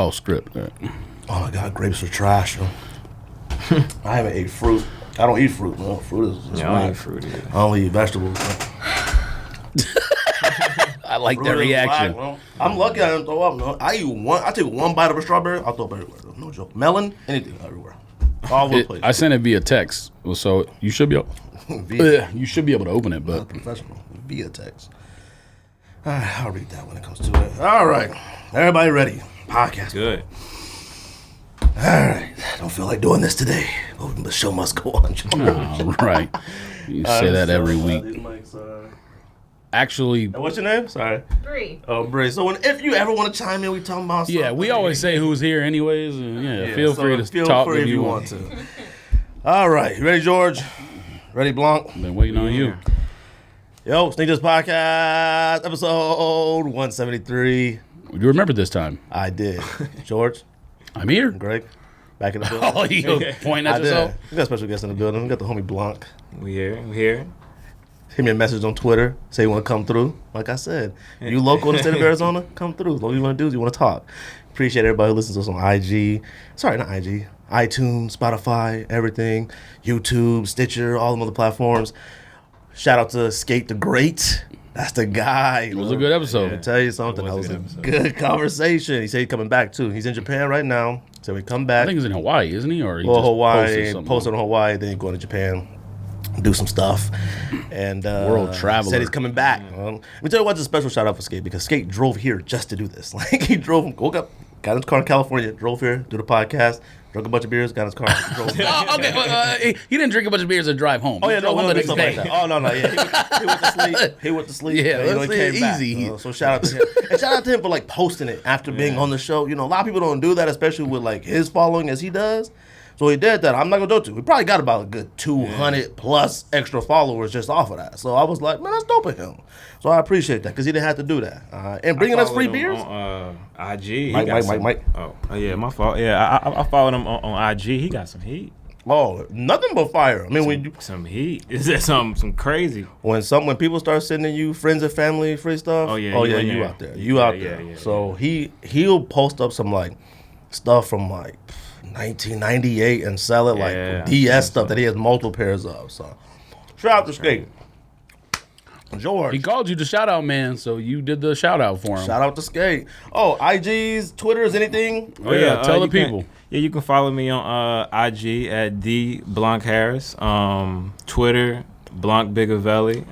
Oh, script. Right. Oh my God, grapes are trash. I haven't ate fruit. I don't eat fruit. No, fruit is I don't eat fruit either. I only eat vegetables. I like that reaction. Black, I'm lucky I didn't throw up. No, I take one bite of a strawberry. I'll throw up everywhere. No joke. Melon, anything everywhere. All over the place. I sent it via text, so you should be able. You should be able to open it, but professional via text. All right, I'll read that when it comes to it. All right, everybody ready? Podcast. Good. All right, don't feel like doing this today, but the show must go on. Right. You say that every week. These mics are... Actually, what's your name? Sorry. Bree. Oh, Bree. So if you ever want to chime in, we talking about something. yeah, we always say who's here anyways, and feel free to talk if you want to. All right, you ready, George? Ready, Blonk? Been waiting on you. Yo, Sneak This Podcast, episode 173. You remember this time? I did. George? I'm here. Greg? Back in the building? Oh, you pointing at yourself? We got a special guest in the building. We got the homie Blonk. We here. Hit me a message on Twitter. Say you want to come through. Like I said, you local in the state of Arizona, come through. All you want to do is you want to talk. Appreciate everybody who listens to us on IG. Sorry, not IG. iTunes, Spotify, everything. YouTube, Stitcher, all the other platforms. Shout out to Skate the Great. That's the guy. It was a good episode. Let me tell you something. That was a good conversation. He said he's coming back too. He's in Japan right now. So we come back. I think he's in Hawaii, isn't he? Or he well, just Hawaii, posted posted on Hawaii, then he's going to Japan, do some stuff. And World traveler. said he's coming back. Let me tell you what's a special shout out for Skate, because Skate drove here just to do this. Like he woke up, got in his car in California, drove here, do the podcast, drank a bunch of beers, got in his car, drove back. Okay, he didn't drink a bunch of beers and drive home. Oh yeah, no, home no, the next day. like oh no, yeah, he went to sleep. He went to sleep. Yeah, and let's he came say back. easy. So shout out to him, and shout out to him for like posting it after being on the show. You know, a lot of people don't do that, especially with like his following as he does. So he did that. I'm not gonna do it to. We probably got about a good 200 plus extra followers just off of that. So I was like, man, that's dope of him. So I appreciate that because he didn't have to do that. And bringing us free beers. On IG. Mike. Oh yeah, my fault. Yeah, I followed him on IG. He got some heat. Oh, nothing but fire. I mean, some heat. Is that some crazy? When people start sending you friends and family free stuff. You out there. You out there. Yeah, so he'll post up some like stuff from like 1998 and sell it like DS stuff that he has multiple pairs of. So shout out to Skate. George. He called you the shout out man, so you did the shout out for him. Shout out to Skate. Oh, IGs, Twitters, anything? Oh yeah, tell the people. You can follow me on IG at the Blonk Harris. Twitter, Blonk Bigavelli.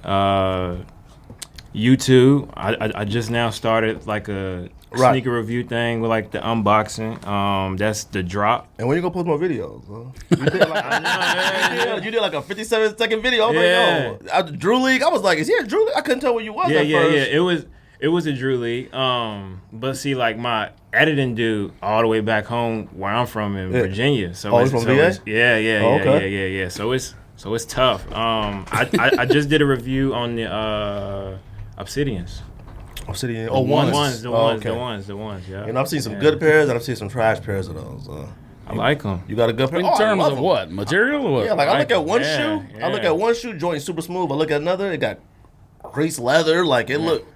YouTube. I just now started like a sneaker review thing with like the unboxing. That's the drop. And when you gonna post more videos? Huh? You did like a 57-second video. I was like, yo, Drew League. I was like, is he a Drew League? I couldn't tell where you was at first. Yeah. It was a Drew League. But see, like my editing dude all the way back home where I'm from in Virginia. So he's from VA? Yeah. So it's tough. I just did a review on the Obsidians. Obsidian. The ones. Yeah. You know, I've seen some good pairs and I've seen some trash pairs of those. I like them. You got a good pair? In terms of what? Material or what? Yeah, like I look at one shoe. Yeah. I look at one shoe, joint super smooth. I look at another, it got creased leather. Like it looked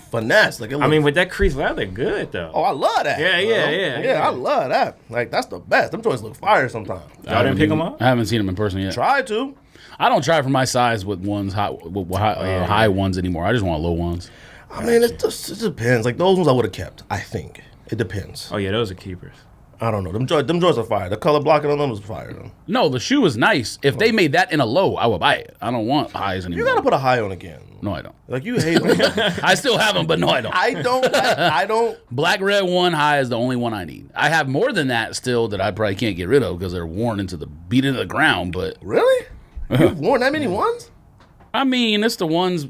finesse. Like I mean, with that creased leather, good though. Oh, I love that. Yeah. I love that. Like that's the best. Them joints look fire sometimes. Y'all didn't pick them up? I haven't seen them in person yet. Try to. I don't try for my size with ones high ones anymore. I just want low ones. I mean, it depends. Like those ones I would have kept. I think it depends. Oh yeah, those are keepers. I don't know. Them joints are fire. The color blocking on them is fire. Though. No, the shoe is nice. If they made that in a low, I would buy it. I don't want highs anymore. You gotta put a high on again. No, I don't. Like you hate them. I still have them, but no, I don't. I don't. Black red one high is the only one I need. I have more than that still that I probably can't get rid of because they're worn into the beat into the ground. But really, you've worn that many ones? I mean, it's the ones.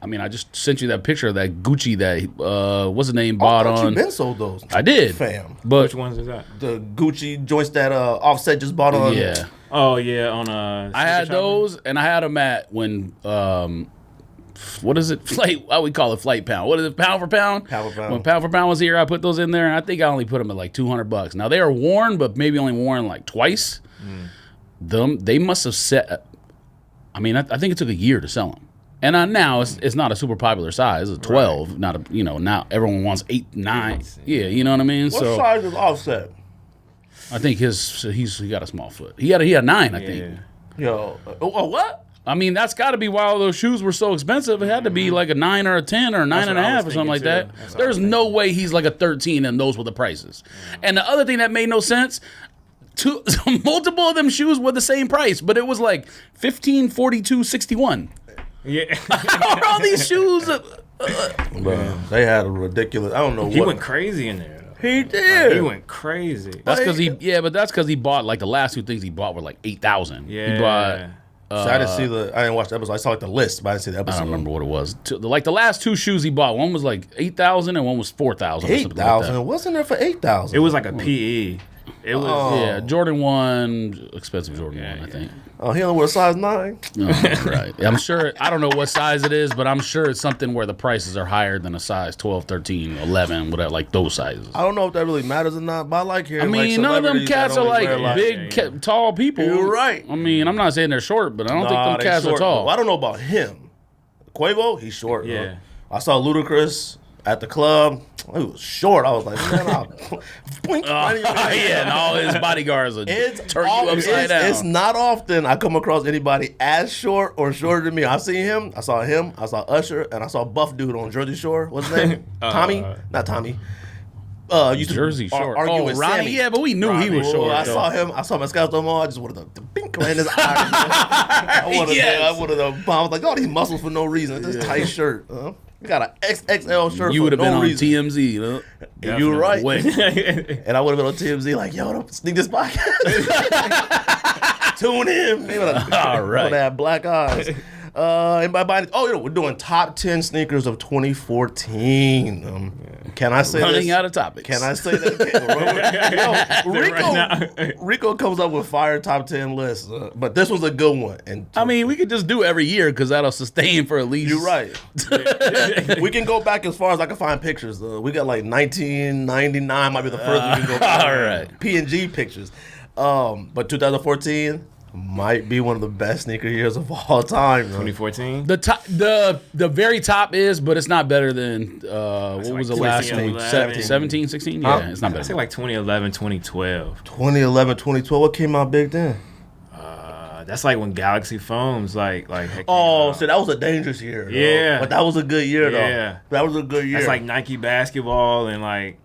I mean, I just sent you that picture of that Gucci that what's the name bought on. You've been sold those. I did, fam. But which ones is that? The Gucci joints that Offset just bought on. Yeah. Oh yeah, on I had those, and I had them at when what is it? What we call it? Flight pound. What is it? Pound for pound. Pound for pound. When pound for pound was here, I put those in there, and I think I only put them at like $200. Now they are worn, but maybe only worn like twice. They must have set. I mean, I think it took a year to sell them. And now it's not a super popular size. It's a 12. Not a now everyone wants 8, 9. Yeah, you know what I mean. What size is Offset? I think he got a small foot. He had a 9. I think. Yo, what? I mean, that's got to be why all those shoes were so expensive. It had to be like a 9 or a 10 or a 9.5 or something like that. There's no way he's like a 13 and those were the prices. And the other thing that made no sense, multiple of them shoes were the same price, but it was like 15, 42, 61. Yeah. How are all these shoes? Bro, they had a ridiculous. I don't know. He went crazy in there. He did. He went crazy. That's because he bought like the last 2 things he bought were like 8,000. Yeah. He bought. So I didn't watch the episode. I saw like the list, but I didn't see the episode. I don't remember what it was. Like the last 2 shoes he bought, one was like 8,000 and one was 4,000. 8,000? Wasn't there for 8,000? It was like a PE. It was Jordan 1, expensive Jordan 1, I think. Oh, he only wear size 9? Right. I'm sure, I don't know what size it is, but I'm sure it's something where the prices are higher than a size 12, 13, 11, whatever, like those sizes. I don't know if that really matters or not, but I like hearing none of them cats are like big, tall people. You're right. I mean, I'm not saying they're short, but I don't think them cats are tall. Well, I don't know about him. Quavo, he's short. Yeah. I saw Ludacris at the club. He was short. I was like, man, I'll blink. And all his bodyguards would turn you upside down. It's not often I come across anybody as short or shorter than me. I seen him. I saw Usher, and I saw a buff dude on Jersey Shore. What's his name? Tommy? Not Tommy. Used Jersey to Shore. argue with Ronnie? Sammy. Yeah, but we knew he was short. I saw him. I saw Moscato Mall. I just wanted to bink right in his eye. I wanted to bomb. I was like, all these muscles for no reason. This tight shirt. You got an XXL shirt. You would have been reason. on TMZ. Huh? You were right. And I would have been on TMZ like, yo, don't sneak this podcast. Tune in. All right. Would have black eyes. Anybody buying? We're doing top 10 sneakers of 2014. Can I say running this? out of topics? Can I say that? Rico comes up with fire top 10 lists, but this one's a good one. And I mean, we could just do every year because that'll sustain for at least. You're right. We can go back as far as I can find pictures. We got like 1999 might be the first we can go back. All right. P&G pictures. But 2014 might be one of the best sneaker years of all time. 2014. The top, the very top is, but it's not better than what was the last one? 17, 16? Yeah, it's not better. I say like 2011, 2012. 2011, 2012. What came out big then? That's like when Galaxy phones like. Oh, so that was a dangerous year. Yeah, but that was a good year though. Yeah, that was a good year. That's like Nike basketball and like.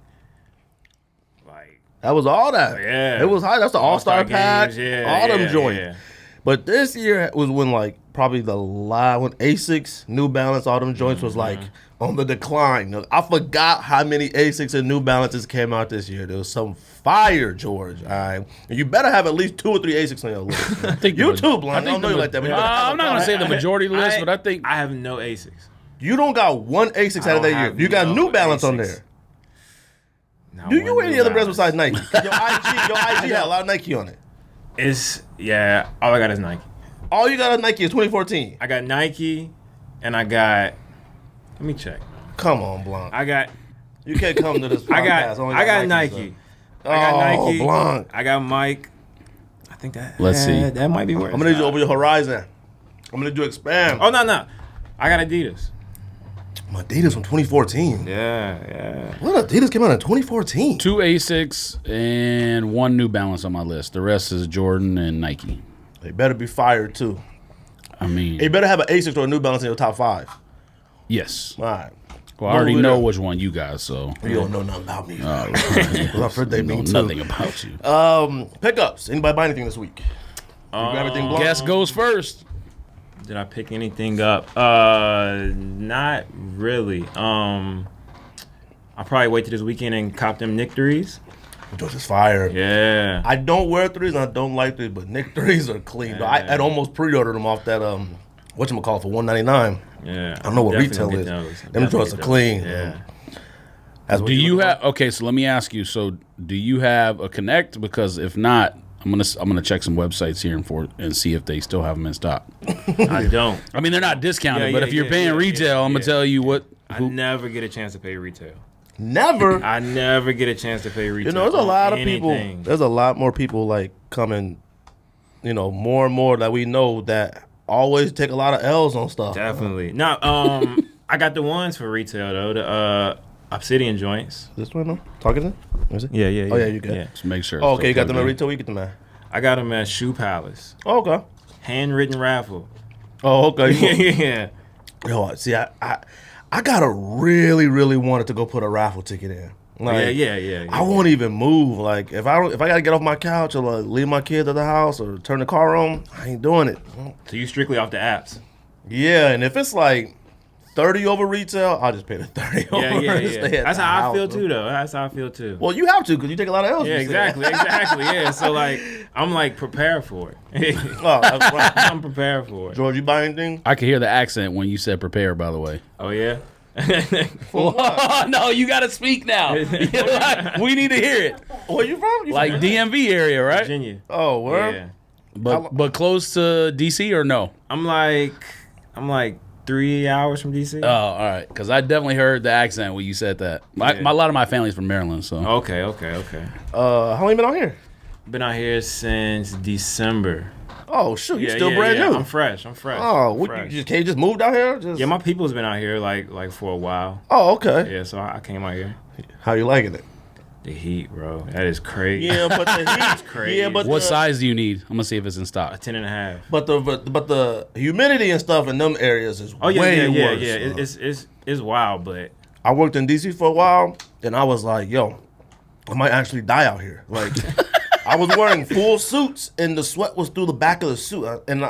That was all that. Yeah. It was high. That's the All-Star pack. All them joints. Yeah. But this year was when like probably when Asics, New Balance, all them joints was like on the decline. I forgot how many Asics and New Balances came out this year. There was some fire, George. All right. And you better have at least 2 or 3 Asics on your list. I think you too, Blonk. I don't know you like that. But I'm not going to say the majority list, but I think. I have no Asics. You don't got one Asics out of that year. You got New Balance on there. Do you wear any other brands besides Nike? Your IG had a lot of Nike on it. All I got is Nike. All you got is Nike is 2014. I got Nike, and I got. Let me check. Come on, Blonk. You can't come to this podcast. I got Nike. I got Nike. Blonk. I got Mike. I think that. Let's see. That might be worse. I'm gonna do open your horizon. I'm gonna do expand. Oh no. I got Adidas. My Adidas from 2014. Yeah. What Adidas came out in 2014? 2 Asics and 1 New Balance on my list. The rest is Jordan and Nike. They better be fired too. I mean, you better have an Asics or a New Balance in your top 5. Yes. All right. Well, I already know which one you got, so. You don't know nothing about me. My birthday know nothing about you. Pickups. Anybody buy anything this week? Grab everything Blonk? Guest goes first. Did I pick anything up? Not really. I'll probably wait till this weekend and cop them Nick 3s. Those is fire. Yeah. I don't wear 3s and I don't like 3s, but Nick 3s are clean. Yeah. I'd almost pre-ordered them off that whatchamacallit for $199. Yeah. I don't know what retail is. Them joints are clean. Yeah. Do you have? Okay, so let me ask you. So, do you have a Connect? Because if not, I'm gonna check some websites here and see if they still have them in stock. I don't. I mean, they're not discounted, but if you're paying retail, I'm gonna tell you what. I never get a chance to pay retail. Never. I never get a chance to pay retail. There's a lot of people. There's a lot more people like coming. More and more that we know that always take a lot of L's on stuff. Definitely. No, I got the ones for retail though. The Obsidian joints. This one, no? Talking to? Is it? Yeah. Oh yeah, you good. Yeah. Just make sure. Oh, okay, you got them at retail. You get them at. I got them at Shoe Palace. Oh, okay. Handwritten raffle. Oh, okay. Yeah. Yo, see, I gotta really wanted to go put a raffle ticket in. Like, Yeah. I won't even move. Like if I gotta get off my couch or like, leave my kids at the house or turn the car on, I ain't doing it. So you strictly off the apps. Yeah, and if it's like 30 over retail, I'll just pay the 30 over. Yeah. Stay at That's the how I house, feel bro. too, though. That's how I feel too. Well, you have to because you take a lot of L's. Yeah, you said. exactly. Yeah. So like, I'm like prepared for it. Oh, that's right. I'm prepared for it. George, you buy anything? I could hear the accent when you said prepare. By the way. Oh yeah. No, you gotta speak now. We need to hear it. Where you from? You Like from DMV area, right? Virginia. Oh, where? Yeah. But close to DC or no? I'm like 3 hours from DC. Oh, all right. Because I definitely heard the accent when you said that. A lot of my family's from Maryland, so. Okay. How long you been out here? Been out here since December. Oh, shoot, you still brand new. I'm fresh. Oh, you just moved out here? Just... Yeah, my people's been out here like for a while. Oh, okay. Yeah, so I came out here. How you liking it? The heat, bro. That is crazy. Yeah, but the heat's crazy. Yeah, but what size do you need? I'm gonna see if it's in A stock. 10.5. But the humidity and stuff in them areas is way worse. It's wild, but I worked in DC for a while, and I was like, yo, I might actually die out here. Like, I was wearing full suits, and the sweat was through the back of the suit, and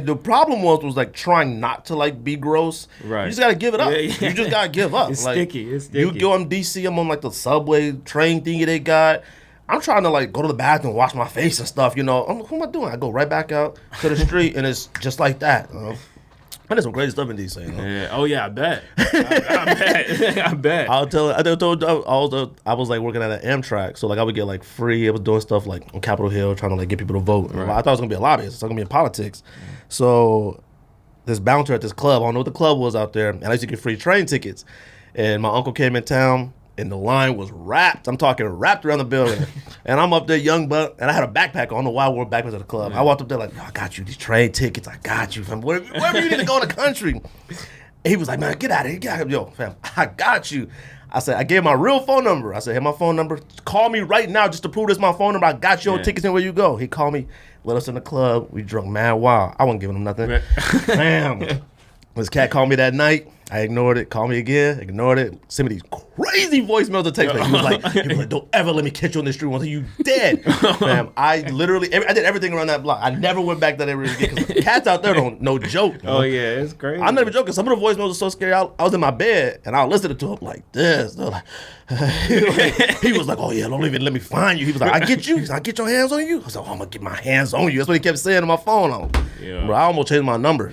the problem was like trying not to like be gross. Right. You just gotta give it up. Yeah. You just gotta give up. It's like, sticky. You go on DC, I'm on like the subway train thingy they got. I'm trying to like go to the bathroom, wash my face and stuff. You know, who am I doing? I go right back out to the street, and it's just like that. I did some crazy stuff in DC. You know? Yeah. Oh yeah, I bet. I bet. I was like working at an Amtrak, so like I would get like free. I was doing stuff like on Capitol Hill, trying to like get people to vote. Right. I thought I was gonna be a lobbyist. I was gonna be in politics. So this bouncer at this club, I don't know what the club was out there, and I used to get free train tickets. And my uncle came in town, and the line was wrapped. I'm talking wrapped around the building. And I'm up there, young buck, and I had a backpack. I don't know why I wore backpacks at the club. I walked up there like, yo, I got you these train tickets. I got you from wherever you need to go in the country. And he was like, man, get out of here. Yo, fam, I got you. I said, I gave my real phone number. I said, hey, my phone number. Call me right now just to prove this my phone number. I got your tickets in where you go. He called me, let us in the club. We drunk mad wild. I wasn't giving him nothing. Bam. This cat called me that night. I ignored it. Called me again. Ignored it. Sent me these crazy voicemails to text. He was like, don't ever let me catch you on the street until you dead. Fam, I literally, I did everything around that block. I never went back that area again because cats out there don't no joke. Oh yeah, it's crazy. I'm not even joking. Some of the voicemails are so scary. I was in my bed and I was listening to him like this. They're like, he was like, oh yeah, don't even let me find you. He was like, I get you. He's like, I get your hands on you. I was like, oh, I'm gonna get my hands on you. That's what he kept saying on my phone. Yeah. Bro, I almost changed my number.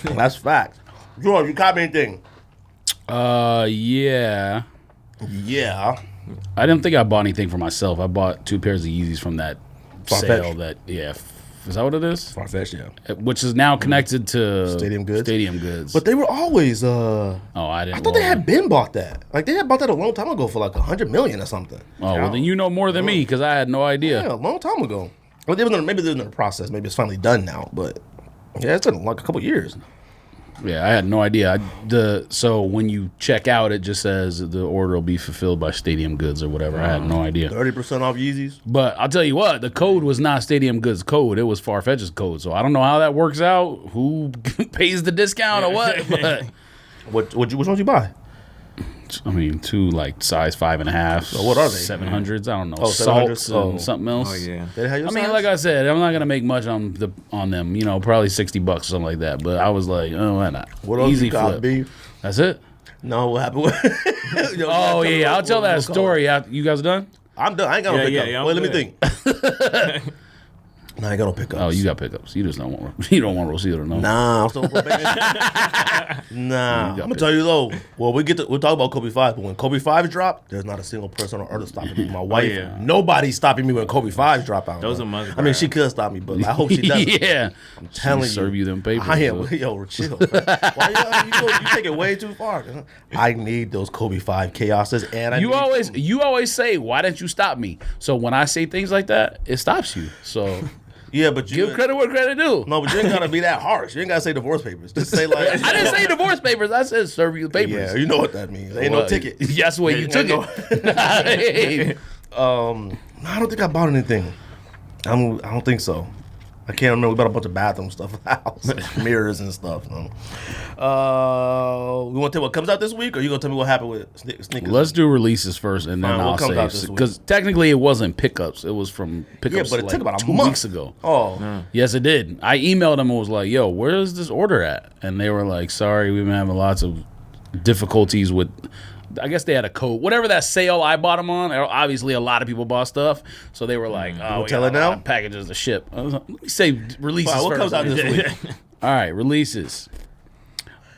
That's fact. George, you caught me anything? Yeah. Yeah. I didn't think I bought anything for myself. I bought 2 pairs of Yeezys from that sale. Is that what it is? Farfetch, yeah. Which is now connected to Stadium Goods. Stadium Goods. But they were always. I didn't. I thought they had been bought that. Like they had bought that a long time ago for like $100 million or something. Oh well, then you know more than me because I had no idea. Yeah, a long time ago. Well, maybe they're in the process. Maybe it's finally done now. But yeah, it's been like a couple years. Yeah, I had no idea. So when you check out, it just says the order will be fulfilled by Stadium Goods or whatever. I had no idea. 30% off Yeezys. But I'll tell you what, the code was not Stadium Goods code. It was Farfetch's code. So I don't know how that works out. Who pays the discount or what? But which ones you buy? I mean, 2 like size 5.5. So what are they? 700s. I don't know. Oh, Salts 700s? and something else. Oh yeah. They have your I mean, size? like I said, I'm not gonna make much on them. You know, probably $60 or something like that. But I was like, oh, why not? What else Easy you got, flip. B? That's it. No, what happened? Oh yeah, I'll tell that story. You guys done? I'm done. I ain't got no pickup. I'm Wait, let me good. think. Nah, I ain't got no pickups. Oh, you got pickups. You just don't want. You don't want Rosita, no. Nah, I'm still probation. Nah, I'm gonna tell you though. Well, we'll talk about Kobe 5, but when Kobe 5 drop, there's not a single person on earth stopping me. My wife, yeah. Nobody's stopping me when Kobe 5 drop out. Those bro. are must I mean, she could stop me, but I hope she doesn't. Yeah, I'm telling you, serve you them papers. I am. so. Yo, chill. Why you take it way too far? I need those Kobe 5 chaoses, and You always say, "Why didn't you stop me?" So when I say things like that, it stops you. So Yeah, but you Give credit where credit due. No, but you ain't gotta be that harsh. You ain't gotta say divorce papers. Just say like I didn't say divorce papers. I said serve you the papers. Yeah, you know what that means. Ain't no ticket. That's the way you took it. I don't think I bought anything. I don't think so. I can't remember. We bought a bunch of bathroom stuff in the house, mirrors and stuff. We want to tell you what comes out this week, or you gonna tell me what happened with sneakers? Let's do releases first, and then Fine, I'll what comes out this say week? because technically it wasn't pickups; it was from pickups. Yeah, but it took about a 2 month. weeks ago. Oh, Yes, it did. I emailed them and was like, "Yo, where is this order at?" And they were like, "Sorry, we've been having lots of difficulties with." I guess they had a code, whatever that sale I bought them on. Obviously, a lot of people bought stuff, so they were like, "Oh, we tell got it a lot now? of packages to ship." I was like, let me say releases Fine, what first. comes out this week? All right, releases.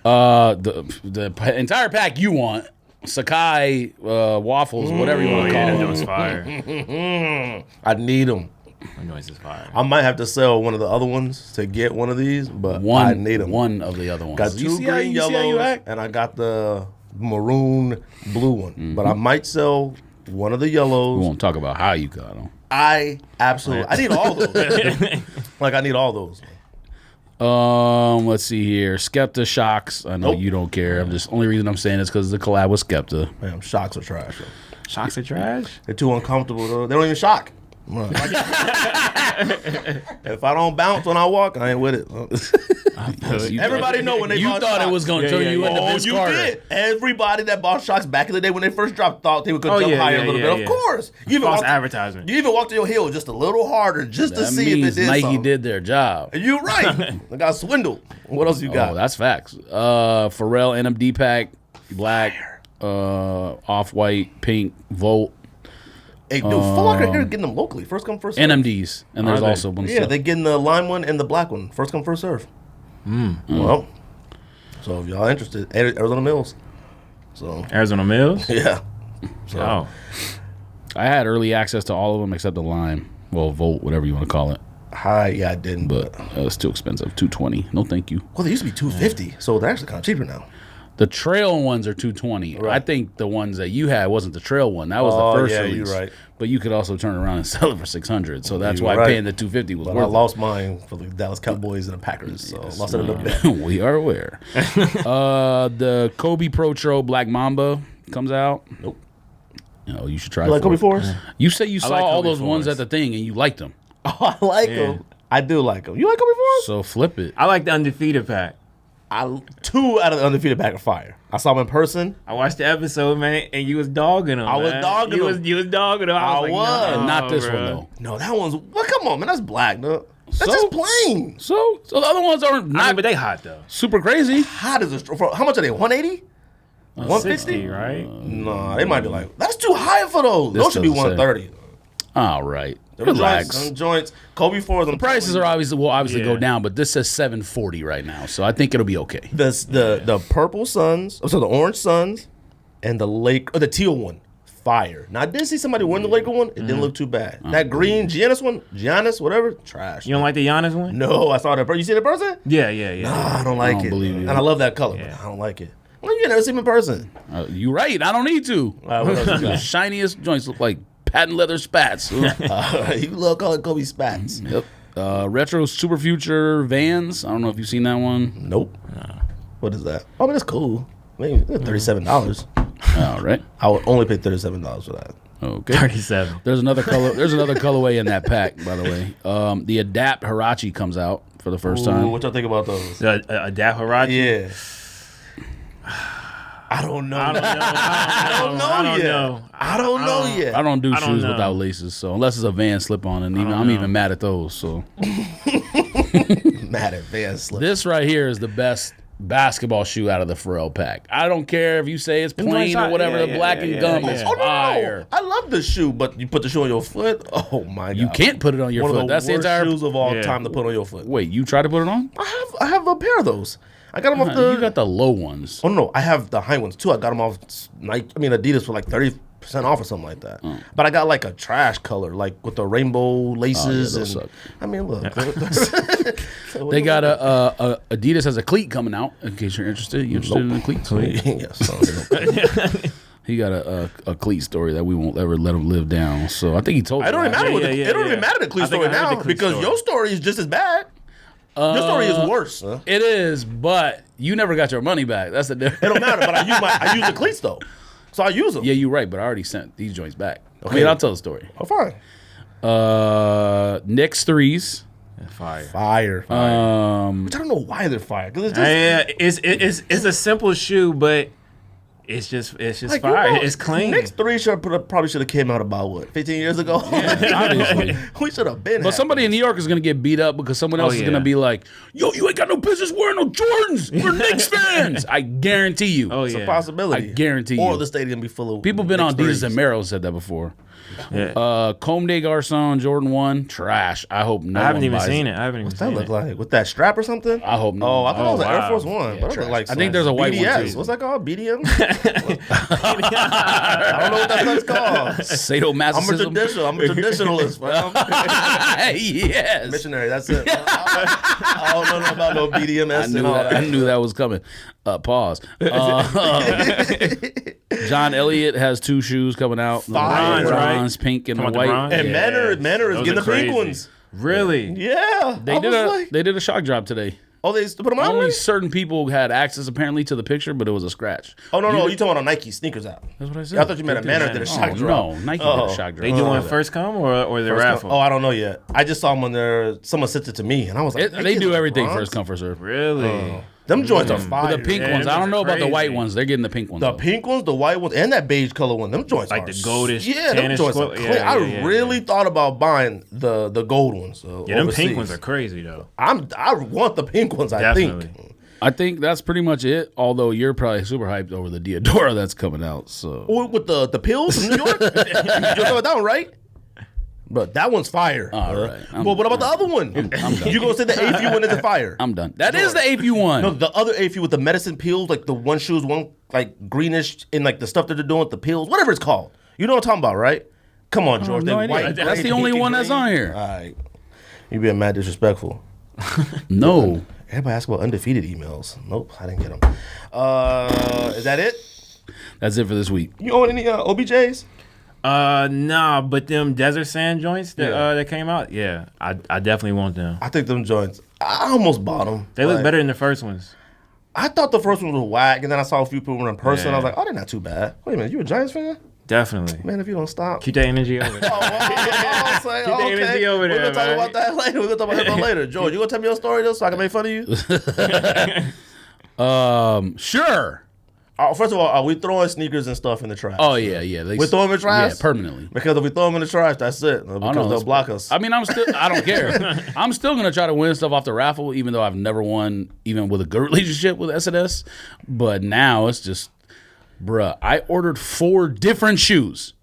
The entire pack you want, Sakai waffles, whatever you want to call That them. was fire. I need them. That noise is fire. I might have to sell one of the other ones to get one of these, but I need them. One of the other ones. Got two green yellows, and I got the maroon blue one. But I might sell one of the yellows. We won't talk about how you got them. I need all those. Like I need all those. Let's see here. Skepta Shocks. I know you don't care. I'm just only reason I'm saying is because the collab with Skepta. Man, shocks are trash. Though. Shocks are trash? They're too uncomfortable. Though. They don't even shock. If I don't bounce when I walk, I ain't with it. Everybody know when they you bought thought shocks. it was going to turn you into Vince you Carter. did. Everybody that bought shocks back in the day when they first dropped thought they could jump higher a little bit. Of course. You even False walked, advertisement. you even walked to your heel just a little harder just to That see if it means did Nike something. did their job. You're right. I got swindled. What else you got? Oh, that's facts. Pharrell NMD pack, black, off-white, pink, Volt, Hey, dude, Foot Locker here getting them locally. First come, first serve. NMDs, and there's Are they? also one. Yeah, they're getting the lime one and the black one. First come, first serve. Well, so if y'all interested, Arizona Mills. So Arizona Mills? yeah. So Oh. I had early access to all of them except the lime. Well, Volt, whatever you want to call it. yeah, I didn't. But it's too expensive. $220. No, thank you. Well, they used to be $250, so they're actually kind of cheaper now. The trail ones are $220. Right. I think the ones that you had wasn't the trail one. That was the first release. you're right. But you could also turn around and sell it for $600. So that's You're why right. paying the $250 was But worth I lost mine for the Dallas Cowboys and the Packers, so I lost it a little bit. We are aware. The Kobe Pro Tro Black Mamba comes out. Nope. You should try You like it. Kobe Force? You say you saw like all Kobe those ones Force. at the thing and you liked them. Oh, I like them. I do like them. You like Kobe Force? So flip it. I like the undefeated pack. 2 out of the undefeated pack are fire. I saw them in person. I watched the episode, man, and you was dogging them. I was dogging them. You was dogging them. I was. Like, no, Not this bro. one though. No, that one's. Well, come on, man. That's black, no. That's So? just plain. So the other ones aren't I not mean, but they hot though. super crazy. How does this? How much are they? 180? 150? 60, right? No, they might be like, that's too high for those. Those should be doesn't say. 130. All right. Them Relax. joints. Kobe Force. The prices are obviously go Yeah. down, but this says $740 right now, so I think it'll be okay. The purple Suns. So the orange Suns, and the teal one. Fire. Now I did see somebody wearing the Laker one. It didn't look too bad. That green Giannis, whatever, trash. You don't like the Giannis one? No, I saw that. You see that person? Yeah. I don't like don't it. believe you. And I love that color, but I don't like it. Well, you never see him in person. You right. I don't need to. All right, what else you The got? shiniest joints look like patent leather spats. You love calling Kobe spats. Yep. Retro Super Future Vans. I don't know if you've seen that one. Nope. What is that? Oh, I mean, that's cool. Maybe $37. All right. I would only pay $37 for that. Okay. 37. There's another color. There's another colorway in that pack, by the way. The Adapt Hirachi comes out for the first time. What y'all think about those? The Adapt Hirachi? Yeah. I don't know. I don't know. I don't know yet. I don't do I don't shoes know. without laces, so unless it's a Van slip-on, and I'm even mad at those. So Mad at Van Slip. this right here is the best basketball shoe out of the Pharrell pack. I don't care if you say it's plain or whatever. Yeah, the black and yeah, gum yeah. is Oh, no. fire. I love the shoe, but you put the shoe on your foot? Oh, my God. You can't put it on your One foot. of the That's the worst entire. shoes of all Yeah. time to put on your foot. Wait, you try to put it on? I have a pair of those. I got them off the... You got the low ones. Oh, no. I have the high ones, too. I got them off Adidas for like 30% off or something like that. But I got like a trash color, like with the rainbow laces. those and suck. I mean, look. They got a Adidas has a cleat coming out. In case you're interested, in the cleats? Yes. He got a cleat story that we won't ever let him live down. So I think he told It don't even matter. It don't even matter the I cleat think story I heard the now cleat because story. your story is just as bad. Your story is worse. Huh? It is, but you never got your money back. That's the difference. It don't matter. But I use the cleats though, so I use them. Yeah, you're right, but I already sent these joints back. Okay. I mean, I'll tell the story. Oh, fine. Knicks threes. Fire. Fire. Which I don't know why they're fire. Cause it's just It's a simple shoe, but it's just like, fire. you know, It's clean. Knicks 3 probably should have came out about what 15 years ago. Obviously. We should have been. But somebody in New York is going to get beat up because someone else is yeah. going to be like, yo, you ain't got no business wearing no Jordans. We're Knicks fans. I guarantee you. Oh, It's yeah. a possibility. I guarantee or you. the stadium be full of People been Knicks on Jesus threes. and Mero said that before. Yeah. Comme des Garçons, Jordan 1, trash. I hope no I haven't one even buys seen it. it. I haven't even What's that seen look it. like? With that strap or something? I hope no. Oh, I thought it was an Air wow. Force One. Yeah, but it trash. looked like I think there's a white one, BDS. too. What's that called? BDM? I don't know what that stuff's called. Sadomasochism. I'm a traditionalist. Bro. Yes. Missionary, that's it. I don't know nothing about no BDMS and all that. I knew that was coming. Pause. John Elliott has 2 shoes coming out. Fire. The Right? bronze, pink, and the Talking about the white. bronze? And Manor is Those getting are the pink crazy. ones. Really? Yeah. They did a shock drop today. Oh, they put them on? Only already? certain people had access apparently to the picture, but it was a scratch. Oh, no, you talking about a Nike sneakers app. That's what I said. Yeah, I thought you meant a Manor did a shock drop. No, Nike did a shock drop. They doing first come or the raffle? Oh, I don't know yet. I just saw them when someone sent it to me, and I was like, They do everything bronze? first come first serve. Really? Them joints are But fire. the pink Yeah, ones, them I don't know about the crazy. white ones. They're getting the pink ones. The though. pink ones, the white ones, and that beige color one. Them joints Like are the goldish, Yeah, them tannish joints are color- clean. yeah, I yeah, really thought about buying the gold ones. Yeah, them overseas. pink ones are crazy though. I want the pink ones. I Definitely. think. I think that's pretty much it. Although you're probably super hyped over the Diodora that's coming out. So With the pills from New York, you're talking about that one, right? But that one's fire. All right. Well, what about the other one? You gonna say the AFU one isn't fire? I'm done. That is the APU one. No, the other AFU with the medicine pills, like the one shoes, one like greenish, and like the stuff that they're doing with the pills, whatever it's called. You know what I'm talking about, right? Come on, George. no They idea. white, That's gray, the only pink, one and that's green. on here. All right, you being mad disrespectful. No. Everybody ask about undefeated emails. Nope, I didn't get them. Is that it? That's it for this week. You own any OBJs? Nah, but them desert sand joints that Yeah. that came out, yeah, I definitely want them. I think them joints. I almost bought them. They look better than the first ones. I thought the first one was whack, and then I saw a few people in person. Yeah. I was like, oh, they're not too bad. Wait a minute, you a Giants fan? Definitely. Man, if you don't stop. Keep that energy over there. Oh, I was like, Keep the energy over We're there, gonna talk man. about that later. We're gonna talk about that later. George, you gonna tell me your story though, so I can make fun of you? Sure. First of all, are we throwing sneakers and stuff in the trash? Oh yeah. We throw them in the trash? Yeah, permanently. Because if we throw them in the trash, that's it. Because no, they'll that's- block us. I mean, I don't care. I'm still gonna try to win stuff off the raffle, even though I've never won, even with a good relationship with SNS. But now it's just, bruh. I ordered 4 different shoes.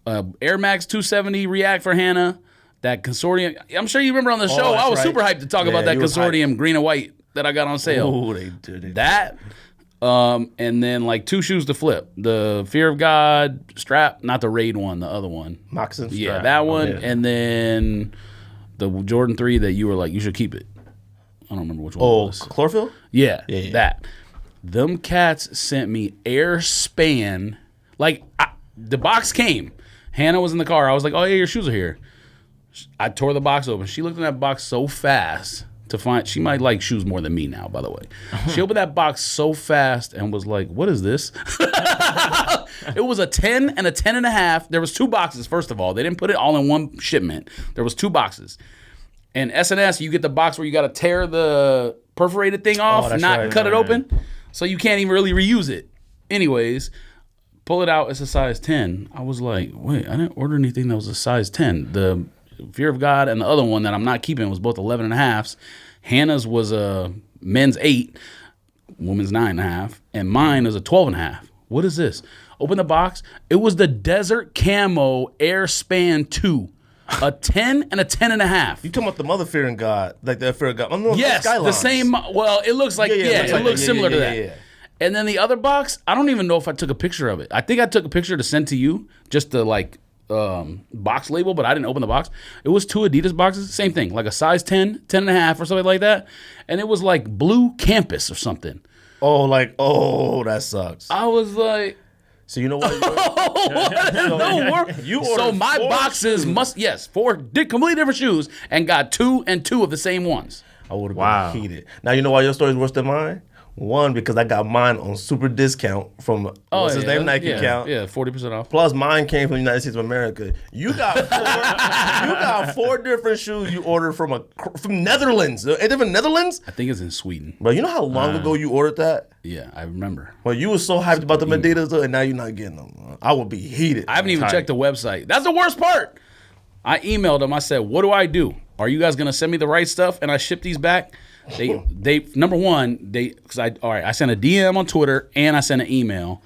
Air Max 270 React for Hannah. That consortium. I'm sure you remember on the show. that's I was right. super hyped to talk Yeah, about that you was consortium green and white that I got on sale. Oh, they did. That, and then like 2 shoes to flip. The Fear of God strap, not the Raid one, the other one. Moccasin Yeah, strap. that one, Yeah. and then the Jordan 3 that you were like, you should keep it. I don't remember which one it Oh, was. chlorophyll? Yeah, yeah. that. Them cats sent me air span. Like, the box came. Hannah was in the car. I was like, oh, yeah, your shoes are here. I tore the box open. She looked in that box so fast to find, she might like shoes more than me now, by the way. She opened that box so fast and was like, what is this? It was a 10 and a 10 and a half. There was 2 boxes, first of all. They didn't put it all in one shipment. There was 2 boxes. And SNS, you get the box where you got to tear the perforated thing off, that's not right. cut it open. So you can't even really reuse it. Anyways, pull it out. It's a size 10. I was like, wait, I didn't order anything that was a size 10. The Fear of God and the other one that I'm not keeping was both 11 and a halves. Hannah's was a men's 8, women's 9 and a half, and mine is a 12 and a half. What is this? Open the box. It was the Desert Camo Air Span 2. A 10 and a 10 and a half. You talking about the mother fearing God, like the fear of God? No, Yes, the Skylines. same. Well, it looks like, it looks similar to that. Yeah. And then the other box, I don't even know if I took a picture of it. I think I took a picture to send to you, just the like box label, but I didn't open the box. It was 2 Adidas boxes, same thing, like a size 10, 10 and a half or something like that. And it was like blue campus or something. Oh, that sucks. I was like, So you know what? You so my boxes four completely different shoes and got 2 and 2 of the same ones. I would have been heated. Now you know why your story's worse than mine? One, because I got mine on super discount from what's his name, Nike account. Yeah, 40% off. Plus mine came from the United States of America. You got 4 different shoes you ordered from Netherlands. Ain't they from Netherlands? I think it's in Sweden. But you know how long ago you ordered that? Yeah, I remember. Well, you was so hyped about the Adidas, and now you're not getting them. I would be heated. I haven't even checked the website. That's the worst part. I emailed them. I said, "What do I do? Are you guys gonna send me the right stuff?" And I ship these back. They number one, I sent a DM on Twitter and I sent an email.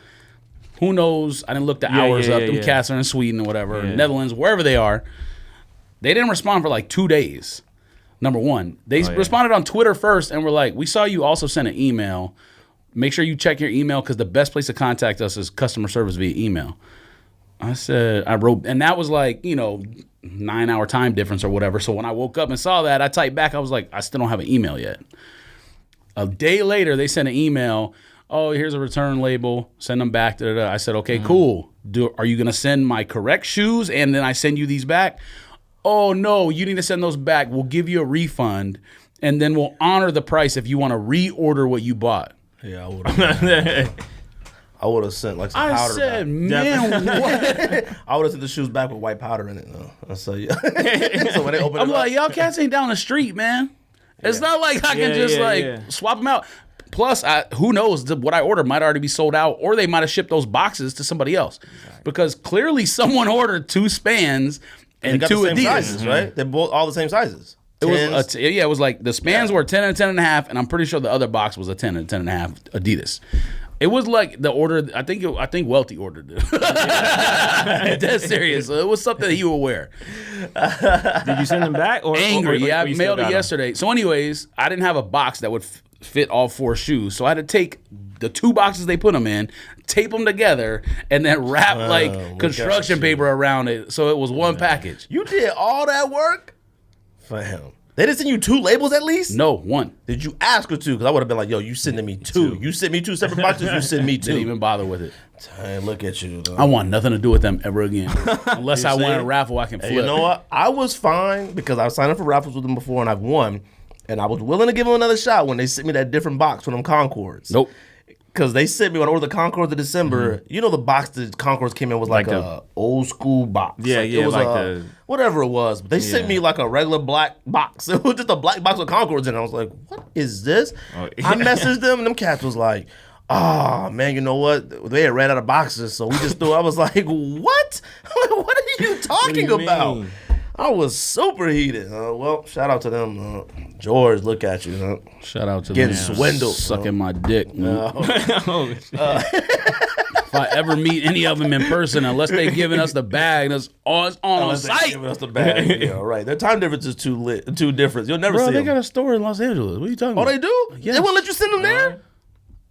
Who knows? I didn't look the hours up. Them cats are in Sweden or whatever, Netherlands, wherever they are. They didn't respond for like 2 days. Number one, they responded on Twitter first and were like, "We saw you also sent an email. Make sure you check your email because the best place to contact us is customer service via email." I wrote, and that was like, 9-hour time difference or whatever. So when I woke up and saw that, I typed back. I was like, I still don't have an email yet. A day later, they sent an email. "Oh, here's a return label. Send them back." I said, "Okay, cool. Are you going to send my correct shoes and then I send you these back?" "Oh, no, you need to send those back. We'll give you a refund and then we'll honor the price if you want to reorder what you bought." Yeah, I would have sent like some powder. I said, man, what? I would have sent the shoes back with white powder in it, though. So, yeah. So when they open I'm like, y'all cats ain't down the street, man. It's not like I can just swap them out. Plus, who knows? What I ordered might already be sold out, or they might have shipped those boxes to somebody else. Because clearly someone ordered 2 Spans and 2 Adidas. Sizes, right? They're both all the same sizes. It was like the Spans were 10 and 10.5, and I'm pretty sure the other box was a 10 and 10.5 Adidas. It was like the order. I think Welty ordered it. That's serious. So it was something that he would wear. Did you send them back? Angry. I mailed it yesterday. So, anyways, I didn't have a box that would fit all 4 shoes, so I had to take the 2 boxes they put them in, tape them together, and then wrap construction paper around it. So it was one package. You did all that work for him. They didn't send you 2 labels at least? No, 1. Did you ask her 2? Because I would have been like, "Yo, you sending me 2. You sent me 2 separate boxes. You send me 2. Didn't even bother with it. Hey, look at you. Though. I want nothing to do with them ever again. Unless I win a raffle, I can flip. Hey, you know what? I was fine because I signed up for raffles with them before and I've won. And I was willing to give them another shot when they sent me that different box from them Concords. Nope. Because they sent me when I ordered the Concords in December. You know the box the Concords came in was like a old school box. Yeah, it was like whatever it was. But they sent me like a regular black box. It was just a black box with Concords in it. I was like, what is this? I messaged them and them cats was like, "Oh man, you know what? They had ran out of boxes, so we just threw." I was like, "What? What are you talking about?" Mean? I was super heated. Well, shout out to them. George, look at you. Shout out to getting them. Swindled. Sucking my dick. If I ever meet any of them in person, unless they giving us the bag that's on site. Giving us the bag. Yeah, right. Their time difference is too different. You'll never see them. They got a store in Los Angeles. What are you talking about? Oh, they do? Yes. They won't let you send them there?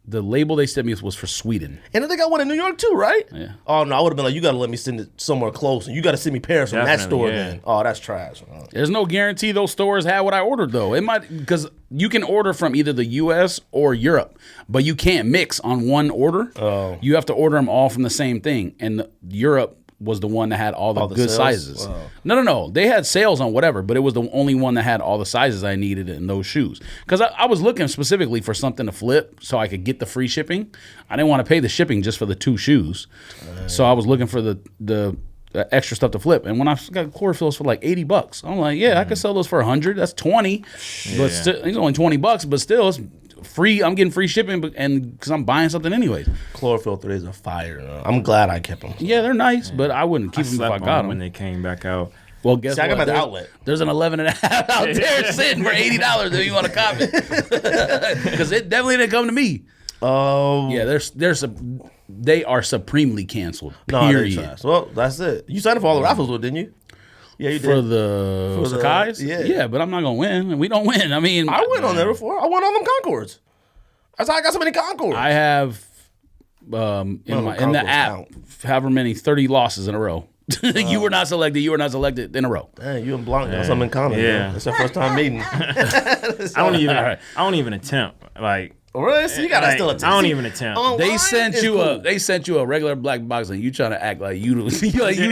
The label they sent me was for Sweden. And then they got one in New York too, right? Yeah. Oh, no, I would have been like, "You got to let me send it somewhere close. And you got to send me pairs from that store then." Oh, that's trash. There's no guarantee those stores had what I ordered, though. It might, because you can order from either the U.S. or Europe, but you can't mix on one order. Oh. You have to order them all from the same thing. And Europe was the one that had all the good sales? sizes. Wow. No. They had sales on whatever, but it was the only one that had all the sizes I needed in those shoes. Because I was looking specifically for something to flip so I could get the free shipping. I didn't want to pay the shipping just for the 2 shoes. So I was looking for the extra stuff to flip. And when I got chlorophylls for like $80, I'm like, I could sell those for $100. That's $20. But still, it's only $20, but still, it's free. I'm getting free shipping, and because I'm buying something anyways. Chlorophyll 3s are fire. I'm glad I kept them. Yeah, they're nice, but I wouldn't keep them if I got them when they came back out. Well, guess what? I got them at the outlet. There's an 11.5 out there sitting for $80 if you want to cop it. Because it definitely didn't come to me. Oh. Yeah, they are supremely canceled. No, period. they're trash. Well, that's it. You signed up for all the raffles, didn't you? Yeah, you did. For the Sakai's? Yeah, but I'm not going to win. And we don't win. I mean, I went on there before. I won all them Concords. That's how I got so many Concords. I have in the app, however many, 30 losses in a row. You were not selected. You were not selected in a row. Dang, you and Blonk got something in common. Yeah, it's our first time meeting. I don't even attempt. Like, Really? So you gotta still attempt. I don't even attempt. They sent you a regular black box and you trying to act like you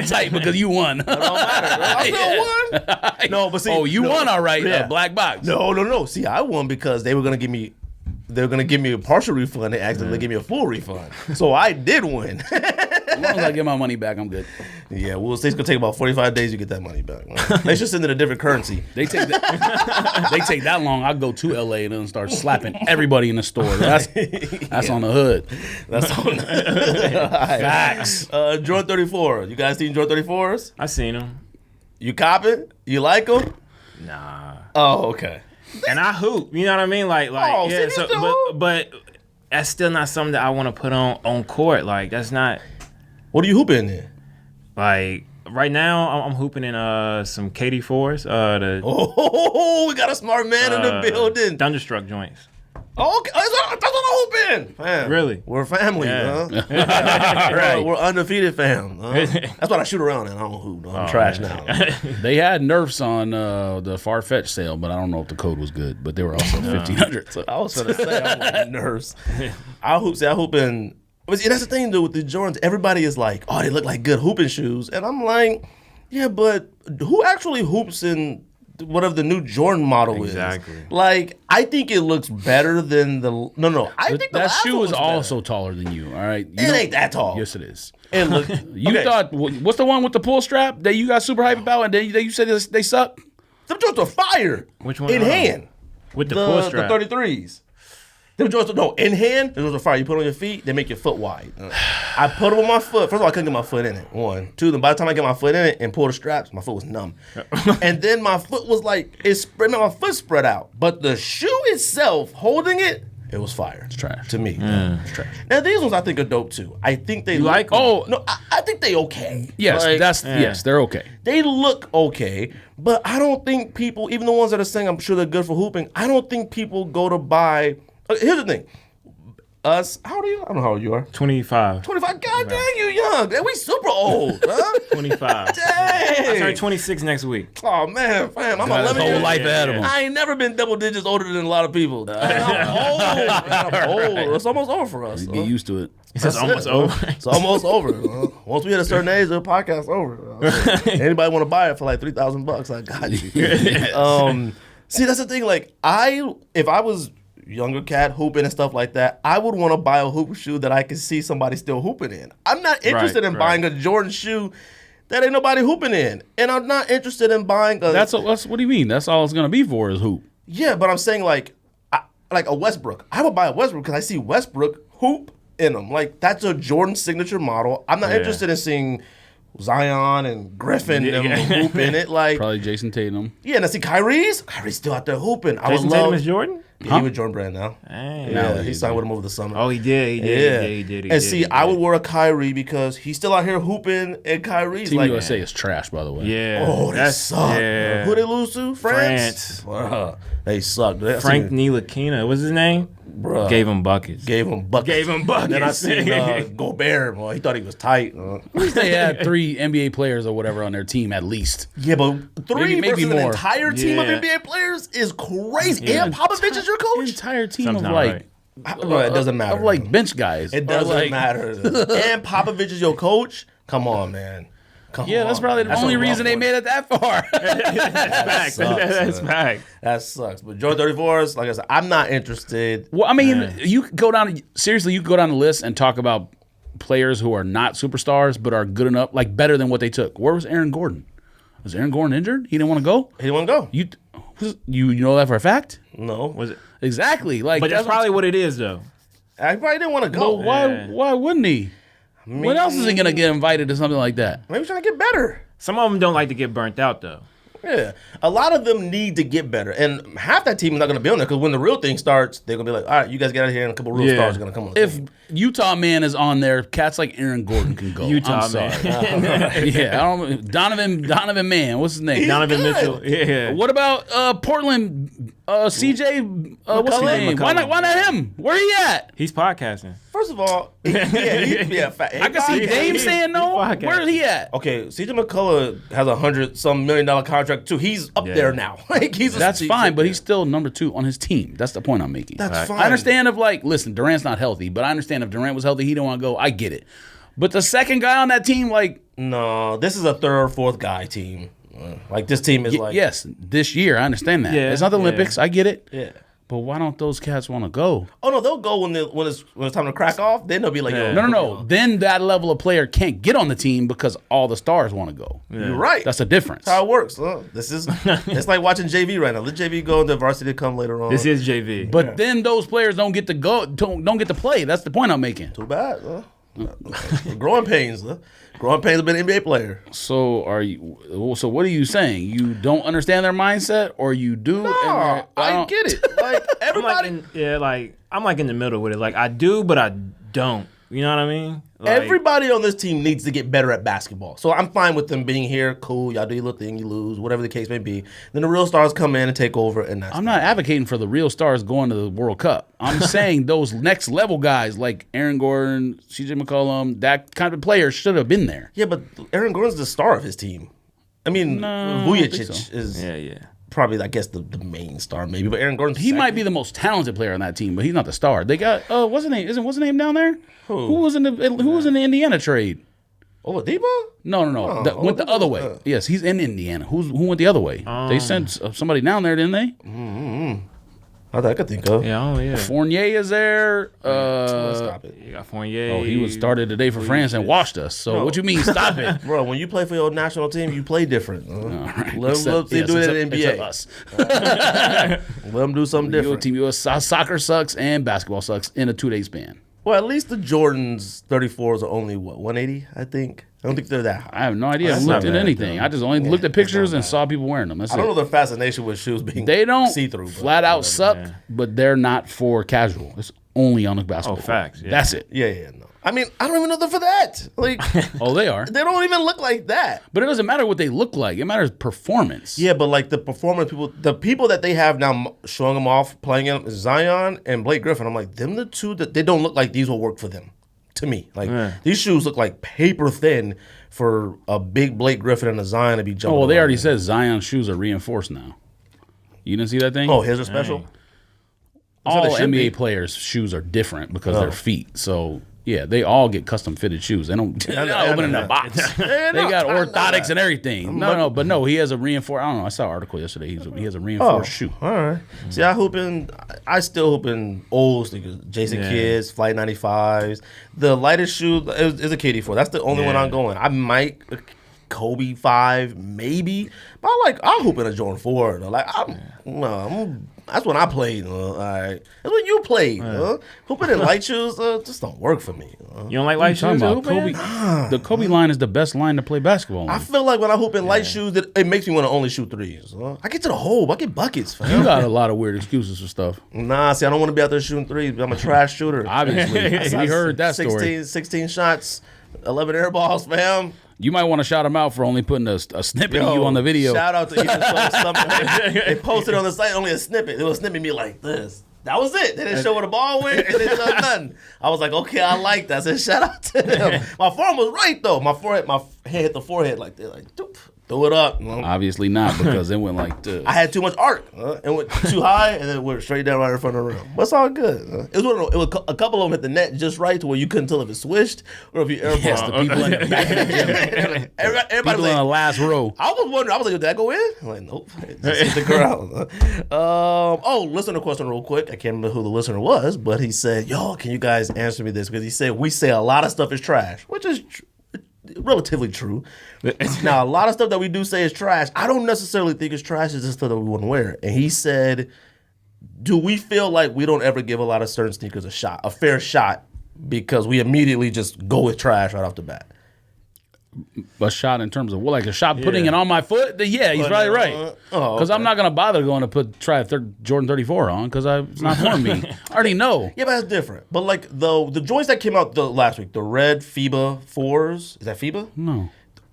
tight because you won. It don't matter. Bro. I still won. No, but see, you won all right. Yeah. A black box. No. See, I won because they were gonna give me a partial refund. They accidentally gave me a full refund, so I did win. As long as I get my money back, I'm good. Yeah, well, it's gonna take about 45 days to get that money back. They should send it a different currency. They take that long. I go to LA and then start slapping everybody in the store. That's on the hood. That's on the hood. Facts. Jordan 34. You guys seen Jordan 34s? I seen them. You cop it? You like them? Nah. Oh, okay. And I hoop. You know what I mean? Like yeah. So, but that's still not something that I want to put on court. Like that's not. What are you hooping in? Like right now, I'm hooping in some KD4s. We got a smart man in the building. Thunderstruck joints. Oh, okay, that's what I hoop in. Fam. Really? We're family, Yeah. huh? Right. We're undefeated fam. Huh? That's what I shoot around in. I don't hoop. I'm trash now. They had Nerfs on the Farfetch sale, but I don't know if the code was good. But they were also 1,500. So. I was gonna say I'm like nerves. I hoop in. But see, that's the thing though with the Jordans. Everybody is like, oh, they look like good hooping shoes, and I'm like, yeah, but who actually hoops in whatever the new Jordan model Exactly. is? Like, I think it looks better than the no. I think that last shoe one is was also better. taller than you. All right, It ain't that tall. Yes, it is. It look. You thought what's the one with the pull strap that you got super hype about, and then you said they suck? Them joints are fire. Which one? In hand. With the pull strap. The 33s. Them joints, no, in hand, those are fire. You put on your feet, they make your foot wide. I put them on my foot. First of all, I couldn't get my foot in it. One. Two, then by the time I get my foot in it and pull the straps, my foot was numb. And then my foot was like, my foot spread out. But the shoe itself, holding it, it was fire. It's trash. To me. It's trash. Now, these ones I think are dope too. I think they like them? Oh, no, I think they okay. Yes, Like, yes, they're okay. they look okay, but I don't think people, even the ones that are saying I'm sure they're good for hooping, I don't think people go to buy. Here's the thing. Us, how old are you? I don't know how old you are. 25. 25. God dang, you young. Man, we super old, huh? 25. Dang. I turn 26 next week. Oh, man, fam. I'm Got his 11 whole years life ahead of him. I ain't never been double digits older than a lot of people. Man, I'm old. Man, I'm old. It's almost over for us. Get used to it. It's almost over. It's almost over. Once we hit a certain age, the podcast's over. Anybody want to buy it for like $3,000? I got you. See, that's the thing. Like, if I was younger cat hooping and stuff like that, I would want to buy a hoop shoe that I can see somebody still hooping in. I'm not interested in buying a Jordan shoe that ain't nobody hooping in, and I'm not interested in buying a. That's what do you mean? That's all it's gonna be for is hoop. Yeah, but I'm saying like a Westbrook. I would buy a Westbrook because I see Westbrook hoop in them. Like that's a Jordan signature model. I'm not interested in seeing Zion and Griffin them hoop in it. Like Probably Jason Tatum. yeah, and I see Kyrie's still out there hooping. I Jason would Tatum love. is Jordan? Yeah, he with Jordan Brand now. Dang. Yeah, he signed with him over the summer. Oh, he did. He did. And see, I would wear a Kyrie because he's still out here hooping, and Kyrie's Team like, USA is trash, by the way. Yeah. oh, they suck. Yeah. Who they lose to? France. They suck. Frank Ntilikina. What's his name? Bruh. Gave him buckets. Gave him buckets. Then I seen Gobert. Boy, he thought he was tight. At least they had 3 NBA players or whatever on their team at least. Yeah, but 3 Maybe versus an more. entire team of Yeah. NBA players is crazy. Yeah. And Popovich is your coach? Entire team Something's of not like. right. Well, it doesn't matter. Of like bench guys. It Or doesn't like- matter. And Popovich is your coach? Come on, man. Come Yeah, on. that's probably the only reason they made it that far. Facts. That's fact. That sucks. But Jordan 34s, like I said, I'm not interested. Well, I mean, you could go down. Seriously, you could go down the list and talk about players who are not superstars but are good enough, like better than what they took. Where was Aaron Gordon? Was Aaron Gordon injured? He didn't want to go. He didn't want to go. You know that for a fact? No. Was it? Exactly. Like, But that's probably what it is, though. I probably didn't want to go. Well, why wouldn't he? When else is he gonna get invited to something like that? Maybe he's trying to get better. Some of them don't like to get burnt out, though. Yeah. A lot of them need to get better. And half that team is not going to be on there because when the real thing starts, they're going to be like, all right, you guys get out of here and a couple real stars are going to come on the If team. Utah man is on there, cats like Aaron Gordon can go. Utah I'm sorry. man. Yeah, I don't. Donovan man. What's his name? Donovan good. Mitchell. Yeah. What about Portland? CJ. What's his McCollum? name? Why not him? Where he at? He's podcasting. First of all, I can see Dame saying no. Where is he at? Okay, CJ McCullough has $100-some million contract too. He's up there now. Like that's fine, but he's still number 2 on his team. That's the point I'm making. That's fine. I understand if listen, Durant's not healthy, but I understand if Durant was healthy, he didn't want to go. I get it. But the second guy on that team, no, this is a 3rd or 4th guy team. Like this team is yes, this year I understand that. Yeah, it's not the Olympics. I get it. Yeah. But why don't those cats want to go? Oh no, they'll go when it's time to crack off. Then they'll be like, yo, no. Then that level of player can't get on the team because all the stars want to go. Yeah. You're right. That's a difference. That's how it works. It's like watching JV right now. Let JV go and the varsity come later on. This is JV. But then those players don't get to go. Don't get to play. That's the point I'm making. Too bad. Growing pains. Growing pains have been an NBA player. So So what are you saying? You don't understand their mindset, or you do? No, I get it. Like everybody. I'm like in the middle with it. Like I do, but I don't. You know what I mean? Like, everybody on this team needs to get better at basketball. So I'm fine with them being here. Cool, y'all do your little thing, you lose, whatever the case may be. Then the real stars come in and take over, and I'm not advocating for the real stars going to the World Cup. I'm saying those next level guys like Aaron Gordon, CJ McCollum, that kind of player should have been there. Yeah, but Aaron Gordon's the star of his team. I mean, Vujicic is probably, I guess, the main star maybe. But Aaron Gordon's might be the most talented player on that team, but he's not the star. They got what's his name? What's his name down there? Who was in the Indiana trade? Oladipo? No. Went the other way. Yes, he's in Indiana. Who went the other way? They sent somebody down there, didn't they? Mm-hmm. I could think of. Yeah. Fournier is there. Stop it. You got Fournier. Oh, he was started today for France and washed us. So what you mean, stop it? Bro, when you play for your national team, you play different. Right. Let them do it in the NBA. Us. Let them do something different. Your team, soccer sucks and basketball sucks in a 2-day span. Well, at least the Jordans 34s are only, 180, I think? I don't think they're that high. I have no idea. I haven't looked at anything. I just only looked at pictures and saw people wearing them. That's I don't know their fascination with shoes being they don't see-through. Flat out suck, but they're not for casual. It's only on the basketball. Oh, facts. Yeah. That's it. Yeah, no. I mean, I don't even know them for that. Like, they are. They don't even look like that. But it doesn't matter what they look like. It matters performance. Yeah, but like the performance the people that they have now showing them off, playing them, is Zion and Blake Griffin. I'm like, them the two that they don't look like these will work for them. To me, like these shoes look like paper thin for a big Blake Griffin and a Zion to be jumping. Oh, well, they already said Zion's shoes are reinforced now. You didn't see that thing? Oh, his are special. All NBA players' shoes are different because of their feet. So yeah, they all get custom fitted shoes. They don't open in the box. They got orthotics and everything. No, he has a reinforced. I don't know. I saw an article yesterday. He has a reinforced shoe. All right. See, I still hooping old sneakers. Jason Kidds, Flight 95s. The lightest shoe is a KD4. That's the only one I'm going. I might Kobe 5, maybe. But I'll hoop in a Jordan 4. Like that's when I played. All right, that's when you played. Hooping in light shoes just don't work for me. You don't like light shoes? Kobe, the Kobe line is the best line to play basketball in. I feel like when I hoop in light shoes, it makes me want to only shoot threes. I get to the hole. I get buckets. Fam. You got a lot of weird excuses for stuff. Nah, see, I don't want to be out there shooting threes. I'm a trash shooter. Obviously, we heard that 16 shots, 11 air balls, fam. You might want to shout him out for only putting a snippet of you on the video. Shout out to you. They posted on the site only a snippet. It was snipping me like this. That was it. They didn't show where the ball went. They didn't show nothing. I was like, okay, I like that. I said, shout out to them. My form was right though. My head hit the forehead like that. Like, doop. Throw it up. Obviously not, because it went like this. I had too much arc. It went too high, and then it went straight down right in front of the rim. But it's all good. It was a couple of them hit the net just right to where you couldn't tell if it swished or if you airballed. Yes, the people in the back of the gym. Everybody people in the last row. I was wondering. I was like, did that go in? I'm like, nope. It just hit the ground. Listener question real quick. I can't remember who the listener was, but he said, yo, can you guys answer me this? Because he said, we say a lot of stuff is trash, which is relatively true. Now, a lot of stuff that we do say is trash, I don't necessarily think it's trash. It's just stuff that we wouldn't wear. And he said, do we feel like we don't ever give a lot of certain sneakers a fair shot, because we immediately just go with trash right off the bat? A shot in terms of a shot putting it on my foot? Yeah, he's probably right. Because I'm not going to bother going to try Jordan 34 on, because it's not for me. I already know. Yeah, but that's different. But the joints that came out last week, the red FIBA 4s, is that FIBA? No.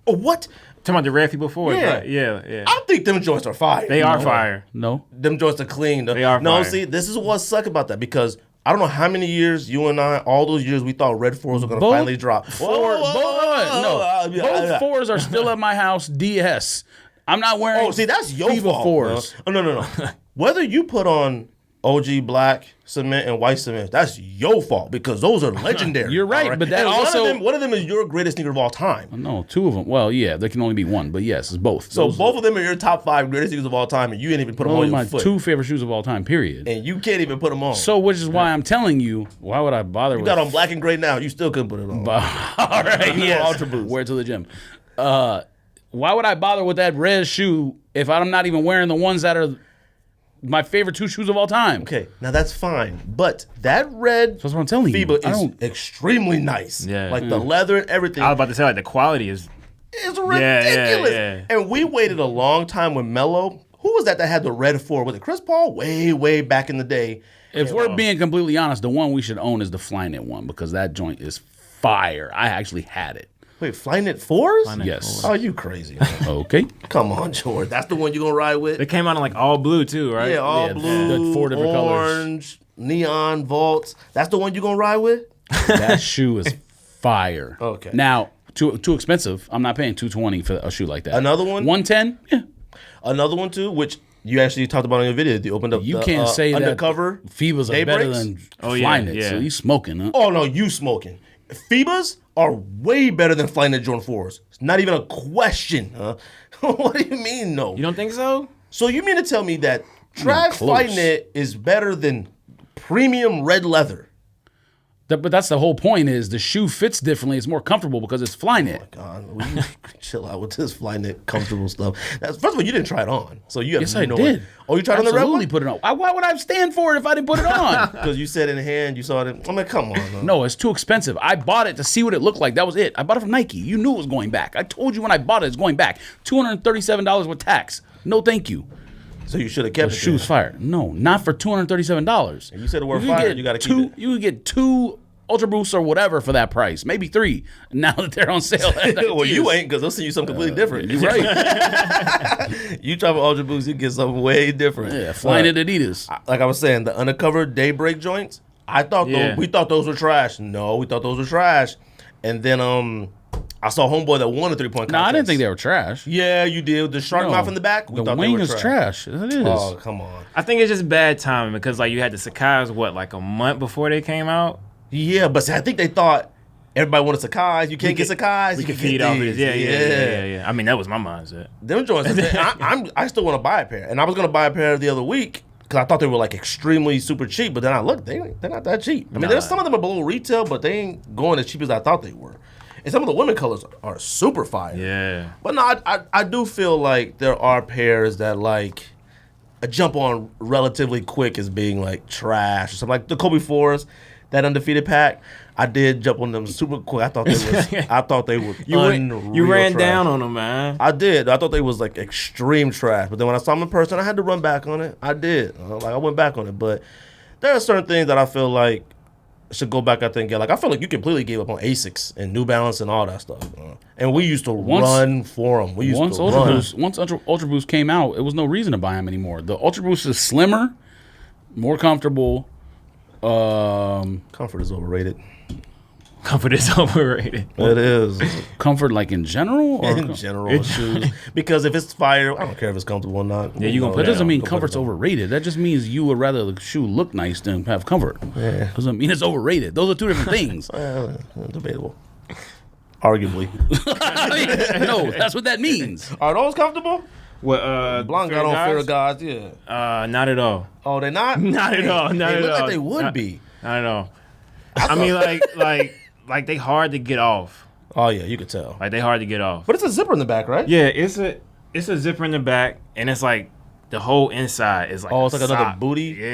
Oh, what? Talking about the red FIBA 4s? Yeah. Right? Yeah. I think them joints are fire. They are fire. No. Them joints are clean. They are fire. No, see, this is what sucks about that, because I don't know how many years you and I, all those years, we thought red 4s were going to finally drop. Both 4s are still at my house. DS. I'm not wearing. Oh, see, that's your FIBA fault. 4s. Oh, no. Whether you put on OG black cement and white cement, that's your fault because those are legendary. You're right, but that and also one of them is your greatest sneaker of all time. No, 2 of them. Well, yeah, there can only be one, but yes, it's both. So both of them are your top 5 greatest sneakers of all time, and you ain't even put them on your my foot. 2 favorite shoes of all time. Period. And you can't even put them on. So, which is why I'm telling you, why would I bother You with? got on black and gray now. You still couldn't put it on. All right, yes. Ultra Boost. Wear it to the gym. Why would I bother with that red shoe if I'm not even wearing the ones that are my favorite 2 shoes of all time? Okay, now that's fine, but that red That's what I'm telling you. FIBA I is don't- extremely nice. Yeah. Like the leather and everything. I was about to say like the quality is. It's ridiculous. yeah. And we waited a long time with Melo. Who was that had the red 4? Was it Chris Paul? Way back in the day. If we're being completely honest, the one we should own is the Flyknit one because that joint is fire. I actually had it. Wait, Flyknit 4s? Yes. Oh, you crazy. Okay. Come on, George. That's the one you're going to ride with? They came out in like all blue too, right? Yeah, all Yeah, blue, the 4 different colors. orange, neon, vaults. That's the one you're going to ride with? That shoe is fire. Okay. Now, too expensive. I'm not paying $220 for a shoe like that. Another one? $110? Yeah. Another one, too, which you actually talked about on your video. You opened up You the can't say undercover that FIBAs are better Daybreaks? than Oh, yeah, Flyknit. yeah. So you smoking, huh? Oh, no, you smoking. FIBAs are way better than Flyknit Jordan 4s. It's not even a question. Huh? What do you mean, no? You don't think so? So you mean to tell me that trash close. Flyknit is better than premium red leather? But that's the whole point is the shoe fits differently. It's more comfortable because it's Flyknit. God, will you chill out with this Flyknit comfortable stuff? First of all, you didn't try it on, so you have Yes, I no did. Oh, you tried on the red Absolutely one? put it on. Why would I stand for it if I didn't put it on? Because you said in hand, you saw it. I mean, come on. Huh? No, it's too expensive. I bought it to see what it looked like. That was it. I bought it from Nike. You knew it was going back. I told you when I bought it, it's going back. $237 with tax. No, thank you. So you should have kept The it. shoe's fire. No, not for $237. And you said the word fire, you gotta keep two. it. You could get 2 Ultra Boosts or whatever for that price. Maybe 3. Now that they're on sale. Well, you ain't, because they'll send you something completely different. You're right. You try for Ultra Boost, you get something way different. Yeah, flying at Adidas. Like I was saying, the undercover Daybreak joints, I thought we thought those were trash. No, we thought those were trash. And then I saw Homeboy that won a 3-point contest. No, I didn't think they were trash. Yeah, you did. The shark No. mouth in the back, we The thought wing they were is trash. It is. Oh, come on. I think it's just bad timing because like you had the Sakai's like a month before they came out. Yeah, but see, I think they thought everybody wanted Sakai's. You can't get Sakai's. We you could can feed get off of these. this. Yeah. I mean, that was my mindset. Them joints. I still want to buy a pair, and I was gonna buy a pair the other week because I thought they were like extremely super cheap. But then I looked, they're not that cheap. I mean, there's some of them are below retail, but they ain't going as cheap as I thought they were. And some of the women colors are super fire. Yeah. But no, I do feel like there are pairs that like a jump on relatively quick as being like trash or something. Like the Kobe 4s, that undefeated pack. I did jump on them super quick. I thought they were unreal You ran trash. down on them, man. I did. I thought they was like extreme trash. But then when I saw them in person, I had to run back on it. I did. I went back on it. But there are certain things that I feel like should go back out there and get. Like I feel like you completely gave up on Asics and New Balance and all that stuff. And we used to run for them. We used Once to Ultra run. Boost, once Ultra Boost came out, it was no reason to buy them anymore. The Ultra Boost is slimmer, more comfortable. Comfort is overrated. Comfort is overrated. It is. Comfort, like in general, or In general, shoes. Because if it's fire, I don't care if it's comfortable or not. Yeah, you gonna that put doesn't mean Go put comfort's it on. overrated. That just means you would rather the shoe look nice than have comfort. Yeah. Doesn't mean it's overrated. Those are 2 different things. Debatable. Arguably. No, that's what that means. Are those comfortable? What? Blonk got on Fear of Gods, yeah. Not at all. Oh, they not? Not at all. Not They at look all. like they would be. Not at all. I mean, like they hard to get off. Oh, yeah, you could tell. Like they hard to get off. But it's a zipper in the back, right? Yeah, it's a zipper in the back, and it's like the whole inside is like. Oh, it's a like another sock. booty? Yeah,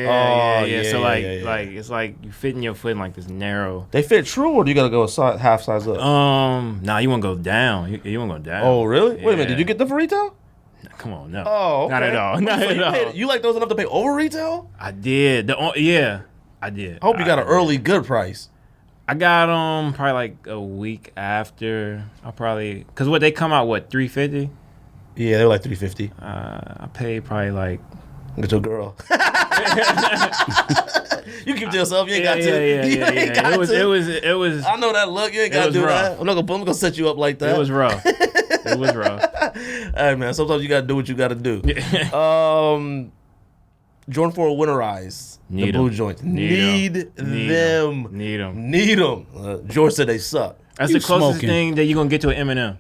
Oh, yeah. yeah, So yeah, like, yeah, yeah. like it's like you fit in your foot in like this narrow. They fit true, or do you got to go half size up? Nah, you want to go down. You want to go down. Oh, really? Wait a minute, Yeah. did you get them for retail? Come on, no. Oh, okay. Not at all. Not So at you all. you like those enough to pay over retail? I did. Yeah, I did. I hope you got an early good price. I got probably like a week after. Cause what they come out $350. Yeah, they were like $350. I paid probably like Get your girl. You keep to yourself. You ain't got to. Yeah. It was. I know that look. You ain't got to do rough. that. I'm not gonna set you up like that. It was rough. It was rough. Hey man, sometimes you gotta do what you gotta do. Jordan 4 Winterized. The blue joints. Need them. Need them. George said they suck. That's the closest thing that you're gonna get to an M&M.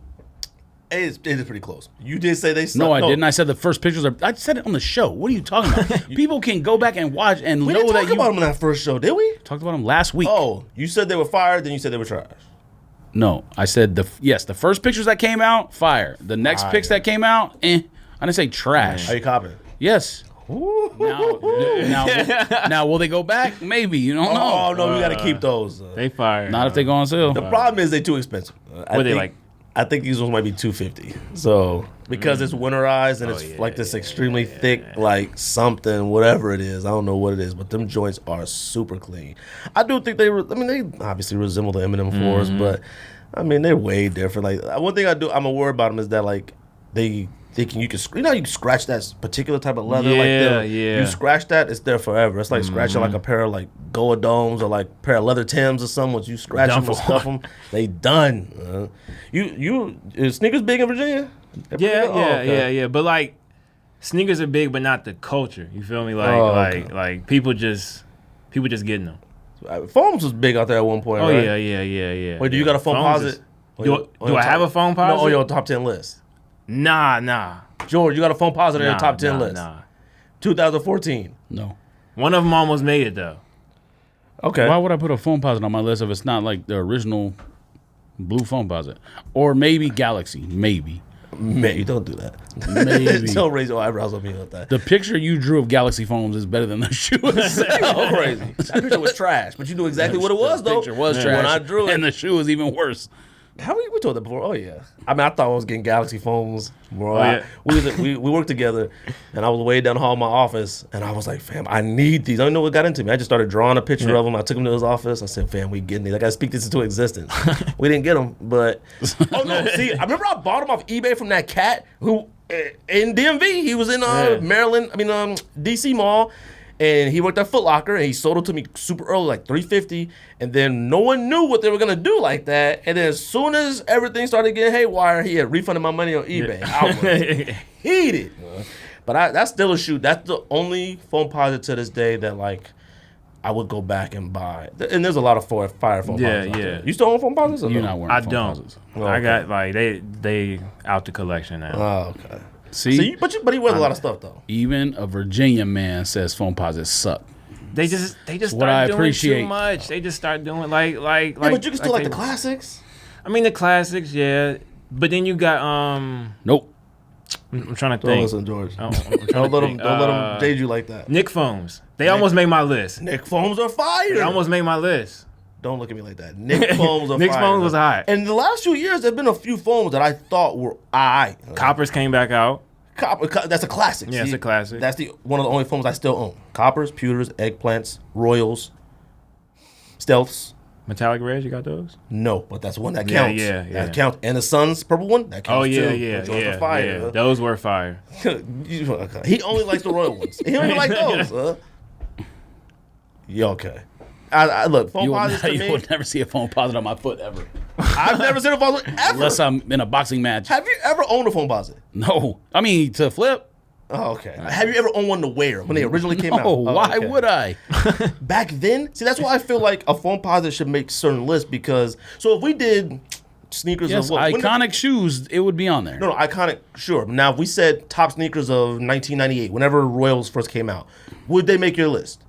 It is pretty close. You did say they suck. No, I didn't. I said the first pictures are. I said it on the show. What are you talking about? People can go back and watch and we know didn't that talk you about them on that first show, did we? talked about them last week. Oh, you said they were fired, then you said they were trash. No, I said the first pictures that came out, fire. The next pics that came out, I didn't say trash. Are you copying? Yes. Now, will they go back? Maybe. You don't know. Oh no, we got to keep those. They fired. Not if they go on sale. The problem is they're too expensive. I think these ones might be $250. So because it's winterized and it's like this extremely thick, like something, whatever it is. I don't know what it is, but them joints are super clean. I do think they obviously resemble the Eminem 4s, but I mean they're way different. Like one thing I'm aware about them is that like you can scratch that particular type of leather. You scratch that, it's there forever. It's like scratching like a pair of like Goa Domes or like a pair of leather Timbs or something. Once you scratch them and stuff them, they done. Is sneakers big in Virginia? Yeah. But like sneakers are big, but not the culture. You feel me? Like people just getting them. Foams was big out there at one point. Oh right? Yeah. Wait, do you got a foam posit? Do I have a foam posit? No, on your top 10 list. Nah. George, you got a phone positive in your top 10 list. 2014. No. One of them almost made it though. Okay. Why would I put a phone posit on my list if it's not like the original blue phone posit? Or maybe Galaxy. Maybe. Don't do that. Maybe. Don't raise your eyebrows on me with that. The picture you drew of Galaxy phones is better than the shoe itself. Crazy. That picture was trash, but you knew exactly what it was, though. The picture was trash. When I drew it. And the shoe was even worse. How we told that before? Oh yeah. I mean, I thought I was getting Galaxy phones, bro. Oh, yeah. We worked together, and I was way down the hall in my office, and I was like, "Fam, I need these." I don't know what got into me. I just started drawing a picture of them. I took them to his office. I said, "Fam, we getting these. I got to speak this into existence." We didn't get them, but oh no. See, I remember I bought them off eBay from that cat who in DMV. He was in Maryland. DC Mall. And he worked at Foot Locker, and he sold it to me super early, like $350. And then no one knew what they were gonna do like that. And then as soon as everything started getting haywire, he had refunded my money on eBay. I was heated. But that's still a shoe. That's the only phone posit to this day that like I would go back and buy. And there's a lot of fire phone posits. Yeah. You still own phone posits? You're not wearing phone posits. Oh, I got like they out the collection now. Oh, okay. See, but he wears a lot of stuff though. Even a Virginia man says phone posits suck. They just start doing too much. They just start doing like. Yeah, but you can still like the classics. I mean the classics, yeah. But then you got Nope. I'm trying to Don't think. listen, George. Don't let them jade you like that. Nick Foams. They almost made my list. Nick Foams are fire. They almost made my list. Don't look at me like that. Nick Foams are Nick fire. Foams was hot. And the last few years, there's been a few foams that I thought were alright. Coppers came back out. That's a classic. Yeah, it's a classic. That's one of the only foams I still own. Coppers, pewters, eggplants, royals, stealths. Metallic reds, you got those? No, but that's one that counts. Yeah. That counts. And the Suns purple one, that counts too. Yeah. Fire, Those were fire. He only likes the royal ones. He don't even like those. You okay? I look, phone posits to me. You will never see a phone posit on my foot ever. I've never seen a phone posit ever. Unless I'm in a boxing match. Have you ever owned a phone posit? No. I mean, to flip. Oh, okay. Have you ever owned one to wear when they originally came out? Oh, why would I? Back then? See, that's why I feel like a phone posit should make certain lists because, so if we did sneakers yes, of what? Iconic shoes, it would be on there. No, iconic, sure. Now, if we said top sneakers of 1998, whenever Royals first came out, would they make your list?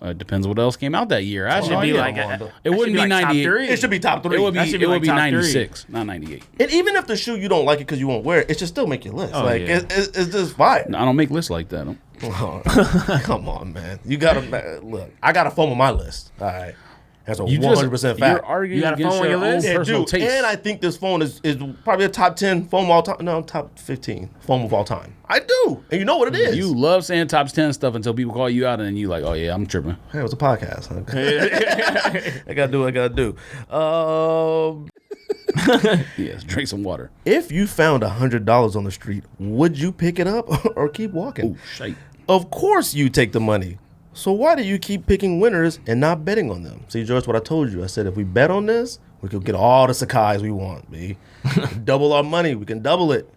It depends what else came out that year. It should be like it wouldn't be 98. It should be top 3. It would be 96, 3. not 98. And even if the shoe you don't like it because you won't wear it, it should still make your list. It's just fire. No, I don't make lists like that. Come on, man. You gotta look. I got a phone on my list. All right. That's a 100% fact. You're arguing against your own personal taste. And I think this phone is probably a top 10 phone of all time. No, top 15 phone of all time. I do. And you know what it is. You love saying top 10 stuff until people call you out and then you like, oh yeah, I'm tripping. Hey, it was a podcast. I gotta do what I gotta do. Yes, drink some water. If you found $100 on the street, would you pick it up or keep walking? Oh, shite. Of course you take the money. So why do you keep picking winners and not betting on them? See, George, what I told you. I said if we bet on this, we could get all the Sakai's we want, B. Double our money. We can double it.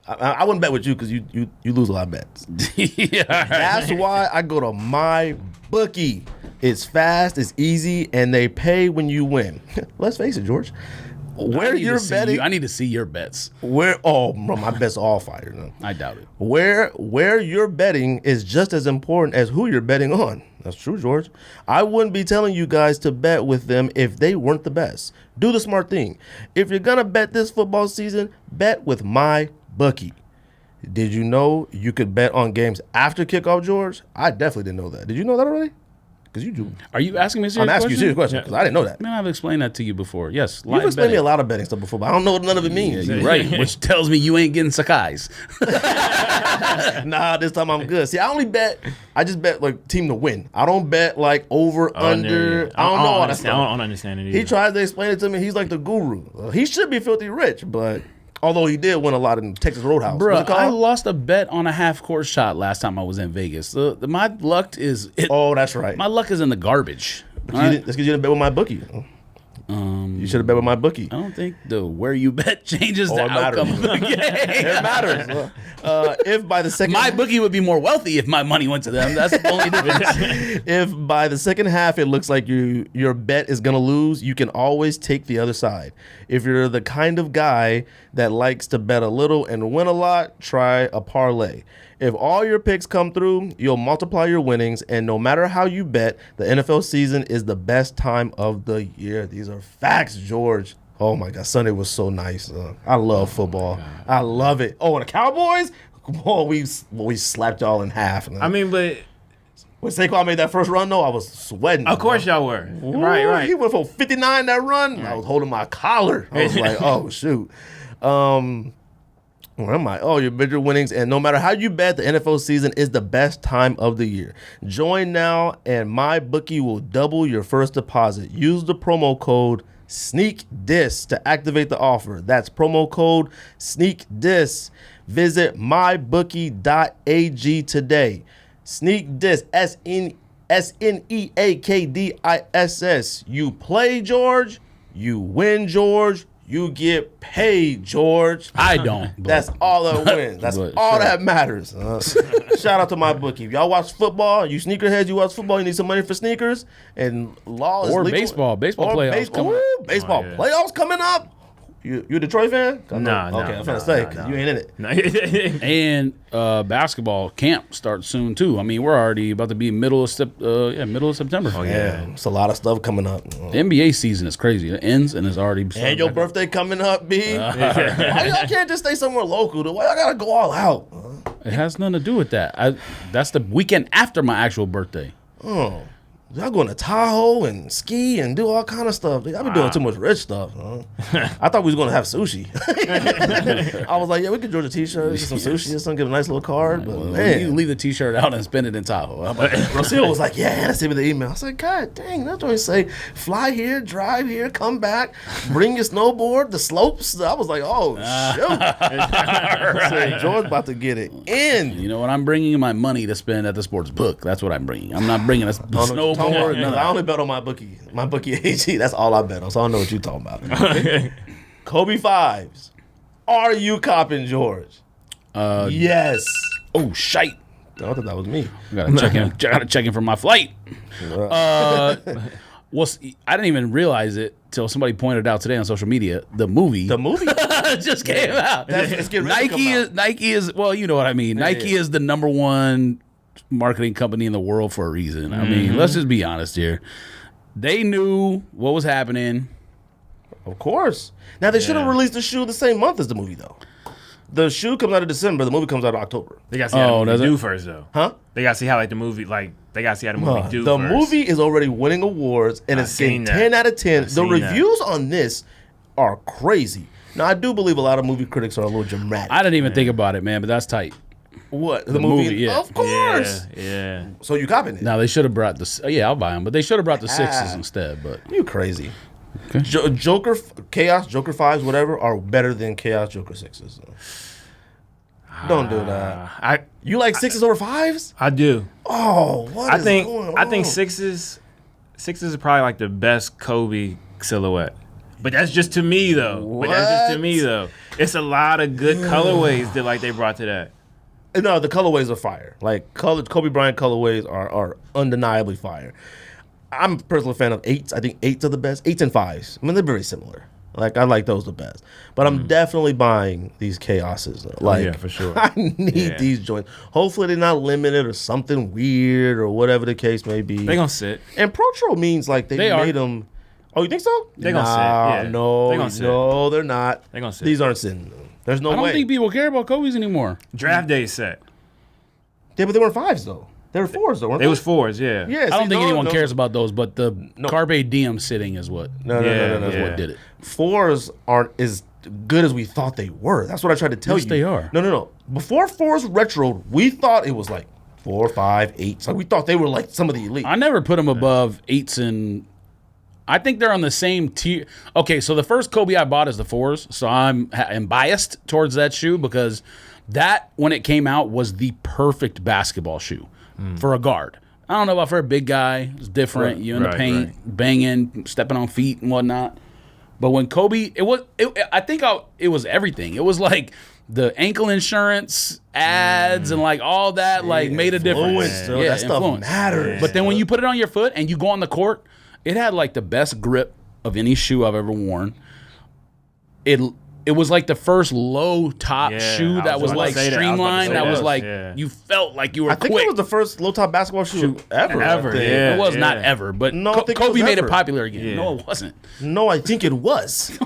I wouldn't bet with you because you lose a lot of bets. Yeah. That's why I go to my bookie. It's fast, it's easy, and they pay when you win. Let's face it, George. Where you're betting, I need to see your bets. bro, my bets are all fire. No? I doubt it. Where you're betting is just as important as who you're betting on. That's true, George. I wouldn't be telling you guys to bet with them if they weren't the best. Do the smart thing. If you're gonna bet this football season, bet with my bookie. Did you know you could bet on games after kickoff, George? I definitely didn't know that. Did you know that already? Because you do. Are you asking me a serious question? I'm asking you a serious question because I didn't know that. Man, I've explained that to you before. Yes. You've explained me a lot of betting stuff before, but I don't know what none of it means. Yeah, you're right, which tells me you ain't getting Sakai's. Nah, this time I'm good. See, I just bet like team to win. I don't bet like over, under. I don't know all that stuff. I don't understand it either. He tries to explain it to me. He's like the guru. He should be filthy rich, but although he did win a lot in Texas Roadhouse. Bro, I lost a bet on a half-court shot last time I was in Vegas. My luck is... Oh, that's right. My luck is in the garbage. That's because you didn't bet with my bookie. You should have bet with my bookie. I don't think the where you bet changes the outcome of the game. It matters. If by the second... My bookie would be more wealthy if my money went to them. That's the only difference. If by the second half it looks like your bet is going to lose, you can always take the other side. If you're the kind of guy that likes to bet a little and win a lot, try a parlay. If all your picks come through, you'll multiply your winnings, and no matter how you bet, the NFL season is the best time of the year. These are facts, George. Oh, my God. Sunday was so nice. I love football. I love it. Oh, and the Cowboys? Oh, we slapped y'all in half. I mean, but... When Saquon made that first run, though, I was sweating. Of course y'all were. Right. He went for 59 that run. I was holding my collar. I was like, oh, shoot. Where am I? Oh, your bigger winnings. And no matter how you bet, the NFL season is the best time of the year. Join now, and my bookie will double your first deposit. Use the promo code SNEAKDIS to activate the offer. That's promo code SNEAKDIS. Visit mybookie.ag today. SNEAKDIS, SNEAKDISS. You play, George. You win, George. You get paid, George. I don't. That's all that wins. That's all that matters. Shout out to my bookie. If y'all watch football, you sneakerheads, you watch football, you need some money for sneakers, and law is or legal. baseball playoffs coming up. Baseball playoffs coming up. You a Detroit fan? Nah. Okay, I'm finna say, because you ain't in it. And basketball camp starts soon, too. I mean, we're already about to be middle of September. Oh, yeah. It's a lot of stuff coming up. The NBA season is crazy. It ends and it's already... And your birthday coming up, B. Why y'all can't just stay somewhere local? Why y'all gotta go all out? It has nothing to do with that. That's the weekend after my actual birthday. Oh. Y'all going to Tahoe and ski and do all kind of stuff. I've been doing too much rich stuff. I thought we was going to have sushi. I was like, yeah, we could Georgia t-shirt, get some sushi or something, get a nice little card. But man, you leave the t-shirt out and spend it in Tahoe. Rocio was like, yeah, and I sent me the email. I was like, God dang, that joint say, fly here, drive here, come back, bring your snowboard, the slopes. I was like, oh, shoot. So George about to get it in. You know what? I'm bringing my money to spend at the sports book. That's what I'm bringing. I'm not bringing a snowboard. Don't worry, I only bet on my bookie AG. That's all I bet on, so I don't know what you're talking about. Kobe Fives. Are you copping, George? Yes. Oh, shite. I thought that was me. Gotta check in for my flight. I didn't even realize it till somebody pointed out today on social media. The movie just came out. Nike is well, you know what I mean. Nike is the number one marketing company in the world for a reason. I mean, let's just be honest here. They knew what was happening. Of course. Now, they should have released the shoe the same month as the movie, though. The shoe comes out of December. The movie comes out in October. They got to see how the movie do first, though. Huh? They got to see how the movie, they got to see how the movie do the first. The movie is already winning awards, and it's getting 10 out of 10. The reviews on this are crazy. Now, I do believe a lot of movie critics are a little dramatic. I didn't even think about it, man, but that's tight. What? The movie? Yeah. Of course. Yeah. So you copying it? Now, they should have brought the... Yeah, I'll buy them, but they should have brought the 6s instead. But you crazy. Okay. Joker 5s, whatever, are better than Chaos Joker 6s. Don't do that. You like 6s over 5s? I do. Oh, what is going on? I think sixes is probably like the best Kobe silhouette. But that's just to me though. It's a lot of good colorways that they brought to that. No, the colorways are fire. Like Kobe Bryant colorways are undeniably fire. I'm personally a fan of 8s. I think 8s are the best. 8s and 5s. I mean, they're very similar. Like, I like those the best. But I'm definitely buying these Chaoses. Like, yeah, for sure. I need these joints. Hopefully they're not limited or something weird or whatever the case may be. They gonna sit. And Protro means like they made them. Oh, you think so? They gonna sit. Yeah. No, they gonna sit. No, they're not. They gonna sit. These aren't sitting. There's no way. I don't think people care about Kobe's anymore. Draft day set. Yeah, but they weren't 5s though. They were 4s though, weren't they? They was 4s, yeah. Yeah, I don't think anyone cares about those, but the Carpe Diem sitting is what. No, That's what did it. 4s aren't as good as we thought they were. That's what I tried to tell you. Yes, they are. No. Before 4s retroed, we thought it was like 4, 5, 8s. Like we thought they were like some of the elite. I never put them above 8s and. I think they're on the same tier. Okay, so the first Kobe I bought is the 4s, so I'm biased towards that shoe because that, when it came out, was the perfect basketball shoe for a guard. I don't know about for a big guy. It's different. Right, you in the paint, banging, stepping on feet and whatnot. But when Kobe, it was everything. It was like the ankle insurance ads and like all that made a difference. That stuff matters. But then when you put it on your foot and you go on the court, it had like the best grip of any shoe I've ever worn. It was like the first low top shoe that was like streamlined. That was like you felt like you were quick. I think it was the first low top basketball shoe ever. Yeah, it was not ever, but Kobe made it popular again. Yeah. No, it wasn't. No, I think it was.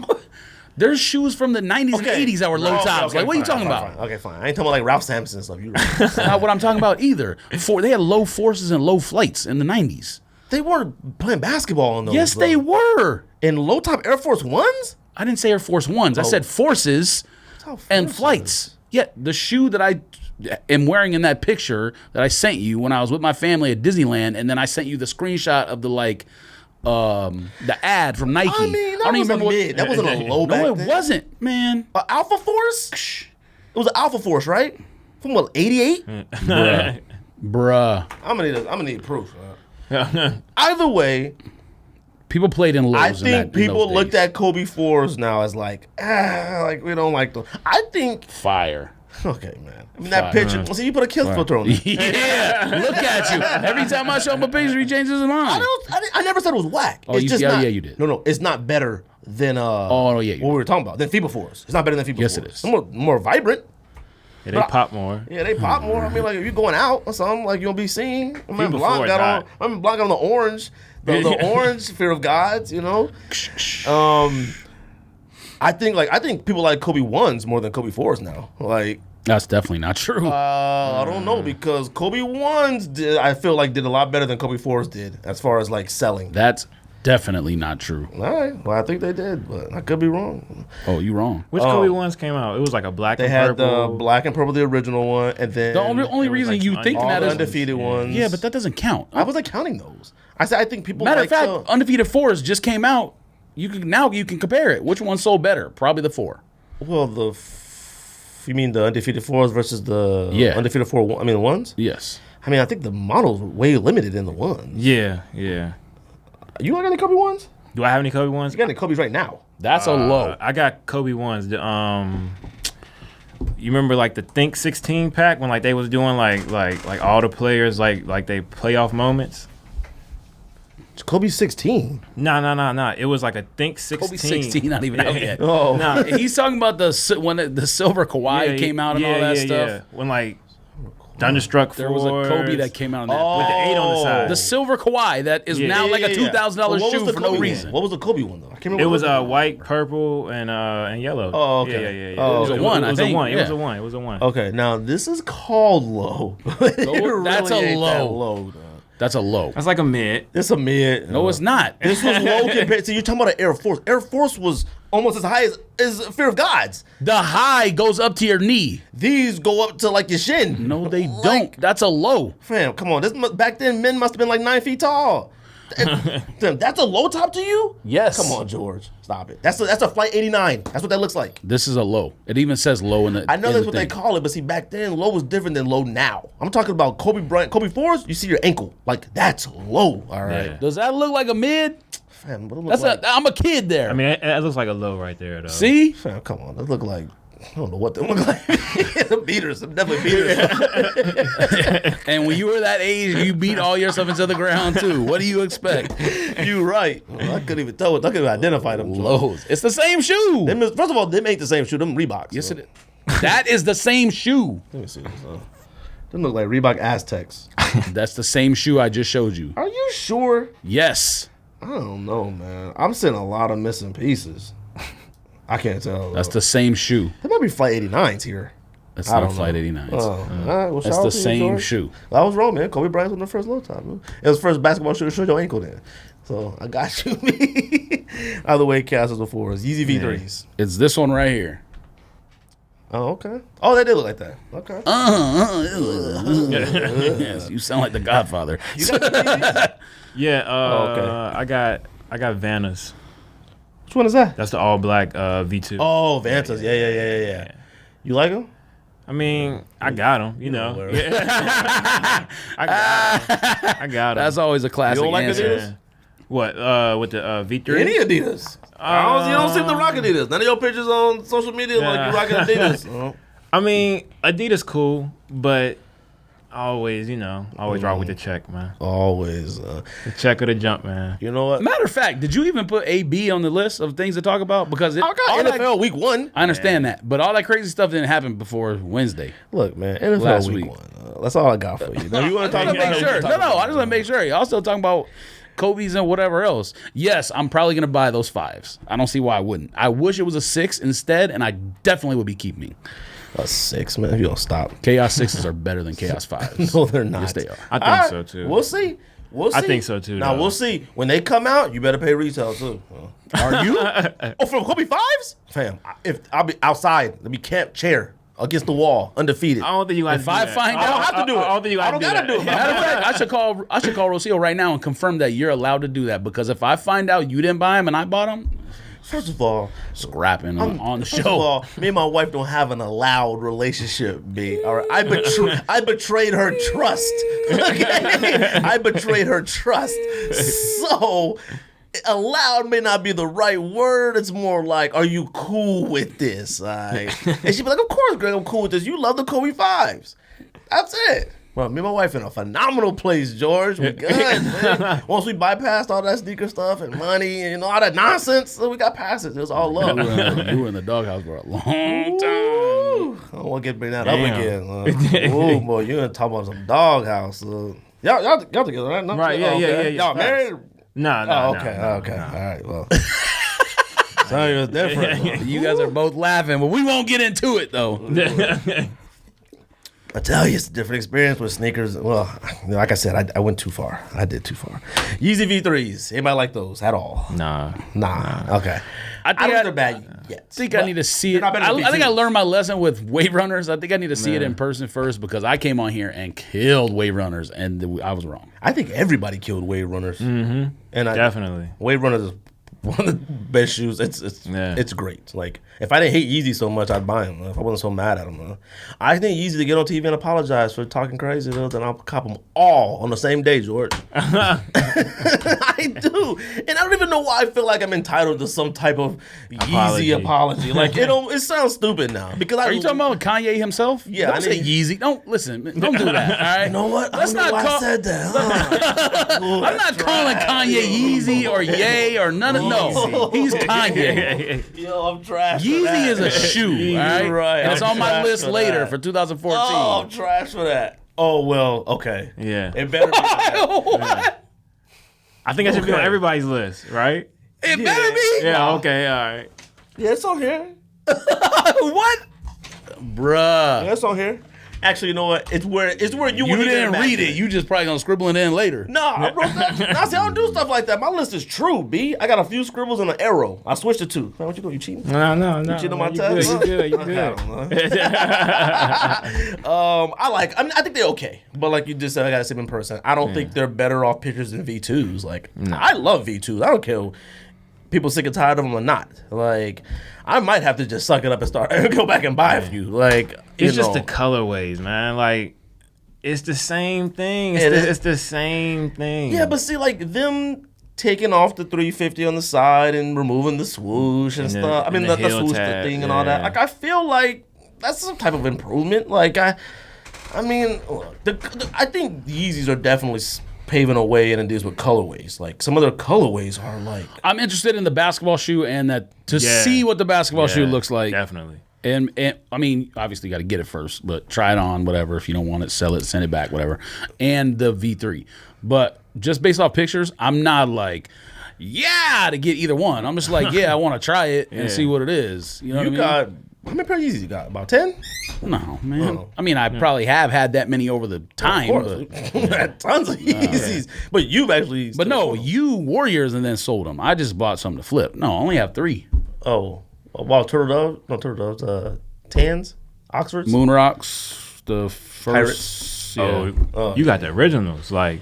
There's shoes from the 90s and 80s that were low tops. Like, what are you talking about? Okay, fine. I ain't talking about like Ralph Sampson and stuff. You're right. That's not what I'm talking about either. They had low forces and low flights in the 90s. They weren't playing basketball in those. Yes, they were. In low top Air Force Ones? I didn't say Air Force Ones. I said forces and flights. Yeah, the shoe that I am wearing in that picture that I sent you when I was with my family at Disneyland, and then I sent you the screenshot of the ad from Nike. I mean, that was a mid. That wasn't a low back No, it then. wasn't, man. Alpha Force? It was an Alpha Force, right? From what, 88? Bruh. I'm gonna need proof. Either way, people played in lows. I think people looked at Kobe 4s now as like we don't like those. I think fire. Okay, man. I mean that picture. See, you put a kill filter on it. Yeah, look at you. Every time I show him a picture, he changes his mind. I never said it was whack. Oh, it's just not, you did. No, it's not better than what we were talking about than FIBA 4s. It's not better than FIBA 4s. Yes, it is. More vibrant. Yeah, they pop more. Yeah, they pop more. I mean, like if you're going out or something, like you'll be seen. I remember Blonk got on the orange, the orange Fear of Gods. You know, I think people like Kobe 1s more than Kobe 4s now. Like that's definitely not true. I don't know because Kobe 1s I feel like did a lot better than Kobe 4s did as far as like selling. That's definitely not true. All right. Well, I think they did, but I could be wrong. Oh, you wrong. Which Kobe 1s came out? It was like a black and purple. They had the black and purple, the original one, and then the only reason you think that is undefeated ones. Yeah, but that doesn't count. I wasn't counting those. I said I think people. Matter of fact, undefeated 4s just came out. You can compare it. Which one sold better? Probably the 4. Well, you mean the undefeated 4s versus the undefeated 4? I mean the 1s. Yes. I mean I think the models were way limited in the 1s. Yeah. You got any Kobe 1s? Do I have any Kobe 1s? You got any Kobe's right now? That's a low. I got Kobe 1s. You remember like the Think 16 pack when like they was doing like all the players like they playoff moments? It's Kobe 16. No. It was like a Think 16. Kobe 16 not even out yet. Oh. No, he's talking about when the silver Kawhi came out and all that stuff. Yeah. When like Thunderstruck there was a Kobe that came out on that with the 8 on the side. The silver Kawhi that is now like a $2,000 shoe for no reason. What was the Kobe one though? I can't remember. It was white, purple, and yellow. Oh, okay. Yeah. It was a 1. It was a 1. Okay, now this is called low. That's a low. That's a low. That's like a mid. It's a mid. No, it's not. This was low compared to, you're talking about an Air Force. Air Force was almost as high as Fear of Gods. The high goes up to your knee. These go up to like your shin. No, they don't. That's a low. Fam, come on. Back then, men must have been like 9 feet tall. Damn, that's a low top to you? Yes. Come on, George. Stop it. That's a Flight 89. That's what that looks like. This is a low. It even says low in the. I know in that's the what they thing. call it, but see, back then, low was different than low now. I'm talking about Kobe Bryant. Kobe 4s, you see your ankle. Like, that's low, all right? Yeah. Does that look like a mid? Fam, what it look That's like? I'm a kid there. I mean, that looks like a low right there, though. See? Fam, come on. That look like... I don't know what they look like. The beaters. Them definitely beaters. And when you were that age, you beat all your stuff into the ground too. What do you expect? You right. Well, I couldn't even tell. I couldn't even identify them. Lows. It's the same shoe. Them first of all, them ain't the same shoe. Them Reeboks. Yes, so. it is. That is the same shoe. Let me see this. Them look like Reebok Aztecs. That's the same shoe I just showed you. Are you sure? Yes. I don't know, man. I'm seeing a lot of missing pieces. I can't tell. That's the same shoe. There might be Flight 89s here. That's I not don't Flight know. 89s. All right, well, That's shout out the to you, same George. shoe. I was wrong, man. Kobe Bryant was the first low top. Man. It was the first basketball shoe to show your ankle then. So I got you. Either way, Castles before us. Yeezy V3s. It's this one right here. Oh, okay. Oh, they did look like that. Okay. Yes, you sound like the Godfather. You got the Yeezys? Yeah, okay. I got Vannas. Which one is that? That's the all black V2. Oh, Vantas. Yeah. You like them? I mean, I got them, you know. word. I got them. That's always a classic You don't like answer. Adidas? What, with the V3? Any Adidas? You don't seem to rock Adidas. None of your pictures on social media like you rocking Adidas. Oh. I mean, Adidas cool, but I always rock with the check, man. Always. The check or the jump, man. You know what? Matter of fact, did you even put AB on the list of things to talk about? Because I got all NFL that, week 1. I understand that, but all that crazy stuff didn't happen before Wednesday. Look, man, NFL Last week week. 1. That's all I got for you. Now, you want to talk I just about want to make sure. No, I just want to make sure. Y'all still talking about Kobe's and whatever else. Yes, I'm probably gonna buy those 5s. I don't see why I wouldn't. I wish it was a 6 instead, and I definitely would be keeping. A 6, man. If you don't stop. Chaos 6s are better than Chaos 5s. No, they're not. Yes, they are. I think All right, so, too. We'll see. I think so, too, Now, though. we'll see. When they come out, you better pay retail, too. Are you? Oh, from Kobe 5s? Fam, if I'll be outside, let me camp chair against the wall, undefeated. I don't think you got to If do I that. find I don't out, have to do it. I don't think you I got to don't do gotta do it. that. matter of fact, I should call Rocio right now and confirm that you're allowed to do that. Because if I find out you didn't buy them and I bought them, First of all, scrapping on the First of show. all, me and my wife don't have an allowed relationship, B. All right, I betrayed her trust. Okay, I betrayed her trust. So, allowed may not be the right word. It's more like, are you cool with this? All right? And she'd be like, of course, Greg, I'm cool with this. You love the Kobe 5s. That's it. Well, me and my wife in a phenomenal place, George. We good, man. Once we bypassed all that sneaker stuff and money and all that nonsense, we got past it. It was all love. You were in the doghouse for a long time. Ooh, I don't want to bring that Damn. up again. Oh boy, you gonna talk about some doghouse? Y'all together, right? No? Right, yeah, Oh, yeah, okay. yeah, yeah. Y'all married? Nah, Oh, okay, okay, all right. Well, sorry, it was different. You guys are both laughing, but we won't get into it though. I tell you, it's a different experience with sneakers. Well, like I said, I went too far. I did too far. Yeezy V3s. Anybody like those at all? Nah. Okay. I don't think they're bad yet. I think I need to see it. they're not better than I think I V2s. learned my lesson with Wave Runners. I think I need to see it in person first because I came on here and killed Wave Runners and I was wrong. I think everybody killed Wave Runners. Mm-hmm. And Definitely. Wave Runners is one of the best shoes. It's great. Like, if I didn't hate Yeezy so much, I'd buy them. If I wasn't so mad at them. I think Yeezy to get on TV and apologize for talking crazy, though, then I'll cop them all on the same day, George. I do. And I don't even know why I feel like I'm entitled to some type of Yeezy apology. Like, it sounds stupid now. Because Are you talking about Kanye himself? Yeah, Don't I say need- Yeezy. Don't listen. Don't do that. All right. You know what? Let's I don't know not why call. I said that. I'm not calling Kanye Yeezy or Ye or none of no. He's Kanye. Yo, I'm trash. for Yeezy that. is a shoe, all right? Right. And it's I'm on my trash list for later that. for 2014. Oh, I'm trash for that. Oh, well, okay. Yeah. It better be. What? I think I should be on Okay. everybody's list, right? It better be. Yeah, okay, all right. Yeah, it's on here. What? Bruh. Yeah, it's on here. Actually, you know what? It's where you You wouldn't didn't imagine read it. You just probably gonna scribble it in later. No, I wrote that. I said I don't do stuff like that. My list is true, B. I got a few scribbles and an arrow. I switched it to. Man, what you doing? You cheating? No. You cheating on my You test? good. You good. I think they're okay. But like you just said, I gotta see them in person. I don't think they're better off pictures than V2s. Like, I love V2s. I don't care. People sick and tired of them or not. Like, I might have to just suck it up and start go back and buy a few. Like, It's just the colorways, man. Like, it's the same thing. It's the same thing. Yeah, but see, like them taking off the 350 on the side and removing the swoosh and stuff. I mean, the swoosh thing and all that. Like, I feel like that's some type of improvement. Like, I mean, I think the Yeezys are definitely paving a way, and it deals with colorways. Like some of their colorways are like. I'm interested in the basketball shoe and to see what the basketball shoe looks like. Definitely. And I mean, obviously, you got to get it first, but try it on, whatever. If you don't want it, sell it, send it back, whatever. And the V3. But just based off pictures, I'm not like, to get either one. I'm just like, I want to try it and see what it is. You know what I mean? How many pair of Yeezys you got? About 10? No, man. I mean, I probably have had that many over the time. Of course. But, tons of Yeezys. But you've actually. But no, you wore yours and then sold them. I just bought some to flip. No, I only have 3. Oh. Wow, Turtle Doves? No, Turtle Doves. Tans? Oxfords? Moon Rocks, the first. Oh, you got the originals. Like,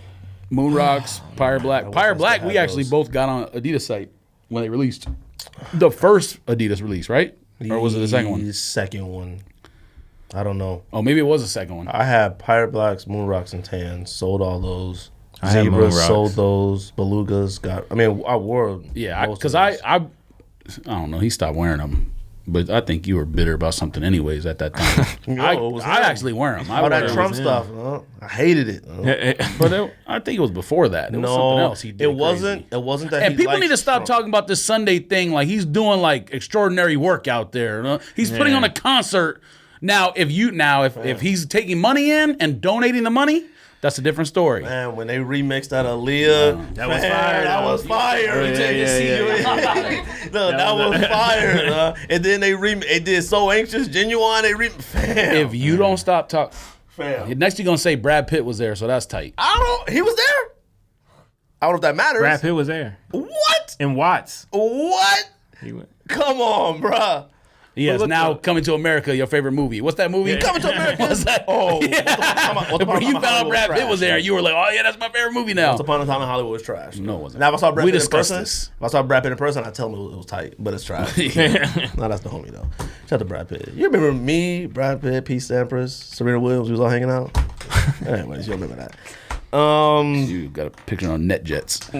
Moon Rocks, Pirate Black. Pirate Black, we actually those. both got on Adidas site when they released. The first Adidas release, right? Or was it the second one? The second one. I don't know. Oh, maybe it was the second one. I had Pirate Blacks, Moon Rocks, and Tans. Sold all those. I had Moon Zebras Rocks. sold those. Belugas I wore. Yeah, most because of I those. don't know. He stopped wearing them. But I think you were bitter about something anyways at that time. No, it was I him. actually wear them. All that Trump stuff. I hated it. But I think it was before that. It was something else he did. It wasn't that. And he people liked need to stop Trump. talking about this Sunday thing like he's doing like extraordinary work out there. You know? He's putting on a concert. Now, if he's taking money in and donating the money, that's a different story. Man, when they remixed that Aaliyah, That was fire. That was fire. No, that was fire. And then they did So Anxious, Genuine. If you don't stop talking, Fam. next you're gonna say Brad Pitt was there, so that's tight. He was there. I don't know if that matters. Brad Pitt was there. What? And Watts. What? He went. Come on, bruh. Yes, look now up. Coming to America, your favorite movie. What's that movie? Coming to America. What's that? Oh, When you found out Brad Pitt was there, you were like, oh yeah, that's my favorite movie now. Once Upon a Time in Hollywood was trash. No, it wasn't. Now if I saw Brad We Pitt in discussed person, this. if I saw Brad Pitt in person, I'd tell him it was tight, but it's trash. No, that's the homie though. Shout out to Brad Pitt. You remember me, Brad Pitt, Pete Sampras, Serena Williams? We was all hanging out. Anyways, you remember that. You got a picture on NetJets.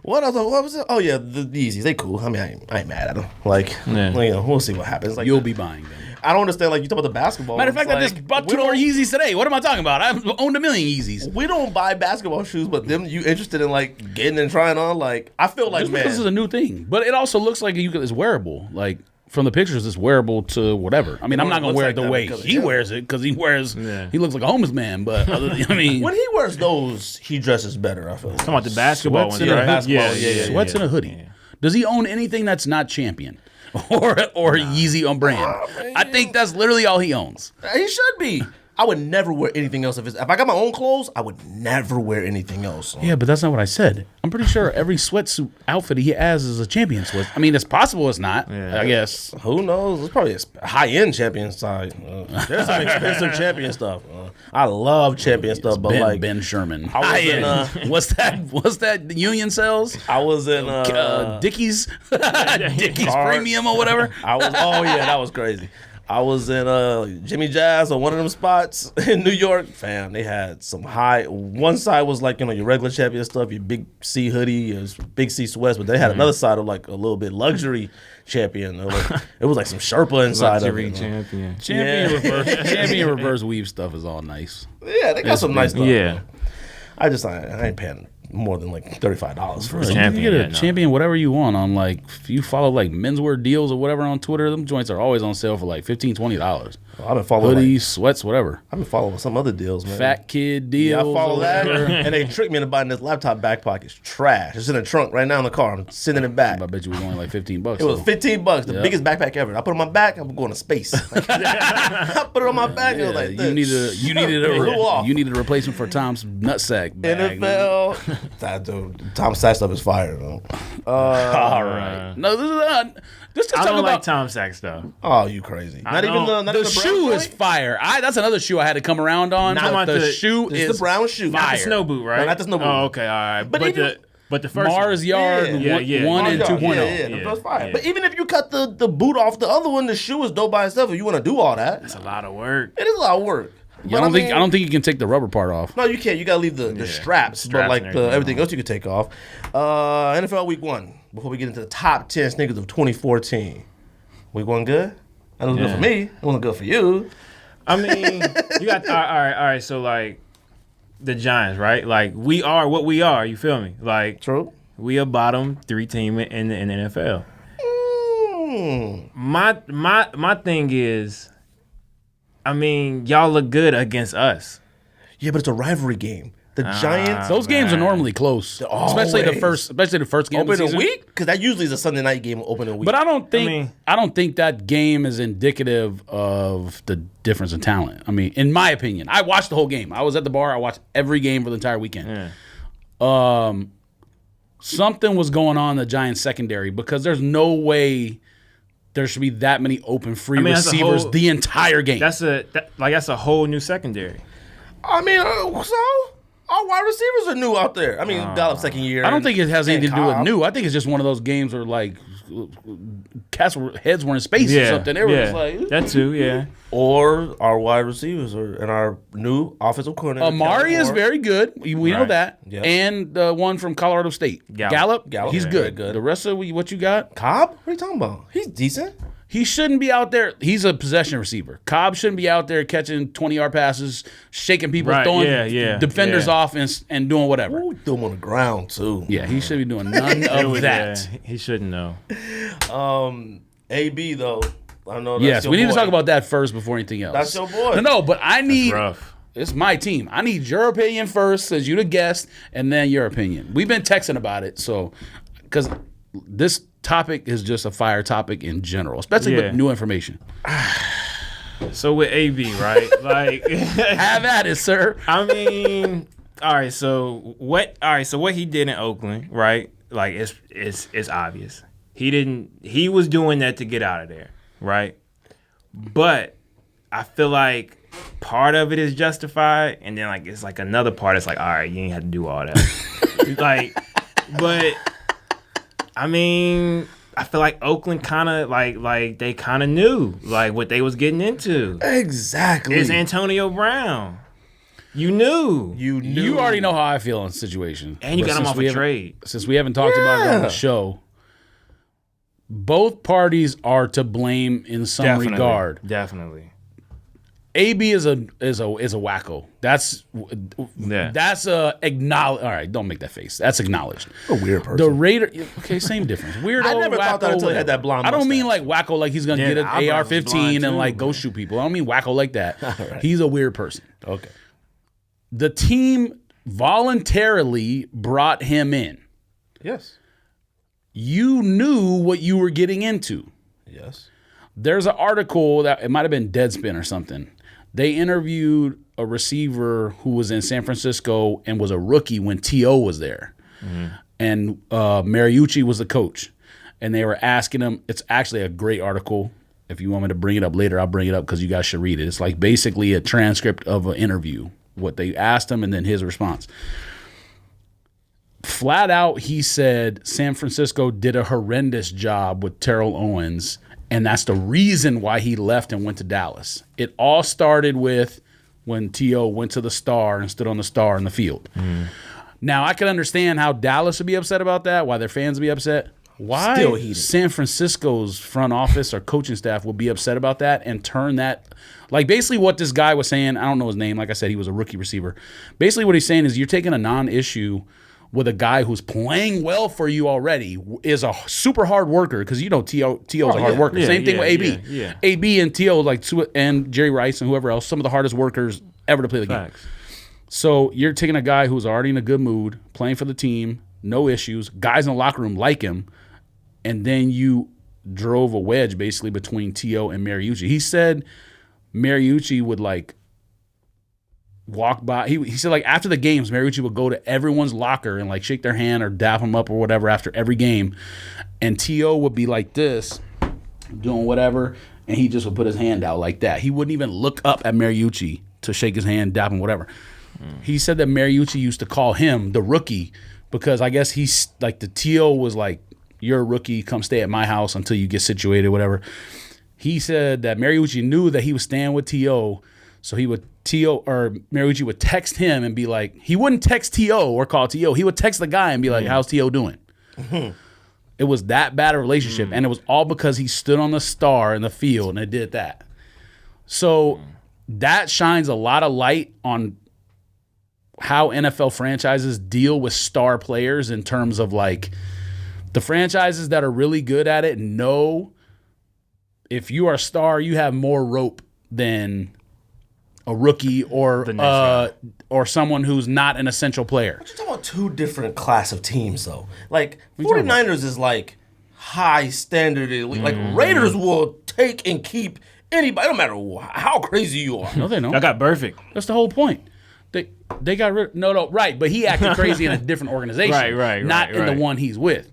What else? What was it? Oh yeah, the Yeezys. They cool. I mean, I ain't mad at them. Like, we'll see what happens. Like, You'll be buying them. I don't understand. Like, you talk about the basketball. Matter of fact, I like, just bought we 2 more don't- Yeezys today. What am I talking about? I've owned a million Yeezys. We don't buy basketball shoes, but them you interested in like getting and trying on? Like, I feel like Just because this is a new thing, but it also looks like it's wearable. Like from the pictures, it's wearable to whatever. I mean, I'm not gonna looks wear like it the that way because of he him. wears it because he looks like a homeless man. But I mean, when he wears those, he dresses better. I feel. Like. Talking about the basketball sweats one, in a right? basketball, Yeah. sweats in a hoodie. Yeah. Does he own anything that's not Champion or Yeezy on brand? I think that's literally all he owns. He should be. I would never wear anything else. If I got my own clothes, I would never wear anything else. Yeah, but that's not what I said. I'm pretty sure every sweatsuit outfit he has is a Champion sweat. I mean, it's possible it's not. Yeah. I guess. Who knows? It's probably a high-end Champion side. There's some expensive Champion stuff. I love Champion stuff, but Ben Sherman. I was in, What's that? Union cells? I was in Dickies, Dickies Card. Premium or whatever. That was crazy. I was in Jimmy Jazz or one of them spots in New York. Fam, they had some high. One side was like your regular Champion stuff, your big C hoodie, your big C sweats, but they had another side of like a little bit luxury Champion. It was like some Sherpa inside of it. Champion. Champion reverse weave stuff is all nice. Yeah, they got some nice stuff. Yeah. I ain't paying more than like $35 for You it. can get a yeah, no. champion, whatever you want on like, if you follow like menswear deals or whatever on Twitter, them joints are always on sale for like $15, $20. I've been following Hoodies, sweats, whatever. I've been following some other deals, man. Fat kid deals. Yeah, I follow or that, whatever. and they tricked me into buying this laptop backpack. It's trash. It's in the trunk right now in the car. I'm sending it back. I bet you it was only like $15. It was $15, the Yep. biggest backpack ever. I put it on my back, I'm going to space. I put it on my back, it was like this. You needed a replacement for Tom's nutsack bag. NFL. Tom Sack stuff is fire, though. All right. No, this is just to I talk don't about like Tom Sack stuff. Oh, you crazy. Not even don't. the the brown shoe is joint? fire. That's another shoe I had to come around on. Not but about the the- shoe It's is the brown shoe. Not fire. the snow boot, right? No, not the snow boot. Oh, okay, all right. But even- the first Mars one. Yard Yeah. 1 and Yeah, 2.0. Yeah, that's fire. Yeah. But even if you cut the boot off the other one, the shoe is dope by itself. If you want to do all that, It's a lot of work. it is a lot of work. I don't think you can take the rubber part off. No, you can't. You gotta leave the straps, but Straps like and the everything. everything else you can take off. NFL Week 1. Before we get into the top 10 sneakers of 2014, Week 1 good? That was good Yeah. for me. It wasn't good for you. I mean, you got all right. So like, the Giants, right? Like, we are what we are. You feel me? Like, True. we a bottom 3 team in the NFL. Mm. My thing is, I mean, y'all look good against us. Yeah, but it's a rivalry game. The Giants Those games are normally close, especially the always. first game open of the a season. week because that usually is a Sunday night game. Open a week. But I don't think mean- I don't think that game is indicative of the difference in talent. I mean, in my opinion, I watched the whole game. I was at the bar. I watched every game for the entire weekend. Yeah. Something was going on in the Giants secondary because there's no way there should be that many open free I mean, that's a receivers whole- the entire game. That's a whole new secondary. I mean, so our wide receivers are new out there. I mean, Gallup second year. I don't think it has and anything to do with Cobb. new. I think it's just one of those games where like heads were in space or something. They were just like that too. Yeah. Or our wide receivers and our new offensive coordinator. Amari is Kellen Moore. very good. We know Right. that. Yep. And the one from Colorado State. Gallup. Gallup, He's yeah, good. very good. The rest of what you got, Cobb? What are you talking about? He's decent. he shouldn't be out there. He's a possession receiver. Cobb shouldn't be out there catching 20-yard passes, shaking people, Right, throwing yeah, defenders yeah. off and doing whatever. Ooh, threw him on the ground too. Yeah, he should be doing none It of was, that. he shouldn't know. AB though. I know. That's Yes, your we need to boy. talk about that first before anything else. That's your boy. No, but I need. Rough. It's my team. I need your opinion first, as you the guest, and then your opinion. We've been texting about it, so because this topic is just a fire topic in general, especially Yeah. with new information. So with AB, right? Like, Have at it, sir. I mean, all right. So what? All right. So what he did in Oakland, right? Like, it's obvious. He was doing that to get out of there, right? But I feel like part of it is justified, and then like it's like another part. It's like, all right, you ain't have to do all that. Like, but I mean, I feel like Oakland kind of like they kind of knew like what they was getting into. Exactly. It's Antonio Brown. You knew. You already know how I feel in the situation, And you But got him since off we a haven't- trade. Since we haven't talked about it on Yeah. the show, both parties are to blame in some regard. Definitely. AB is a wacko. That's a acknowledged. All right, don't make that face. That's acknowledged. a weird person. The Raider, okay, same difference. Weirdo. I never wacko, thought that until he had that blonde I don't mean mustache. like wacko like he's gonna Yeah, get the an eyebrows was AR-15 blonde and too, like go man. shoot people. I don't mean wacko like that. He's a weird person. Okay. The team voluntarily brought him in. Yes. You knew what you were getting into. Yes. There's an article that it might have been Deadspin or something. They interviewed a receiver who was in San Francisco and was a rookie when T.O. was there. And Mariucci was the coach. And they were asking him, it's actually a great article. If you want me to bring it up later, I'll bring it up because you guys should read it. It's like basically a transcript of an interview, what they asked him and then his response. Flat out, he said San Francisco did a horrendous job with Terrell Owens, and that's the reason why he left and went to Dallas. It all started with when T.O. went to the Star and stood on the Star in the field. Now, I can understand how Dallas would be upset about that, why their fans would be upset. Why Still heated. San Francisco's front office or coaching staff will be upset about that and turn that, like basically what this guy was saying, I don't know his name, like I said, he was a rookie receiver. Basically what he's saying is you're taking a non-issue with a guy who's playing well for you already, is a super hard worker, because T.O.'s a hard worker. Yeah, Same thing with A.B. Yeah. A.B. and T.O. and Jerry Rice and whoever else, some of the hardest workers ever to play the Facts. game. So you're taking a guy who's already in a good mood, playing for the team, no issues, guys in the locker room like him, and then you drove a wedge basically between T.O. and Mariucci. He said Mariucci would walk by. He said after the games, Mariucci would go to everyone's locker and shake their hand or dap them up or whatever after every game, and T.O. would be like this, doing whatever, and he just would put his hand out like that. He wouldn't even look up at Mariucci to shake his hand, dap him, whatever. He said that Mariucci used to call him the rookie because I guess he's the T.O. was like, you're a rookie, come stay at my house until you get situated, whatever. He said that Mariucci knew that he was staying with T.O., so Mariucci would text him and be like, he wouldn't text T.O. or call T.O. He would text the guy and be like, how's T.O. doing? It was that bad a relationship, and it was all because he stood on the star in the field and it did that. So that shines a lot of light on how NFL franchises deal with star players in terms of the franchises that are really good at it know if you are a star, you have more rope than a rookie or someone who's not an essential player. But you're talking about two different class of teams, though. 49ers is high standard elite. Raiders will take and keep anybody, no matter how crazy you are. No, they don't. I got perfect. That's the whole point. They got rid. No, right. But he acted crazy in a different organization, not in the one he's with.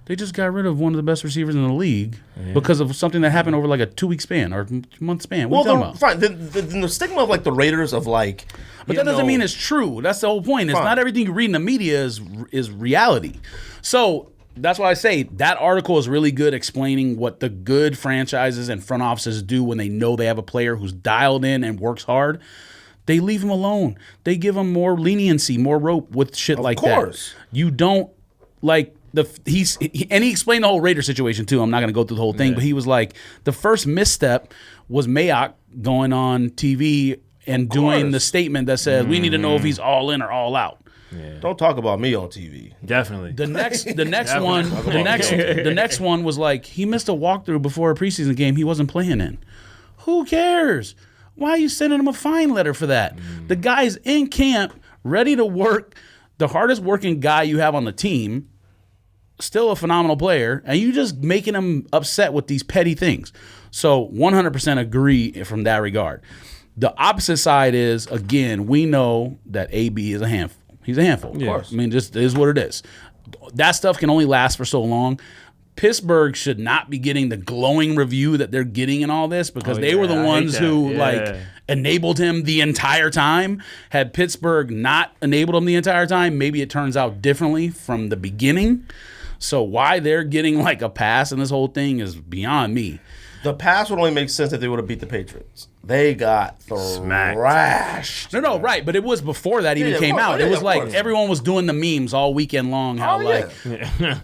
They just got rid of one of the best receivers in the league because of something that happened over a 2-week span or month span. What are you talking about? Fine. Then the stigma of the Raiders of But that doesn't mean it's true. That's the whole point. It's not everything you read in the media is reality. So that's why I say that article is really good explaining what the good franchises and front offices do when they know they have a player who's dialed in and works hard. They leave him alone. They give him more leniency, more rope with shit like that. Of course. You don't he explained the whole Raider situation too. I'm not going to go through the whole thing, but he was like, the first misstep was Mayock going on TV and doing the statement that says we need to know if he's all in or all out. Yeah. Don't talk about me on TV. Definitely. The next one was he missed a walkthrough before a preseason game he wasn't playing in. Who cares? Why are you sending him a fine letter for that? The guy's in camp, ready to work, the hardest working guy you have on the team, still a phenomenal player, and you just making him upset with these petty things. So 100% agree from that regard. The opposite side is, again, we know that AB is a handful. He's a handful, of course. I mean, just is what it is. That stuff can only last for so long. Pittsburgh should not be getting the glowing review that they're getting in all this because they were the ones who enabled him the entire time. Had Pittsburgh not enabled him the entire time, maybe it turns out differently from the beginning. So why they're getting a pass in this whole thing is beyond me. The pass would only make sense if they would have beat the Patriots. They got thrashed. No, right. But it was before that even came out. It was everyone was doing the memes all weekend long. How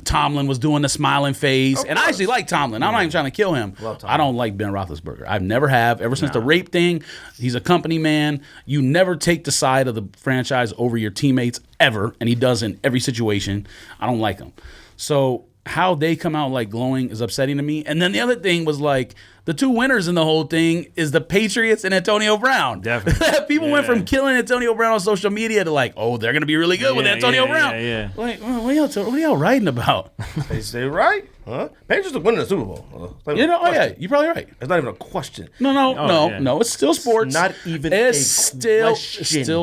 Tomlin was doing the smiling face. And I actually like Tomlin. I'm not even trying to kill him. I don't like Ben Roethlisberger. I've never have. Ever since the rape thing, he's a company man. You never take the side of the franchise over your teammates ever. And he does in every situation. I don't like him. So how they come out glowing is upsetting to me. And then the other thing was the two winners in the whole thing is the Patriots and Antonio Brown. Definitely. People went from killing Antonio Brown on social media to they're going to be really good with Antonio Brown. What are y'all writing about? They right? Huh? Patriots are winning the Super Bowl. You're probably right. It's not even a question. No. It's still sports. It's not even still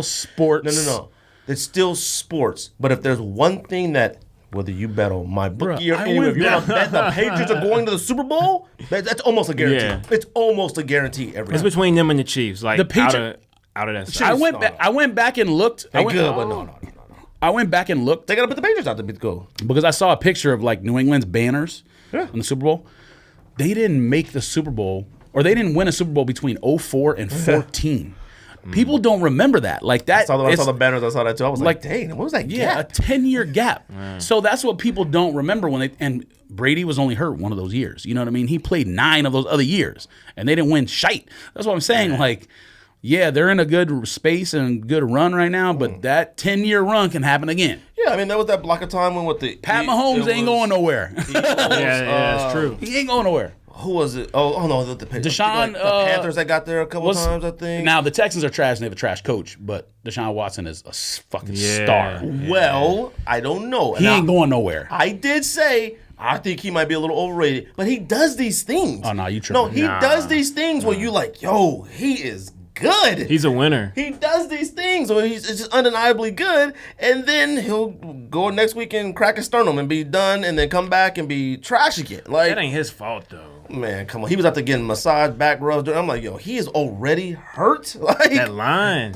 sports. No. It's still sports. But if there's one thing that whether you bet on my bookie or anywhere, if you want to bet the Patriots are going to the Super Bowl, that's almost a guarantee. Yeah. It's almost a guarantee every It's time. Between them and the Chiefs. Out of that side. I went back and looked. They're good, but no. I went back and looked. They got to put the Patriots out to go. Because I saw a picture of New England's banners in the Super Bowl. They didn't make the Super Bowl, or they didn't win a Super Bowl between 2004 and 2014. People don't remember that. That. I saw the banners. I saw that too. I was dang, what was that gap? Yeah, a 10-year gap. So that's what people don't remember and Brady was only hurt one of those years. You know what I mean? He played 9 of those other years, and they didn't win shite. That's what I'm saying. yeah, they're in a good space and good run right now, but that 10-year run can happen again. Yeah, I mean, there was that block of time when Pat Mahomes ain't going nowhere. Yeah, it's true. He ain't going nowhere. Who was it? Oh no, the Deshaun, the Panthers that got there a couple times, I think. Now, the Texans are trash and they have a trash coach, but Deshaun Watson is a fucking star. Well, I don't know. He ain't going nowhere. I did say I think he might be a little overrated, but he does these things. Oh, no, you tripping. No, he does these things where you like, yo, he is good. He's a winner. He does these things where it's just undeniably good, and then he'll go next week and crack his sternum and be done, and then come back and be trash again. Like, That ain't his fault, though. man, come on. He was out there getting massage, back rubs. I'm like, yo, he is already hurt. Like That line.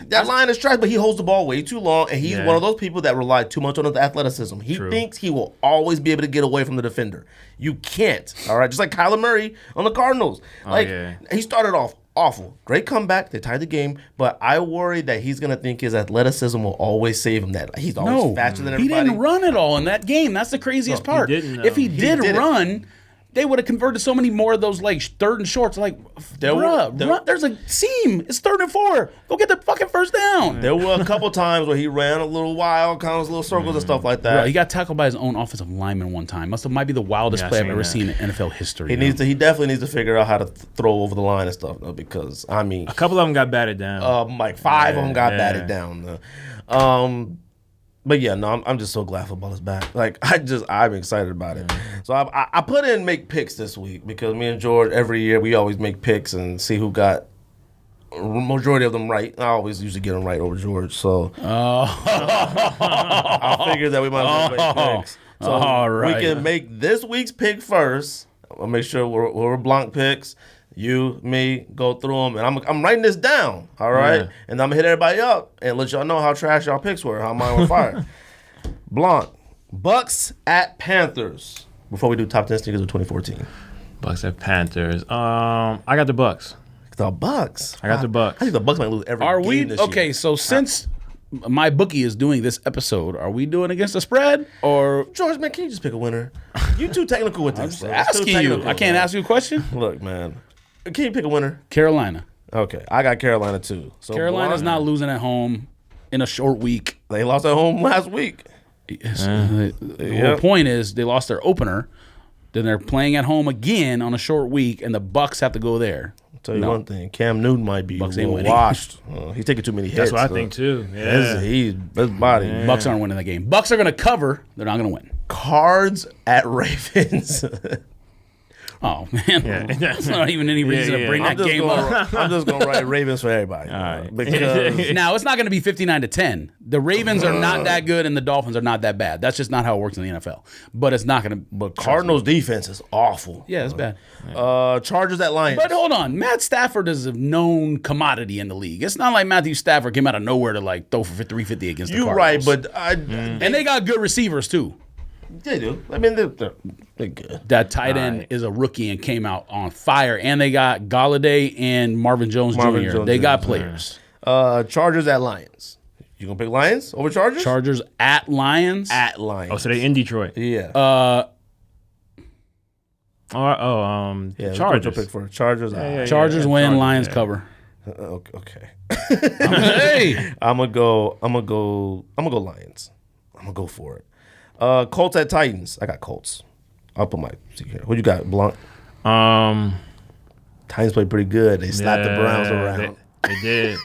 that line is trash, but he holds the ball way too long, and he's one of those people that rely too much on his athleticism. He thinks he will always be able to get away from the defender. You can't, all right? Just like Kyler Murray on the Cardinals. Like, he started off awful. Great comeback. They tied the game, but I worry that he's going to think his athleticism will always save him that. He's always faster than everybody. He didn't run at all in that game. That's the craziest part. He didn't, if he did run, they would have converted so many more of those like third and shorts. Like, there's a seam. It's 3rd and 4. Go get the fucking first down. There were a couple times where he ran a little wild, kind of little circles and stuff like that. Bro, he got tackled by his own offensive lineman one time. Might be the wildest play I've ever seen in NFL history. He definitely needs to figure out how to throw over the line and stuff, though, because I mean, A couple of them got batted down. like 5 of them got batted down. But yeah, no, I'm just so glad football is back. Like I'm excited about it. So I put in make picks this week because me and George every year we always make picks and see who got majority of them right. I always usually get them right over George. So I figured that we might as well make picks. So we can make this week's pick first. I'll make sure we're Blonk picks. You, me, go through them, and I'm writing this down, all right? And I'm gonna hit everybody up and let y'all know how trash y'all picks were, how mine were fire. Blonk, Bucks at Panthers. Before we do top 10 sneakers of 2014. Bucks at Panthers. I got the Bucks. The Bucks. I got the Bucks. I think the Bucks might lose every game this year. So since my bookie is doing this episode, are we doing against the spread or George, man, can you just pick a winner? You too technical with this. I'm asking you? I can't ask you a question. Look, man. Can you pick a winner? Carolina. Okay, I got Carolina too. So Carolina's not losing at home in a short week. They lost at home last week. The whole point is they lost their opener. Then they're playing at home again on a short week, and the Bucks have to go there. I'll tell you one thing: Cam Newton might be Bucks ain't winning. washed. He's taking too many hits. That's what I think too. Yeah. His body. Bucks aren't winning the game. Bucks are going to cover. They're not going to win. Cards at Ravens. Oh, man. That's not even any reason to bring that game up. I'm just going to write Ravens for everybody. All right. Because now, it's not going to be 59-10. The Ravens are not that good and the Dolphins are not that bad. That's just not how it works in the NFL. But it's not going to. But Cardinals' defense is awful. Yeah, it's bad. Chargers at Lions. But hold on. Matt Stafford is a known commodity in the league. It's not like Matthew Stafford came out of nowhere to like throw for 350 against the Cardinals. You're right, but and they got good receivers too. They do. I mean, they're good. That tight end is a rookie and came out on fire. And they got Galladay and Marvin Jones Jr. They got players. Chargers at Lions. You gonna pick Lions over Chargers? Chargers at Lions. At Lions. Oh, so they in Detroit. Yeah. Chargers. Pick for Chargers. Chargers win. Lions cover. Okay. Hey, I'm gonna go Lions. I'm gonna go for it. Colts at Titans. I got Colts. I'll put my see here. What you got, Blonk? Titans played pretty good. They slapped the Browns around. They did.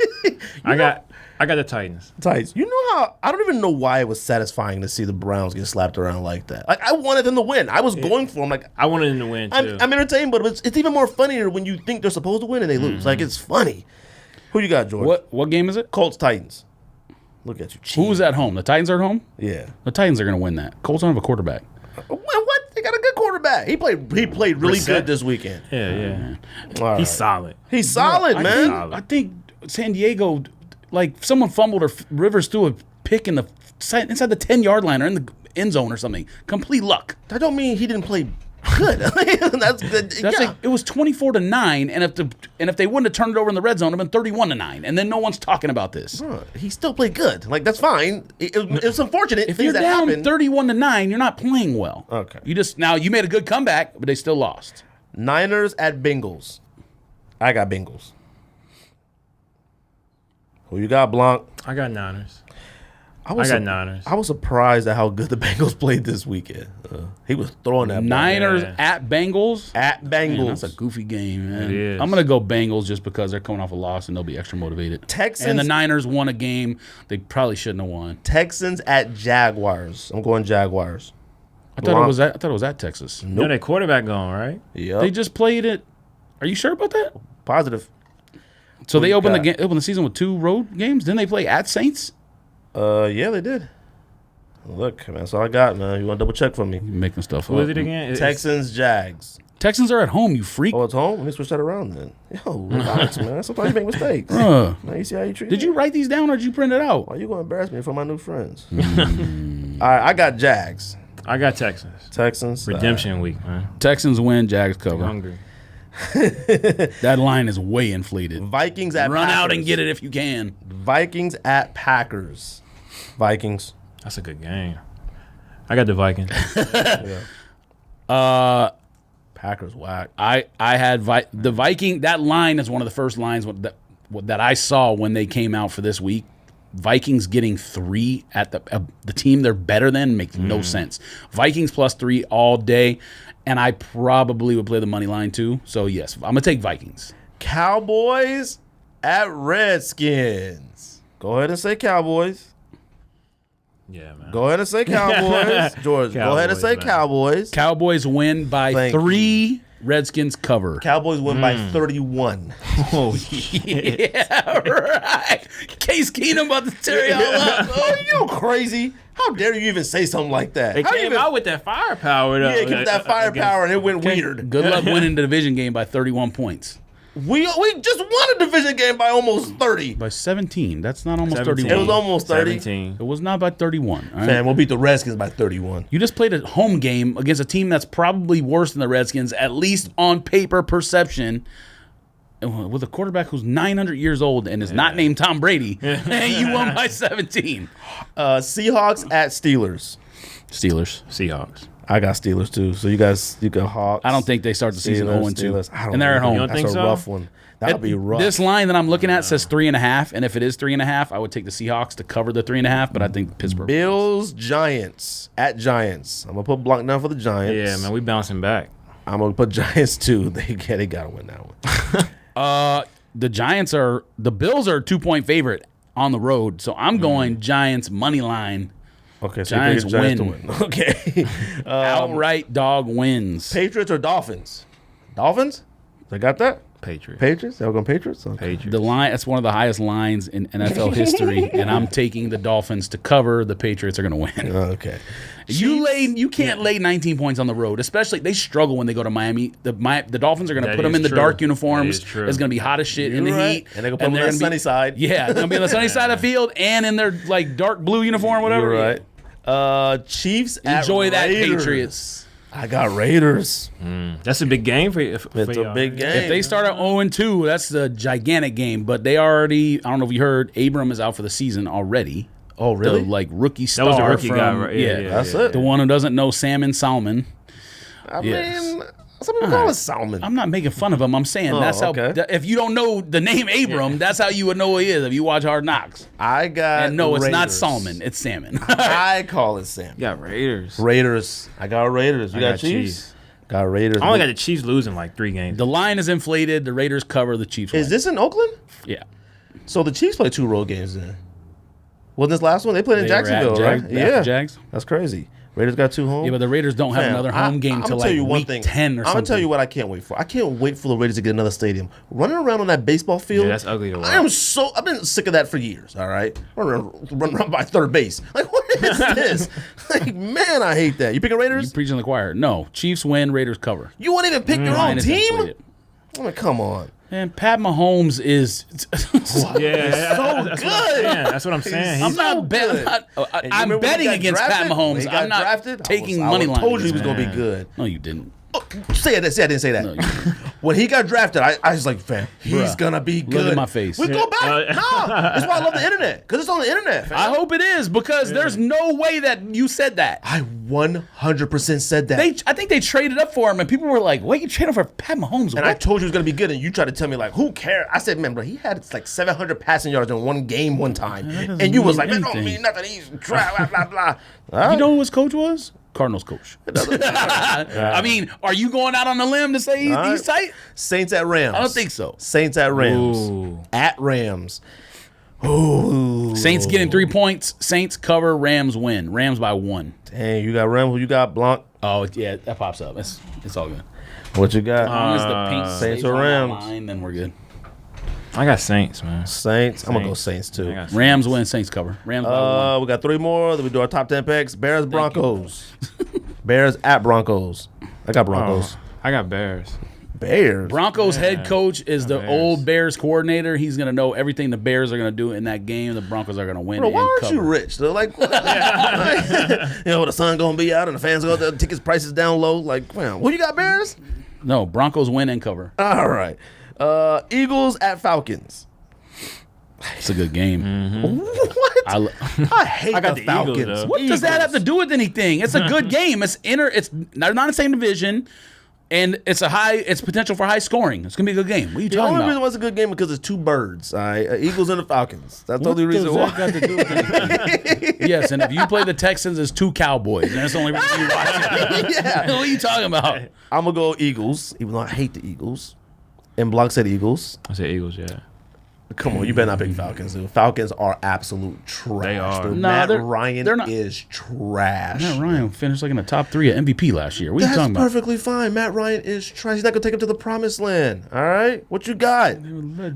I got the Titans. Titans. You know how I don't even know why it was satisfying to see the Browns get slapped around like that. Like I wanted them to win. I was going for them. Like I wanted them to win too. I'm entertained, but it's even more funnier when you think they're supposed to win and they lose. Like it's funny. Who you got, George? What game is it? Colts Titans. Look at you. Who's at home? The Titans are at home? Yeah. The Titans are going to win that. Colts don't have a quarterback. What? They got a good quarterback. He played really good this weekend. Yeah. Right. He's solid. He's solid, man. I think San Diego, like someone fumbled or Rivers threw a pick inside the 10-yard line or in the end zone or something. Complete luck. That don't mean he didn't play good. That's good. It was 24-9, and if they wouldn't have turned it over in the red zone, it would have been 31-9, and then no one's talking about this. He still played good. Like that's fine. It's unfortunate. If you're down 31-9, you're not playing well. Okay. You made a good comeback, but they still lost. Niners at Bengals. I got Bengals. Who you got, Blonk? I got Niners. I got Niners. I was surprised at how good the Bengals played this weekend. He was throwing that ball. Niners at Bengals. At Bengals. Man, that's a goofy game, man. It is. I'm gonna go Bengals just because they're coming off a loss and they'll be extra motivated. Texans and the Niners won a game they probably shouldn't have won. Texans at Jaguars. I'm going Jaguars. I thought it was at Texas. Nope. No, their quarterback gone, right? Yep. They just played it. Are you sure about that? Positive. So they opened the season with 2 road games. Didn't they play at Saints? Yeah, they did. Look, man, that's all I got, man. You want to double check for me? You're making stuff up. Who is it again? Texans, Jags. Texans are at home, you freak. Oh, it's home? Let me switch that around then. Yo, relax, man. Sometimes you make mistakes. Now you see how you treat Did you write these down or did you print it out? Why you going to embarrass me in front of my new friends? All right, I got Jags. I got Texans. Texans. Redemption week, man. Texans win, Jags cover. I'm hungry. That line is way inflated. Vikings at Run Packers. out and get it if you can. Vikings at Packers. Vikings. That's a good game. I got the Vikings. Packers whack. I had the Viking. That line is one of the first lines that I saw when they came out for this week. Vikings getting 3 at the team they're better than makes no sense. Vikings plus 3 all day, and I probably would play the money line too. So yes, I'm gonna take Vikings. Cowboys at Redskins. Go ahead and say Cowboys. Yeah, man. Go ahead and say Cowboys. George, go ahead and say man. Cowboys. Cowboys win by Thank 3. Redskins cover. Cowboys win by 31. Oh, shit. Yeah, right. Case Keenum about to tear y'all up. Oh, you crazy. How dare you even say something like that? They How you came even, out with that firepower, though. yeah, keep that firepower, and it went weird. Good luck winning the division game by 31 points. We just won a division game by almost 30. By 17. That's not almost 17. 31. It was almost 30. 17. It was not by 31. All right? Man, we'll beat the Redskins by 31. You just played a home game against a team that's probably worse than the Redskins, at least on paper perception, with a quarterback who's 900 years old and is not named Tom Brady, and you won by 17. Seahawks at Steelers. Steelers. Seahawks. I got Steelers too. So you got Hawks. I don't think they start the season 0-2. Steelers. I don't And they're know. at home. You don't That's think a so? rough one. That would be rough. This line that I'm looking at says 3.5, and if it is 3.5, I would take the Seahawks to cover the 3.5. But I think Pittsburgh. Bills, Giants at Giants. I'm gonna put Blonk down for the Giants. Yeah, man, we bouncing back. I'm gonna put Giants too. They gotta win that one. The Bills are a 2-point favorite on the road, so I'm going Giants money line. Okay, so Giants you pick win. to win. Okay. Outright dog wins. Patriots or Dolphins? Dolphins? They got that? Patriots. Patriots? They're going Patriots? Okay. Patriots. The line, that's one of the highest lines in NFL history, and I'm taking the Dolphins to cover. The Patriots are going to win. Okay. You can't lay 19 points on the road, especially they struggle when they go to Miami. The Dolphins are going to That put them is in the true. dark That uniforms. is true. It's going to be hot as shit in You're the right. heat, And they're going to put them on the gonna sunny side. Yeah, they're going to be on the sunny side of the field and in their like dark blue uniform, whatever. You're right. Chiefs at Enjoy that, Raiders. Patriots. I got Raiders. That's a big game for It's a y'all. big game. If they start at 0-2, that's a gigantic game. But they already, I don't know if you heard, Abram is out for the season already. Oh, really? The rookie star. That was the rookie from, guy, right? Yeah, That's it. The one who doesn't know Salmon Salmon. I Yes. mean, some people call it Salmon. I'm not making fun of him. I'm saying that's how. okay. If you don't know the name Abram, that's how you would know who he is if you watch Hard Knocks. I got And no, it's not Raiders. Salmon. It's Salmon. I call it Salmon. You got Raiders. Raiders. I got Raiders. You I got got Chiefs? Chiefs. Got Raiders. I only got the Chiefs losing like 3 games. The line is inflated. The Raiders cover. The Chiefs win. Is this in Oakland? Yeah. So the Chiefs play 2 road games then. Wasn't this last one? They played in They were at Jacksonville, Jag- right? after Jags. That's crazy. Raiders got 2 home. Yeah, but the Raiders don't have Fam, another home game till like week 10 or something. I'm gonna tell you what I can't wait for. I can't wait for the Raiders to get another stadium. Running around on that baseball field. Yeah, that's ugly to watch. I've been sick of that for years. All right, run around by third base. Like, what is this? Like, man, I hate that. You picking You Raiders? preaching the choir. No. Chiefs win. Raiders cover. You won't even pick your own Line is team? inflated. I mean, come on. And Pat Mahomes is. Yeah, so that's good. What I'm saying. That's what I'm saying. I'm He's not betting. good. And you I'm remember when he betting got against Pat drafted? When Mahomes. he got I'm not drafted? taking I money line. told you he was against going to be Man. good. No, you didn't. Oh, say it. I didn't say that. No, you didn't. when he got drafted, I was like, fam, he's gonna be good. Look at my face. We go back. No, that's why I love the internet, because it's on the internet. Fam. I hope it is, because there's no way that you said that. I 100% said that. I think they traded up for him, and people were like, "Wait, you traded for Pat Mahomes?" And I told you he was gonna be good, and you tried to tell me like, who cares? I said, man, bro, he had like 700 passing yards in one game one time, and you was like, man, don't mean nothing. He's blah blah blah. Right. You know who his coach was? Cardinals coach. I mean, are you going out on a limb to say he's tight? Saints at Rams. I don't think so. Saints at Rams. Ooh. At Rams. Ooh. Saints getting 3 points. Saints cover. Rams win. Rams by 1. Dang, you got Rams. Who you got? Blonk. Oh yeah, that pops up. It's all good. What you got? As long as the pink Saints stays or on Rams? that line, then we're good. I got Saints, man. Saints. I'm gonna go Saints too. I got Rams win. Saints cover. Rams by 1. We got 3 more. Then we do our top 10 picks. Bears, Broncos. Bears at Broncos. I got Broncos. I got Bears. Bears. Broncos head coach is the Bears. old Bears coordinator. He's gonna know everything the Bears are gonna do in that game. The Broncos are gonna win. Bro, why and aren't cover. you rich? Though? Like, the sun gonna be out and the fans go there, tickets prices down low. Like, wow, who you got, Bears? No, Broncos win and cover. All right. Eagles at Falcons. It's a good game. What? I hate I got the the Eagles, Falcons. though. What does that have to do with anything? It's a good game. It's not in the same division, and it's potential for high scoring. It's gonna be a good game. What are you The talking only reason about? why it's a good game is because it's 2 birds. All right, Eagles and the Falcons. That's the What only reason does why. that got to do with anything? Yes, and if you play the Texans, it's 2 Cowboys. And that's the only reason you watch it. Yeah. What are you talking about? I'm gonna go Eagles, even though I hate the Eagles. And Blonk said Eagles. I said Eagles, yeah. Come on, you better not pick Falcons, dude. Falcons are absolute trash. They are. Dude. Nah, Matt they're Ryan not- is trash. Matt Ryan finished like in the top 3 at MVP last year. What are you That's talking about? perfectly fine. Matt Ryan is trash. He's not gonna take him to the promised land. All right, what you got?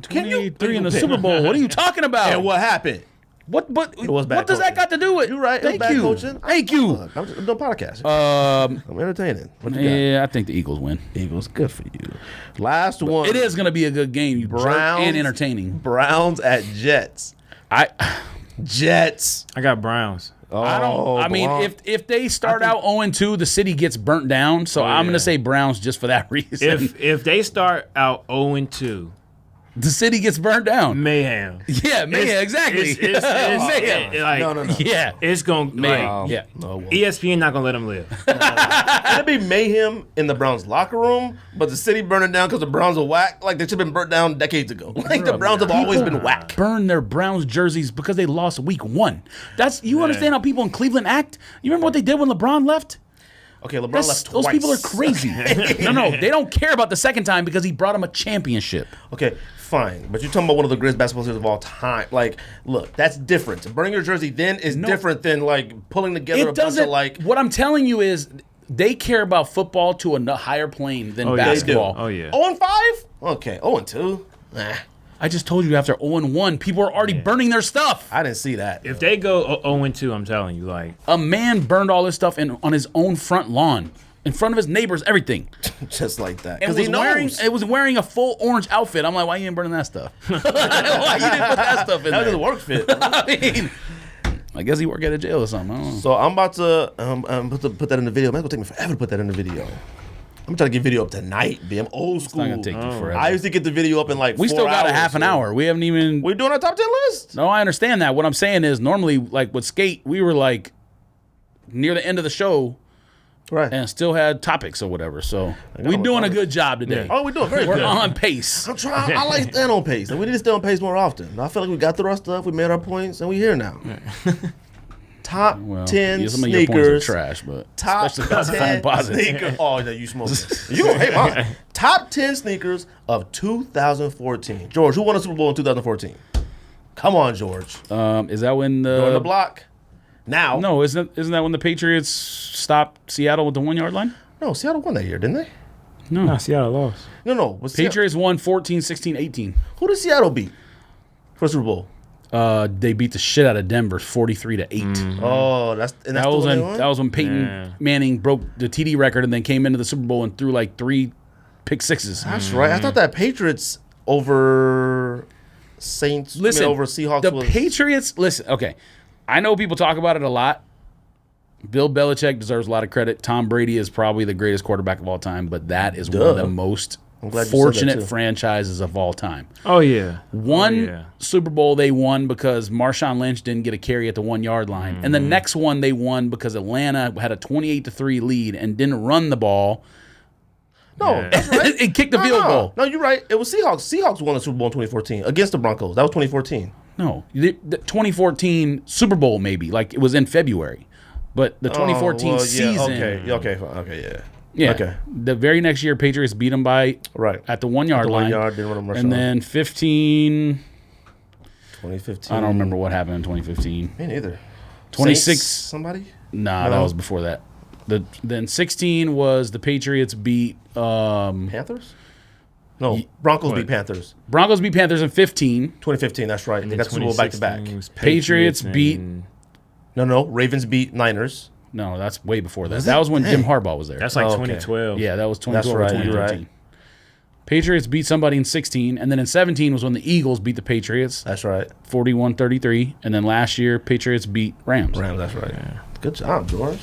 Can you 3 in the Super Bowl? What are you talking about? And what happened? What was bad what does that coaching. got to do with? You're right. It was Thank bad you. coaching. Thank you. Look, I'm doing podcast. I'm entertaining. What you Yeah, I think the Eagles win. got? Eagles, good for you. Last one. It is going to be a good game, you jerk, Browns and entertaining. Browns at Jets. Jets. I got Browns. I mean, Blanc. if they start out 0-2, the city gets burnt down. So I'm going to say Browns just for that reason. If they start out 0-2, the city gets burnt down. mayhem. Yeah, man, exactly. Mayhem. No. Yeah. It's going Mayhem. Yeah. No, well, ESPN not gonna let them live. it'd be mayhem in the Browns locker room, but the city burning down because the Browns are whack. Like they should have been burnt down decades ago. Like the Browns have always been whack. Burn their Browns jerseys because they lost week 1. You understand how people in Cleveland act? You remember what they did when LeBron left? Okay, LeBron left twice. Those people are crazy. No, they don't care about the second time because he brought them a championship. Okay, fine, but you're talking about one of the greatest basketball players of all time. Like, look, that's different. Burning your jersey then is different than like pulling together a It bunch doesn't. of like. What I'm telling you is, they care about football to a higher plane than Oh, yeah. basketball. Oh yeah. 0-5? Okay, 0-2. Nah, I just told you after 0-1, people are already burning their stuff. I didn't see that. If they go 0-2, I'm telling you, like A man burned all his stuff on his own front lawn, in front of his neighbors, everything. Just like that, And because he knows. it was wearing a full orange outfit. I'm like, why you ain't burning that stuff? Why you didn't put that stuff in That was there? a work fit. I mean, I guess he worked at a jail or something. I don't know. So I'm about to put that in the video. Man, it's gonna take me forever to put that in the video. I'm trying to get video up tonight, B. I'm old school. It's not gonna take you forever. I used to get the video up in like We 4 still got a hours, half an so- hour. We haven't even. We're doing our top 10 list. No, I understand that. What I'm saying is, normally, like with skate, we were like near the end of the show Right. and still had topics or whatever. So we're doing a good job today. Oh, we're doing very We're good. on pace. I'm trying. I like staying on pace. And we need to stay on pace more often. I feel like we got through our stuff. We made our points, and we here now. Top Well, 10 yeah, some of your points are sneakers. trash, but Top especially about the 10 phone posits. sneakers. Oh, no, you smoking. You gonna hate mine. Top 10 sneakers of 2014. George, who won the Super Bowl in 2014? Come on, George. Is that when Go on the the block. Now. no? Isn't that when the Patriots stopped Seattle with the 1 yard line? No, Seattle won that year, didn't they? nah, Seattle lost. No. Was Seattle, Patriots won 14, 16, 18. who did Seattle beat for Super Bowl? They beat the shit out of Denver 43-8. Oh, that's the That was one they when won? Peyton Yeah. Manning broke the TD record and then came into the Super Bowl and threw like 3 pick sixes. That's right. I thought that Patriots over Saints, Listen, over Seahawks the was. Patriots. Listen, okay, I know people talk about it a lot. Bill Belichick deserves a lot of credit. Tom Brady is probably the greatest quarterback of all time, but that is one of the most I'm glad you fortunate said that too. franchises of all time. Oh yeah. One Super Bowl they won because Marshawn Lynch didn't get a carry at the 1 yard line, and the next one they won because Atlanta had a 28-3 lead and didn't run the ball. No, that's right. It kicked the field goal. No, you're right. It was Seahawks. Seahawks won the Super Bowl in 2014 against the Broncos. That was 2014. No, the 2014 Super Bowl maybe like it was in February, but the 2014 season. Okay. Yeah. Okay. The very next year, Patriots beat them by at the 1 yard line. 1 yard, didn't run them rush and then 2015. I don't remember what happened in 2015. Me neither. 26. Saints, somebody? Nah, No. that was before that. Then 16 was the Patriots beat Panthers? No, Broncos beat Panthers. Broncos beat Panthers in 15. 2015, that's right. They got the Super Bowl back to back. Patriots beat. No. Ravens beat Niners. No, that's way before that. That was when Jim Harbaugh was there. That's like 2012. Yeah, that was 2012 That's or right, you're 2013. right. Patriots beat somebody in 16, and then in 17 was when the Eagles beat the Patriots. That's right. 41-33, and then last year Patriots beat Rams. That's right. Yeah. Good job, George.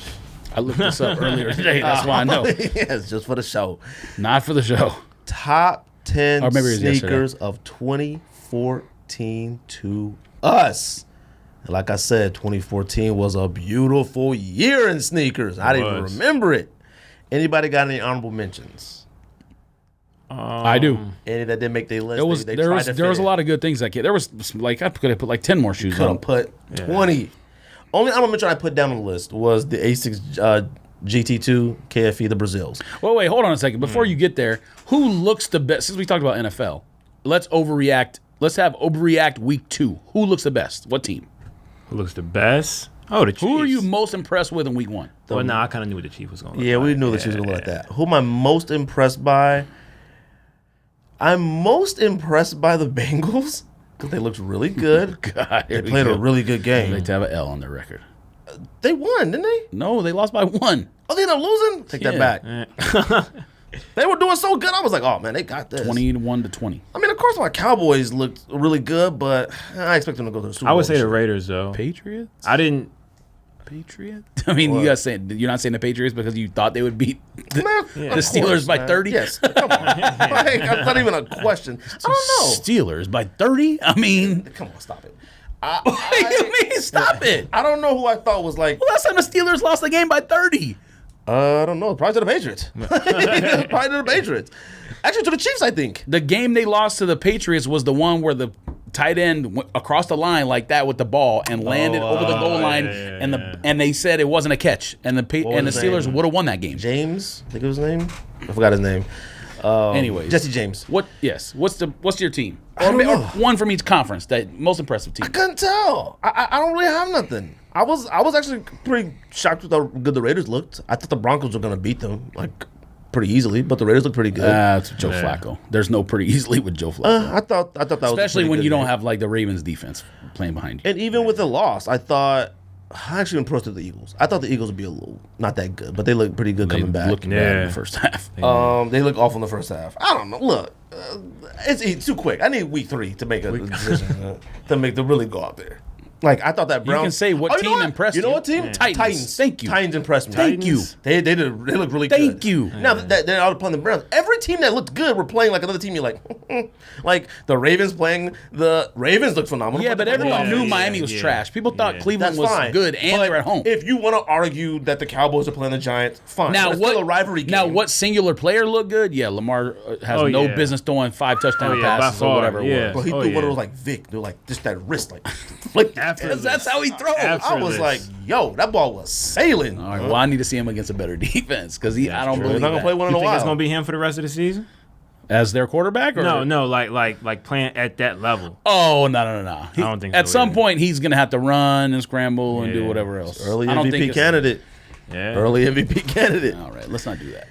I looked this up earlier today. That's why I know. Yes, just for the show. Not for the show. Top 10 Or maybe it was sneakers of 2014 to us. Like I said, 2014 was a beautiful year in sneakers. I didn't even remember it. Anybody got any honorable mentions? I do. Any that didn't make their list? There was a lot of good things that came. There was like I could have put like 10 more shoes Could on. have put 20. Only honorable mention I put down on the list was the Asics GT2 KFE, the Brazils. Well, wait, hold on a second. Before you get there, who looks the best? Since we talked about NFL, let's overreact. Let's have overreact week 2. Who looks the best? What team? Who looks the best? Oh, the Chiefs. Who are you most impressed with in week 1? Well, I kind of knew what the Chiefs was going to look Yeah, like. we knew the Chiefs was going to look like that. Who am I most impressed by? I'm most impressed by the Bengals because they looked really good. God, They played a really good They game. like to have an L on their record. They won, didn't they? No, they lost by 1. Oh, they ended up losing? Take that back. They were doing so good. I was like, oh, man, they got this. 21-20. I mean, of course, my Cowboys looked really good, but I expect them to go to the Super Bowl. I would say this the year. Raiders, though. Patriots? I didn't. Patriots? I mean, you guys saying you're not saying the Patriots because you thought they would beat the Man, the of Steelers course, by man. 30? Yes. Come on. Like, that's not even a question. I don't know. Steelers by 30? I mean, Come on, stop it. what do you mean? Stop it. I don't know who I thought was like, Last time the Steelers lost the game by 30. I don't know. Probably to the Patriots. Probably to the Patriots. Actually, to the Chiefs, I think. The game they lost to the Patriots was the one where the tight end went across the line like that with the ball and landed over the goal line, and they said it wasn't a catch, and the his Steelers name? would have won that game. James, I think it was his name. I forgot his name. Anyways, Jesse James. What? Yes. What's your team? I don't know. Or one from each conference. That most impressive team. I couldn't tell. I don't really have nothing. I was actually pretty shocked with how good the Raiders looked. I thought the Broncos were going to beat them like pretty easily, but the Raiders look pretty good. It's Joe Flacco. There's no pretty easily with Joe Flacco. I thought that was Especially pretty when good you don't game. have like the Ravens defense playing behind you. And even with the loss, I thought I actually impressed with the Eagles. I thought the Eagles would be a little not that good, but they look pretty good coming back. Looking bad in the first half. They look awful in the first half. I don't know. Look, it's too quick. I need week 3 to make a decision to really go out there. Like I thought that Browns. You can say what you know team impressed you. You know what team? Yeah. Titans. Thank you. Titans impressed me. Thank you. They look really good. Thank you. Now that they're out playing the Browns, every team that looked good were playing like another team. You're like, like the Ravens playing. The Ravens looked phenomenal. Yeah, but everyone knew yeah, Miami was yeah. trash. People thought Cleveland That's was fine. good, and But they were at home. If you want to argue that the Cowboys are playing the Giants, fine. Now But it's what? still a rivalry game. Now what singular player looked good? Yeah, Lamar has no yeah. business throwing 5 touchdown by passes or far, whatever it yeah. was. Bro, he Oh, threw one yeah. of those like Vic. They're like just that wrist, like Effortless. That's how he throws. I was like, yo, that ball was sailing. All right, well, I need to see him against a better defense because I don't He's believe not gonna that. play one in You a think it's while. gonna be him for the rest of the season? As their quarterback? Or? No, like playing at that level. Oh, no. He, don't think at so some either. point, he's going to have to run and scramble and do Yeah. whatever else. Early I don't MVP think it's- candidate. Yeah. Early MVP candidate. All right, let's not do that.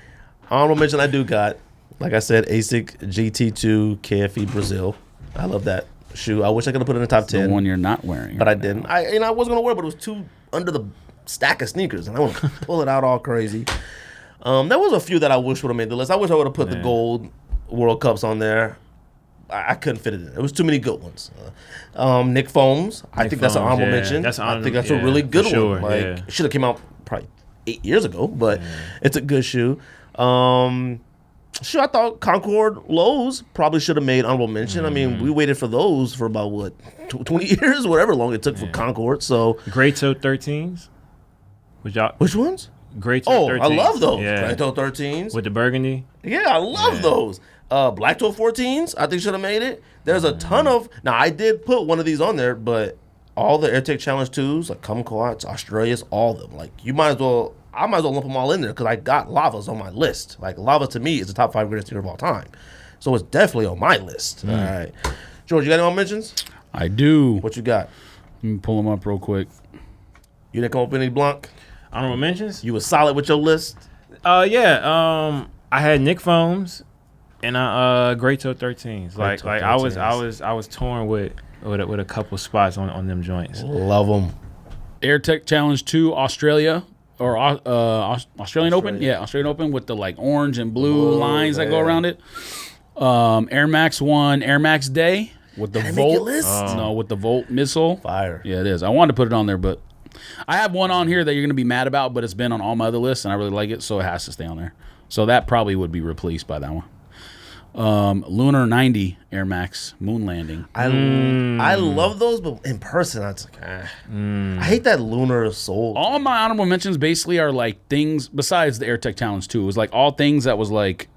Honorable mention I do got, like I said, ASIC GT2 KFE Brazil. I love that shoe. I wish I could have put it in the top 10. The one you're not wearing. But I didn't. I wasn't gonna wear it, but it was too under the stack of sneakers, and I want to pull it out all crazy. There was a few that I wish would have made the list. I wish I would have put the gold World Cups on there. I couldn't fit it in. There was too many good ones. Nick Foles, I think that's an honorable mention. I think that's a really good one. sure, Like it should have came out probably 8 years ago, but it's a good shoe. Sure, I thought Concord lows probably should have made honorable mention. I mean, we waited for those for about, 20 years, whatever long it took for Concord. So Great Toe 13s. which ones? Great Toe Oh, 13s. I love those. Yeah. Great Toe 13s. With the burgundy. Yeah, I love those. Black Toe 14s, I think should have made it. There's a ton of. Now, I did put one of these on there, but all the AirTech Challenge 2s, like Kumquats, Australias, all of them. Like, I might as well lump them all in there because I got Lavas on my list. Like, Lava to me is the top 5 greatest sneaker of all time. So it's definitely on my list. All right. George, you got any more mentions? I do. What you got? Let me pull them up real quick. You didn't come up with any Blonk? Honorable mentions? You was solid with your list? I had Nick Foams and Great Toe 13s. Great Toe I was torn with a couple spots on them joints. Love them. AirTech Challenge 2 Australia or Australian Open? Yeah, Australian Open with the like orange and blue lines that go around it. Air Max 1 Air Max Day with the Volt. No, with the Volt missile. Fire. Yeah, it is. I wanted to put it on there, but I have one on here that you're going to be mad about, but it's been on all my other lists, and I really like it, so it has to stay on there. So that probably would be replaced by that one. Lunar 90 Air Max Moon Landing. I love those, but in person, I hate that lunar soul. All my honorable mentions basically are like things besides the AirTech Challenge 2. It was like all things that was like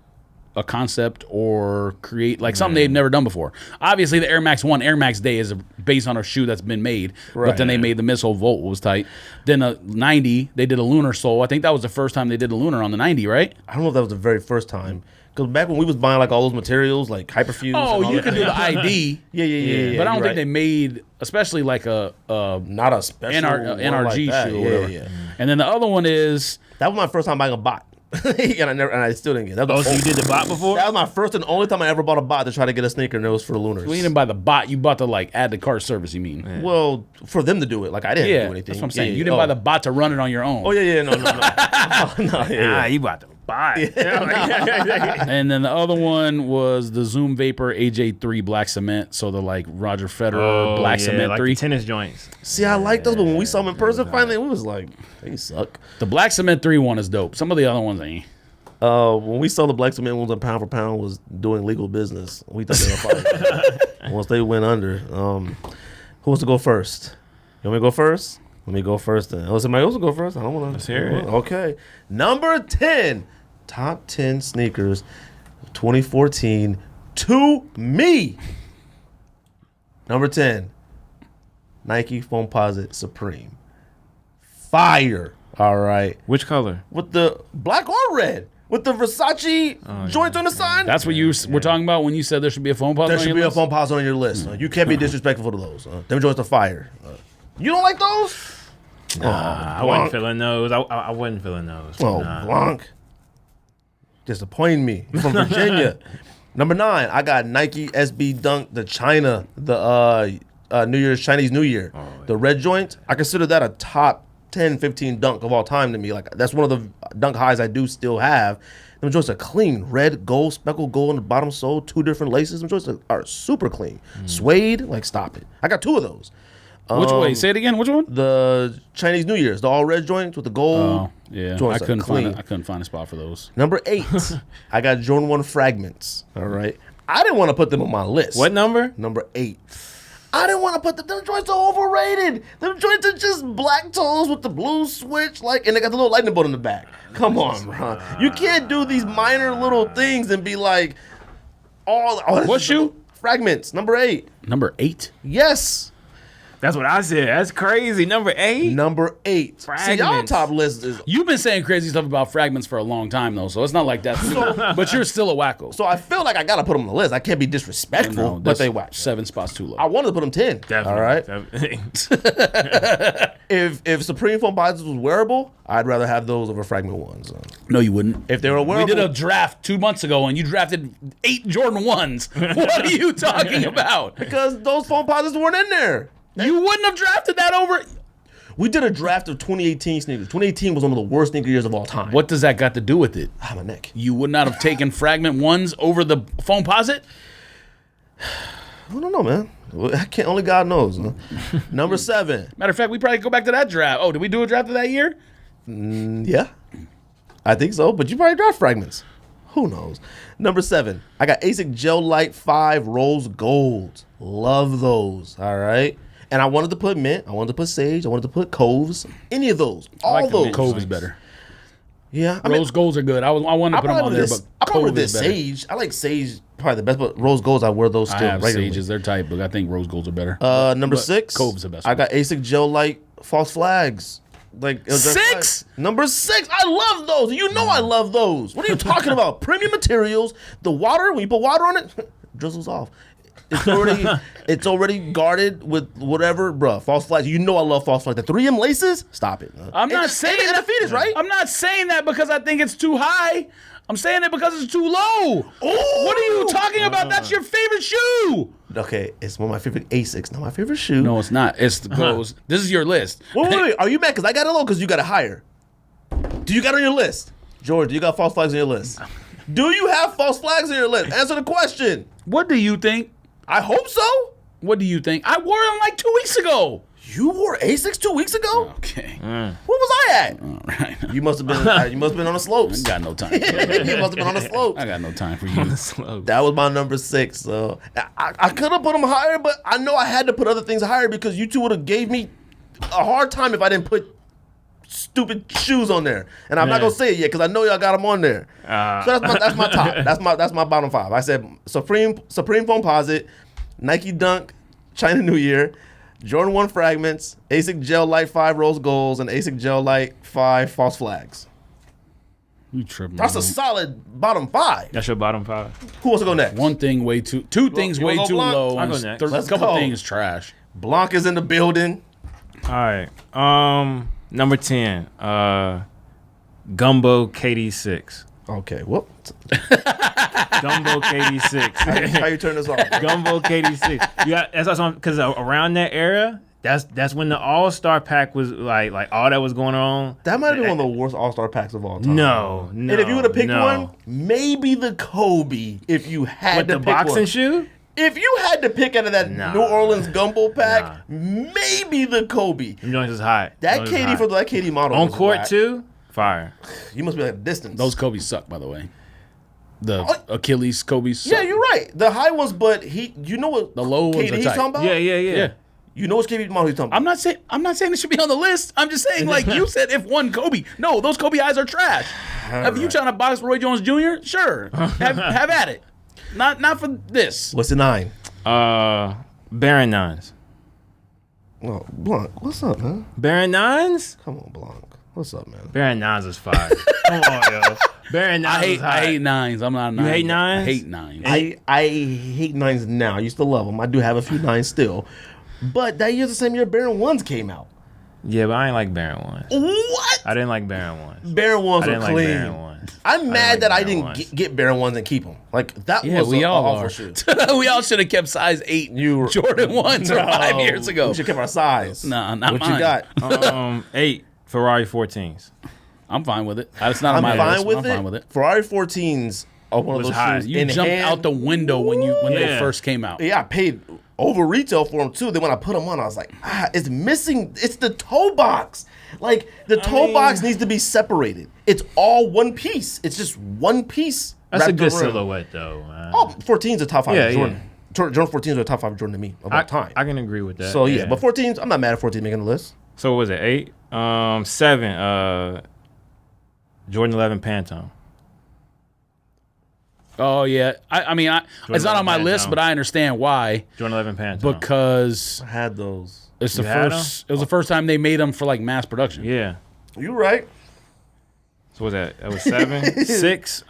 a concept or create like something they've never done before. Obviously, the Air Max 1 Air Max Day is based on a shoe that's been made, but then they made the missile Volt was tight. Then a 90, they did a lunar sole. I think that was the first time they did a lunar on the 90, right? I don't know if that was the very first time. Because back when we was buying like all those materials, like Hyperfuse. Oh, you could do the ID. Yeah. But I don't think they made, especially like a not a special NRG like shoe or whatever. Yeah. And then the other one is That was my first time buying a bot. and I still didn't get it. So you did the bot before? That was my first and only time I ever bought a bot to try to get a sneaker, and it was for Lunars. well, you didn't buy the bot. You bought the like add to cart service. You mean? Yeah, Well, for them to do it, like I didn't do anything. that's what I'm saying. Yeah, You didn't buy the bot to run it on your own. Oh yeah, no. You bought the bot. And then the other one was the Zoom Vapor AJ3 Black Cement. So the like Roger Federer Black Cement like 3. the tennis joints. See, I like those, but when we saw them in person, finally, we was like, they suck. The Black Cement 3 one is dope. Some of the other ones ain't. When we saw the Black Cement ones on Pound for Pound was doing legal business. We thought they were fine. Once they went under, who wants to go first? You want me to go first? Let me go first then. Oh, somebody else will go first? I don't want to. Let's hear it. Okay. Number 10. Top 10 sneakers of 2014 to me. Number 10. Nike Foamposite Supreme. Fire. All right. Which color? With the black or red. With the Versace joints on the side. That's what you were talking about when you said there should be a phone pause There on should your be list? a Foamposite on your list. You can't be disrespectful to those. Them joints are fire. You don't like those? I wasn't feeling those. I wasn't feeling those. Oh, Blonk. Disappointing me. You're from Virginia. Number 9, I got Nike SB Dunk, the China, the Chinese New Year. The red joint, I consider that a top 10, 15 dunk of all time to me. Like, that's one of the dunk highs I do still have. Them joints are clean. Red, gold, speckled gold on the bottom sole, 2 different laces. Them joints are super clean. Suede, like, stop it. I got 2 of those. Which way? Say it again. Which one? The Chinese New Year's, the all red joints with the gold. Oh, yeah. I Joints are couldn't clean. find a spot for those. Number 8, I got Jordan 1 Fragments. All right. I didn't want to put them on my list. What number? Number 8. I didn't want to put them joints are overrated. Them joints are just black toes with the blue switch, like, and they got the little lightning bolt in the back. Come on, bro. You can't do these minor little things and be like, What shoe? Fragments. Number 8. Number 8? Yes. That's what I said. That's crazy. Number 8? Number 8. See, y'all Fragments. top list is. You've been saying crazy stuff about fragments for a long time, though, so it's not like that. But you're still a wacko. So I feel like I gotta put them on the list. I can't be disrespectful, No, but that's they whack. 7 spots too low. I wanted to put them 10. Definitely. All right. Definitely. If Supreme Foamposites was wearable, I'd rather have those over Fragment ones. No, you wouldn't. If they were wearable, We did a draft 2 months ago, and you drafted 8 Jordan 1s. What are you talking about? because those Foamposites weren't in there. You wouldn't have drafted that over. We did a draft of 2018 sneakers. 2018 was one of the worst sneaker years of all time. What does that got to do with it? My neck. You would not have taken Fragment 1s over the Foamposite? I don't know, man. I can't. Only God knows. Huh? Number 7. Matter of fact, we probably go back to that draft. Oh, did we do a draft of that year? Yeah, I think so. But you probably draft Fragments. Who knows? Number 7, I got ASIC Gel Light 5 Rose Gold. Love those. All right. And I wanted to put mint. I wanted to put sage. I wanted to put coves. Any of those. All those. Cove is better. Yeah. Rose golds are good. I wanted to put them on there, but I probably Cove did is better. sage. I like sage probably the best, but rose golds, I wear those I still have regularly. sages. They're tight, but I think rose golds are better. Number But 6. Cove's the best I one. got ASIC Gel Light False Flags. Like 6? Number 6. I love those. You know I love those. What are you talking about? Premium materials. The water, when you put water on it, drizzles off. It's already guarded with whatever, bruh. False flags. You know I love false flags. The 3M laces. Stop it. I'm not saying and the feet is right. I'm not saying that because I think it's too high. I'm saying it because it's too low. What are you talking about? That's your favorite shoe. Okay, it's one of my favorite ASICs. Not my favorite shoe. No, it's not. It's the goes. This is your list. Wait. Are you mad because I got it low? Because you got it higher. Do you got it on your list, George? Do you got false flags on your list? Do you have false flags on your list? Answer the question. What do you think? I hope so. What do you think? I wore them like 2 weeks ago. You wore ASICs 2 weeks ago? Okay. Where was I at? All right. You must have been. You must have been on the slopes. I got no time. You must have been on the slopes. I got no time for you. That was my number 6. So I could have put them higher, but I know I had to put other things higher because you two would have gave me a hard time if I didn't put stupid shoes on there. And I'm not gonna say it yet because I know y'all got them on there. So that's my top. That's my bottom 5. I said Supreme Foamposite, Nike Dunk, China New Year, Jordan 1 Fragments, ASIC Gel Light 5 Rose Golds, and ASIC Gel Light 5 False Flags. You tripping. That's a solid bottom 5. That's your bottom 5. Who wants to go next? One thing way too. Two things you way wanna go too Blonk? low. I'll go and next. A Let's couple go. things trash. Blonk is in the building. All right. Number 10. Gumbo KD6. Okay, whoop. Gumbo KD6. How you turn this off? Gumbo KD6. You got that's because around that era, that's when the All-Star pack was like all that was going on. That might have been one of the worst All-Star packs of all time. No. And if you would have picked no. one, maybe the Kobe. If you had With to the pick boxing one. shoe? If you had to pick out of that Nah. New Orleans gumbo pack, maybe the Kobe. You know, it's hot. That KD for that KD model on was court whack. too. Fire. You must be at a distance. Those Kobe's suck, by the way. The Achilles Kobe's suck. Yeah, you're right. The high ones, but you know what The low ones KD are he's tight. talking about? Yeah. Yeah. You know what KD model he's talking about? I'm not saying it should be on the list. I'm just saying, like you said, if one Kobe. No, those Kobe eyes are trash. If you trying to box Roy Jones Jr., sure. have at it. Not for this. What's the 9? Baron 9s. Oh, Blonk, what's up, man? Baron 9s? Come on, Blonk. What's up, man? Baron 9s is fire. Come on, yo. Baron 9s is hot. I hate 9s. I'm not a 9. hate 9s? I hate 9s. I hate 9s now. I used to love them. I do have a few 9s still. But that year's the same year Baron 1s came out. Yeah, but I ain't like Baron 1s. What? I didn't like Baron 1s. Baron 1s I didn't are like clean. Baron 1s. I'm mad that I Baron didn't ones. get Baron 1s and keep them. Like, that Yeah, was we an all awful are. shoe. We all should have kept size 8 Jordan 1s from 5 years ago. We should keep our size. Nah, not What mine. you got? 8 Ferrari 14s. I'm fine with it. It's not on I'm my fine list. with I'm it. fine with it. Ferrari 14s are one of Was those high. shoes. You in jumped hand. out the window when they Yeah. first came out. Yeah, I paid over retail for them too. Then when I put them on, I was like, it's missing. It's the toe box. Like, the toe box needs to be separated. It's all one piece. It's just one piece. That's a wrapped good around. silhouette, though. Man. Oh, 14's a top 5 Yeah, Jordan. Jordan 14s are a top 5 Jordan to me of all time. I can agree with that. So yeah, but 14s, I'm not mad at 14 making the list. So what was it? 8? 7. Jordan 11 Pantone. Oh yeah, I mean, it's not on my list, but I understand why. Jordan 11 Pantone. Because I had those. it's the You had first. It was the first time they made them for like mass production. Yeah. You right. So what was that? That was 7. 6.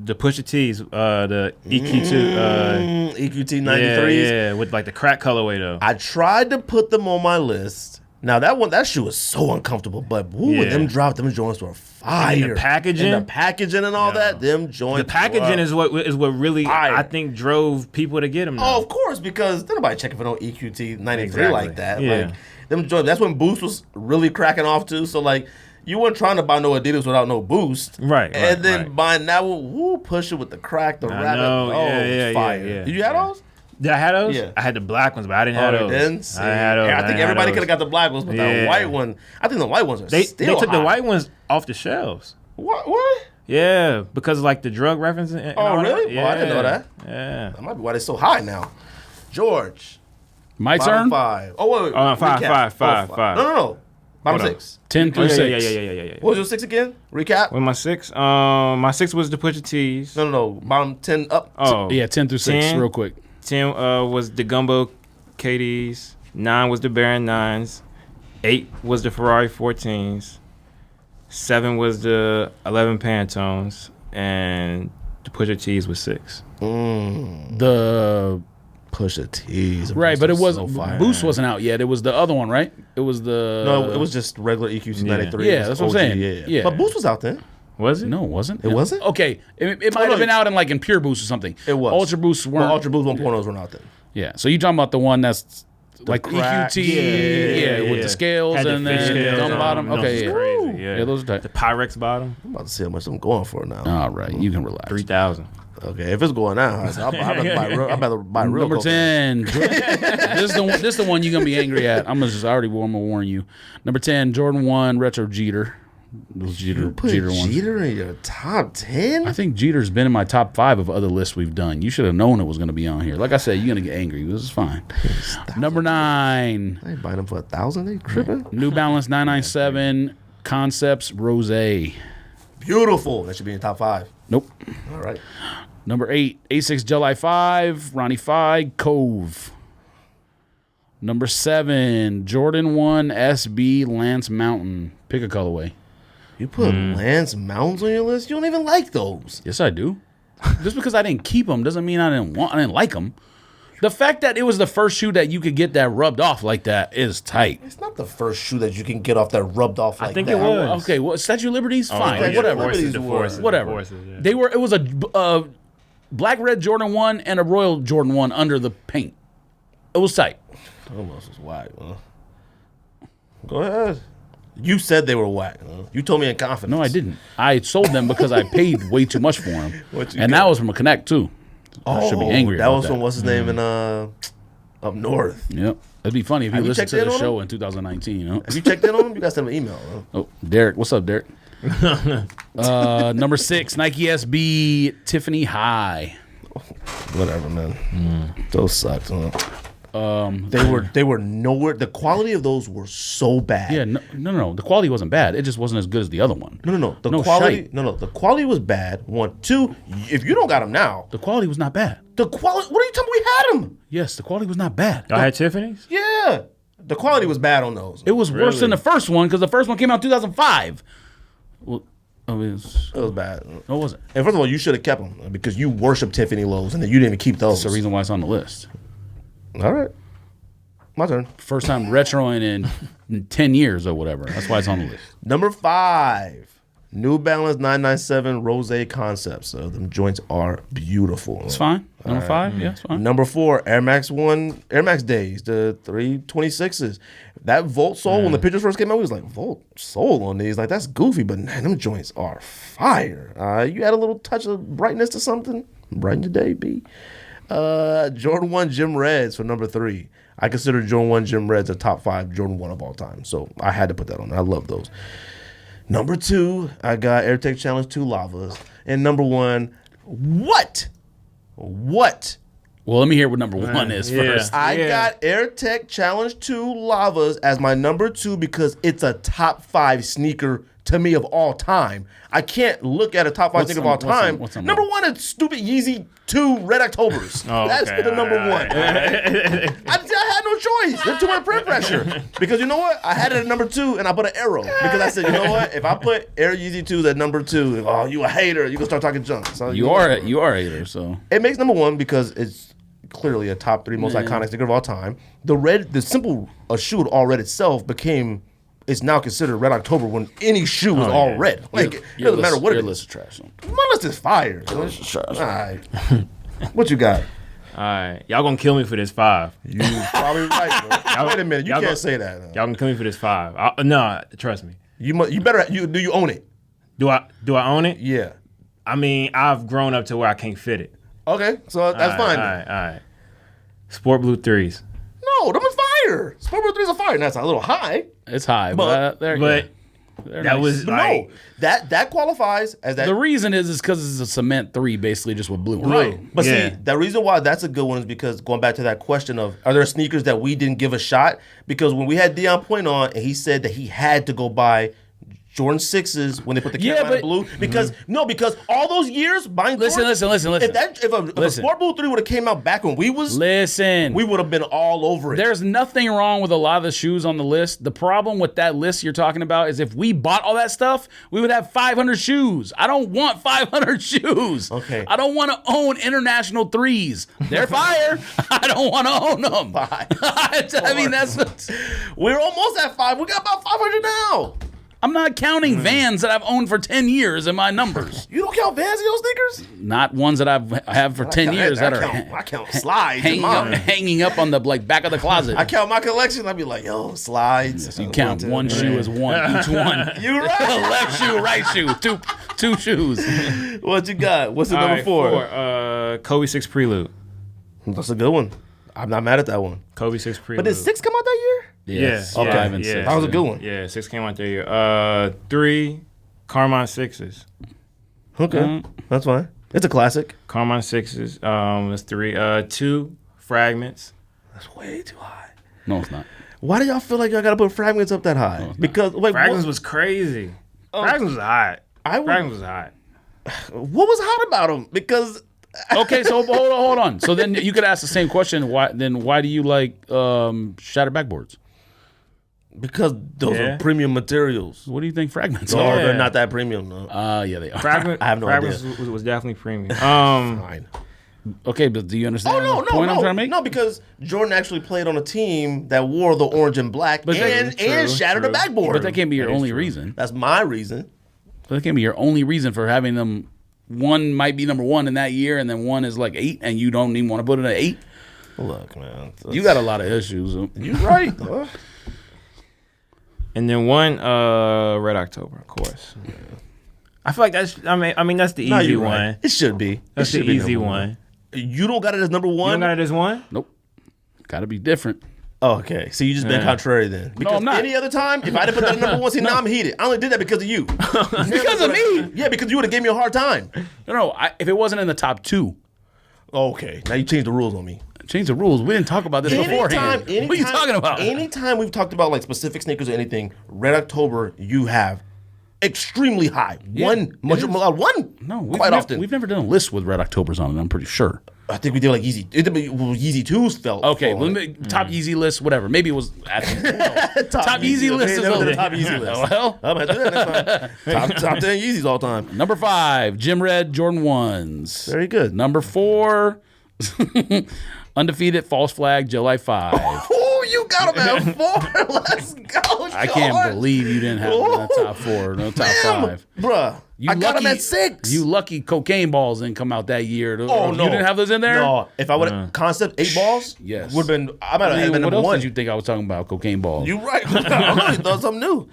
The Pusha T's. The EQ2. EQT 93s. Yeah, with like the crack colorway though. I tried to put them on my list. Now that shoe was so uncomfortable, but when Yeah. them joints were fire. And the packaging? and the packaging and all that, them joints. The packaging were, is what really Fire. I think drove people to get them. Oh, of course, because nobody checking for no EQT 93 Exactly. like that. Yeah. Like them joints. That's when Boost was really cracking off too. So like, you weren't trying to buy no Adidas without no Boost, Right, And then right. buying that one, push it with the crack, the rabbit. know. Oh, Yeah, fire! yeah. Did you have those? Did I have those? Yeah. I had the black ones, but I didn't have those. Then see. I had those. Yeah, I didn't think have everybody those. could have got the black ones, but that Yeah. white one, I think the white ones are They still took the hot. white ones off the shelves. What? Yeah, because of like the drug reference. And Oh, all really? That. Yeah. Oh, I didn't know that. Yeah. That might be why they're so high now. George. My Bottom turn? 5. Oh, wait. Five. No. Bottom Hold 6. 10 through 6. Yeah. What was your 6 again? Recap. With my 6, my 6 was the Pusha T's. No. Bottom 10 up. Oh, Yeah, 10 through 6, 10. real quick. 10 was the Gumbo KDs. 9 was the Baron 9s. 8 was the Ferrari 14s. 7 was the 11 Pantones. And the Pusha T's was 6. The Pusha T's. right, but it was so fire. Boost wasn't out yet. It was the other one, right? It was the No, it was just regular EQC 93. Yeah, It was that's what I'm OG, saying. Yeah. But Boost was out then. Was it? No, it wasn't. It wasn't? Okay, it might no, have been out in Pure Boost or something. It was. Ultra Boosts weren't. Well, Ultra Boost 1.0s weren't out then. Yeah, so you talking about the one that's like crack- EQT, with the scales Had the and fish then scales gum on bottom. them. Okay, Those yeah. is crazy. Yeah. Yeah, those are tight. The Pyrex bottom, I'm about to see how much I'm going for now. All right, you can relax. 3,000. Okay, if it's going out, I'd rather buy real Number cocaine. 10. This is the one you're gonna be angry at. I'm gonna warn you. Number 10, Jordan 1 Retro Jeter. Those Jeter Put Jeter ones. Jeter in your top 10? I think Jeter's been in my top 5 of other lists we've done. You should have known it was gonna be on here. Like I said, you're gonna get angry. This is fine. Number 9, I ain't buying them for 1,000. They tripping. New Balance 997 Concepts Rose. Beautiful. That should be in top 5. Nope. All right. Number 8, A6 Jelly 5, Ronnie 5, Cove. Number 7, Jordan 1 SB Lance Mountain. Pick a colorway. You put Lance Mountains on your list? You don't even like those. Yes, I do. Just because I didn't keep them doesn't mean I didn't like them. The fact that it was the first shoe that you could get that rubbed off like that is tight. It's not the first shoe that you can get off that rubbed off like that. think it was. Okay, well, Statue of Liberty's fine. yeah, Whatever. the forces, Whatever. yeah. They were. It was a black red Jordan 1 and a royal Jordan 1 under the paint. It was tight. Almost was whack, huh? Go ahead. You said they were whack, huh? You told me in confidence. No, I didn't. I sold them because I paid way too much for them. What you And got? that was from a Connect too. I should be angry that about was from what's his name in up north. Yep. It'd be funny if you Have you listened checked to the in on show in 2019. You know? Have you checked in on him? You got send him an email. Huh? Oh, Derek. What's up, Derek? Number 6, Nike SB Tiffany High. Whatever, man. Those sucked. Huh? They were nowhere. The quality of those were so bad. Yeah, no. The quality wasn't bad. It just wasn't as good as the other one. No. The No quality. shite. No. The quality was bad. 1, 2. If you don't got them now, The quality was not bad. the quality. What are you telling me? We had them. Yes, the quality was not bad. Y'all had Tiffany's? Yeah. The quality was bad on those. It was worse than the first one because the first one came out in 2005. Well, I mean, It was bad. no, it wasn't. And first of all, you should have kept them because you worship Tiffany lows and then you didn't even keep those. That's the reason why it's on the list. All right. My turn. First time retroing in 10 years or whatever. That's why it's on the list. Number 5. New Balance 997 Rose Concepts. Them joints are beautiful. It's fine. Number 5, yeah, it's fine. Number 4, Air Max Days, the 326s. That Volt sole, when the pictures first came out, we was like, Volt sole on these. Like, that's goofy, but man, them joints are fire. You add a little touch of brightness to something, brighten your day, B. Jordan 1 Gym Reds for number 3. I consider Jordan 1 Gym Reds a top 5 Jordan 1 of all time, so I had to put that on. I love those. Number 2, I got AirTech Challenge 2 Lavas. And number 1, what? Well, let me hear what number 1 is yeah. first. I got AirTech Challenge 2 Lavas as my number 2 because it's a top 5 sneaker to me of all time. I can't look at a top 5 sneaker of all time. what's on number 1 is stupid Yeezy 2 Red Octobers. That's okay, the number all 1. I had no choice. They're too much print pressure. Because you know what? I had it at number 2 and I put an arrow. Because I said, you know what? If I put Air Yeezy 2s at number 2, oh, you a hater. You gonna start talking junk. So You are a hater, so. it makes number 1 because it's clearly a top 3 most iconic sneaker of all time. The simple shoe all red itself it's now considered Red October when any shoe is all red. Like, it doesn't matter what it Your is. list is trash. My list is fire. Your list is trash. All right. What you got? All right. Y'all gonna kill me for this 5. You probably right, bro. Wait a minute. You can't say that. Y'all gonna kill me for this 5. No, trust me. You better. Do you own it? Do I own it? Yeah. I mean, I've grown up to where I can't fit it. Okay. So that's fine. All then. right. Sport Blue 3s. No, them is fire. Sport Blue 3s are fire. That's a little high. It's high, but there you go. They're That nice. was But like, no, that qualifies as that. The reason is because it's a cement 3, basically just with blue. Right. But Yeah. see, the reason why that's a good one is because going back to that question of are there sneakers that we didn't give a shot? Because when we had Deion Point on and he said that he had to go buy Jordan 6s when they put the Carolina but- blue because because all those years buying Listen. If a Sport Blue 3 would have came out back when we was Listen. we would have been all over it. There's nothing wrong with a lot of the shoes on the list. The problem with that list you're talking about is if we bought all that stuff, we would have 500 shoes. I don't want 500 shoes. Okay. I don't want to own international 3s. They're fire. I don't want to own them. I mean, We're almost at 5. We got about 500 now. I'm not counting Vans that I've owned for 10 years in my numbers. You don't count Vans in your sneakers? Not ones that I have for 10 years that are I count slides in hanging up on the back of the closet. I count my collection. I'd be like, yo, slides. You count one shoe as one, each one. You right. Left shoe, right shoe, two shoes. What you got? What's the all number right, 4? Kobe 6 Prelude. That's a good one. I'm not mad at that one. Kobe 6 Prelude. But did 6 come out that year? Yes. Yeah, 5 and yeah. 6. That was a good one. Yeah, 6 came out that year. 3 Carmine 6s. Okay, that's fine. It's a classic. Carmine 6s. That's 3. 2 Fragments. That's way too high. No, it's not. Why do y'all feel like y'all got to put fragments up that high? Because wait, Fragments what, was crazy. Fragments was hot. I would- Fragments was hot. what was hot about them? Because Okay, so hold on. So then you could ask the same question. Why do you like shattered backboards? those Yeah. are premium materials. What do you think fragments No, are? they're not that premium. No. Yeah, they are. Fragment, I have no Fragments idea. was definitely premium. Fine. Okay, but do you understand Oh no, the point I'm trying to make? no, because Jordan actually played on a team that wore the orange and black But and shattered a backboard. But that can't be your That is only true. reason. That's my reason. That can't be your only reason for having them. One might be number 1 in that year, and then one is like 8, and you don't even want to put it at 8. Look, man, You got a lot of issues. you right. And then 1 Red October, of course. I feel like that's. I mean that's the No, easy you're one. right. It should be. That's it should the be easy number one. You don't got it as number You 1. don't got it as 1? Nope. Got to be different. Oh, okay, so you just been contrary then. Because I'm not. any other time, if I'd have put that at number 1, see, now I'm heated. I only did that because of you. Because of me. Yeah, because you would have gave me a hard time. No. If it wasn't in the top 2, Okay, now you changed the rules on me. change the rules. We didn't talk about this beforehand. What are you talking about? Anytime we've talked about like specific sneakers or anything, Red October, you have extremely high. One, No, quite often. We've never done a list with Red Octobers on it. I'm pretty sure. I think we did like Yeezy. Yeezy 2s felt. Okay, full. top Yeezy list, whatever. Maybe it was top Yeezy list is Never did over. a top Yeezy list. Well, I'm gonna do that next time. top 10 Yeezys all time. number 5, Jim Red Jordan 1s. Very good. Number 4, undefeated false flag July 5. Oh, you got him at 4. Let's go. I can't believe you didn't have him in the top 4, no top 5. Bruh. I got him at 6. You lucky cocaine balls didn't come out that year. Oh, no. You didn't have those in there? No, if I would have concept 8 balls, Yes. would have been. I might have been What number else 1. did you think I was talking about? Cocaine balls. You right. I thought something new.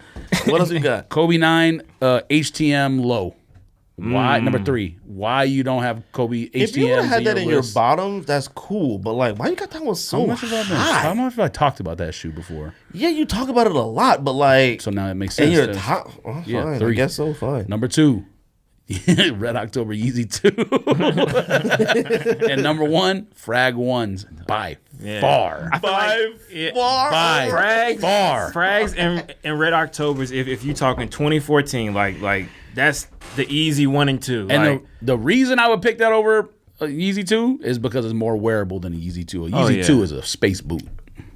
What else you got? Kobe 9, HTM low. Why? Number 3. Why you don't have Kobe HTM? If you would have had that in your list? bottoms, that's cool. But like, why you got that one so How much high? have I talked about that shoe before? Yeah, you talk about it a lot, but like, So now it makes sense. in your to- top, oh, Yeah, fine. I 3. guess so. Fine. Number 2, Red October Yeezy 2. And number 1, Frag 1s by far. I feel like By Frags, far. Frags and Red Octobers. If you talking 2014, like that's the easy 1 and 2. And Like, the reason I would pick that over a Yeezy 2 is because it's more wearable than a Yeezy 2. A Yeezy 2 is a space boot.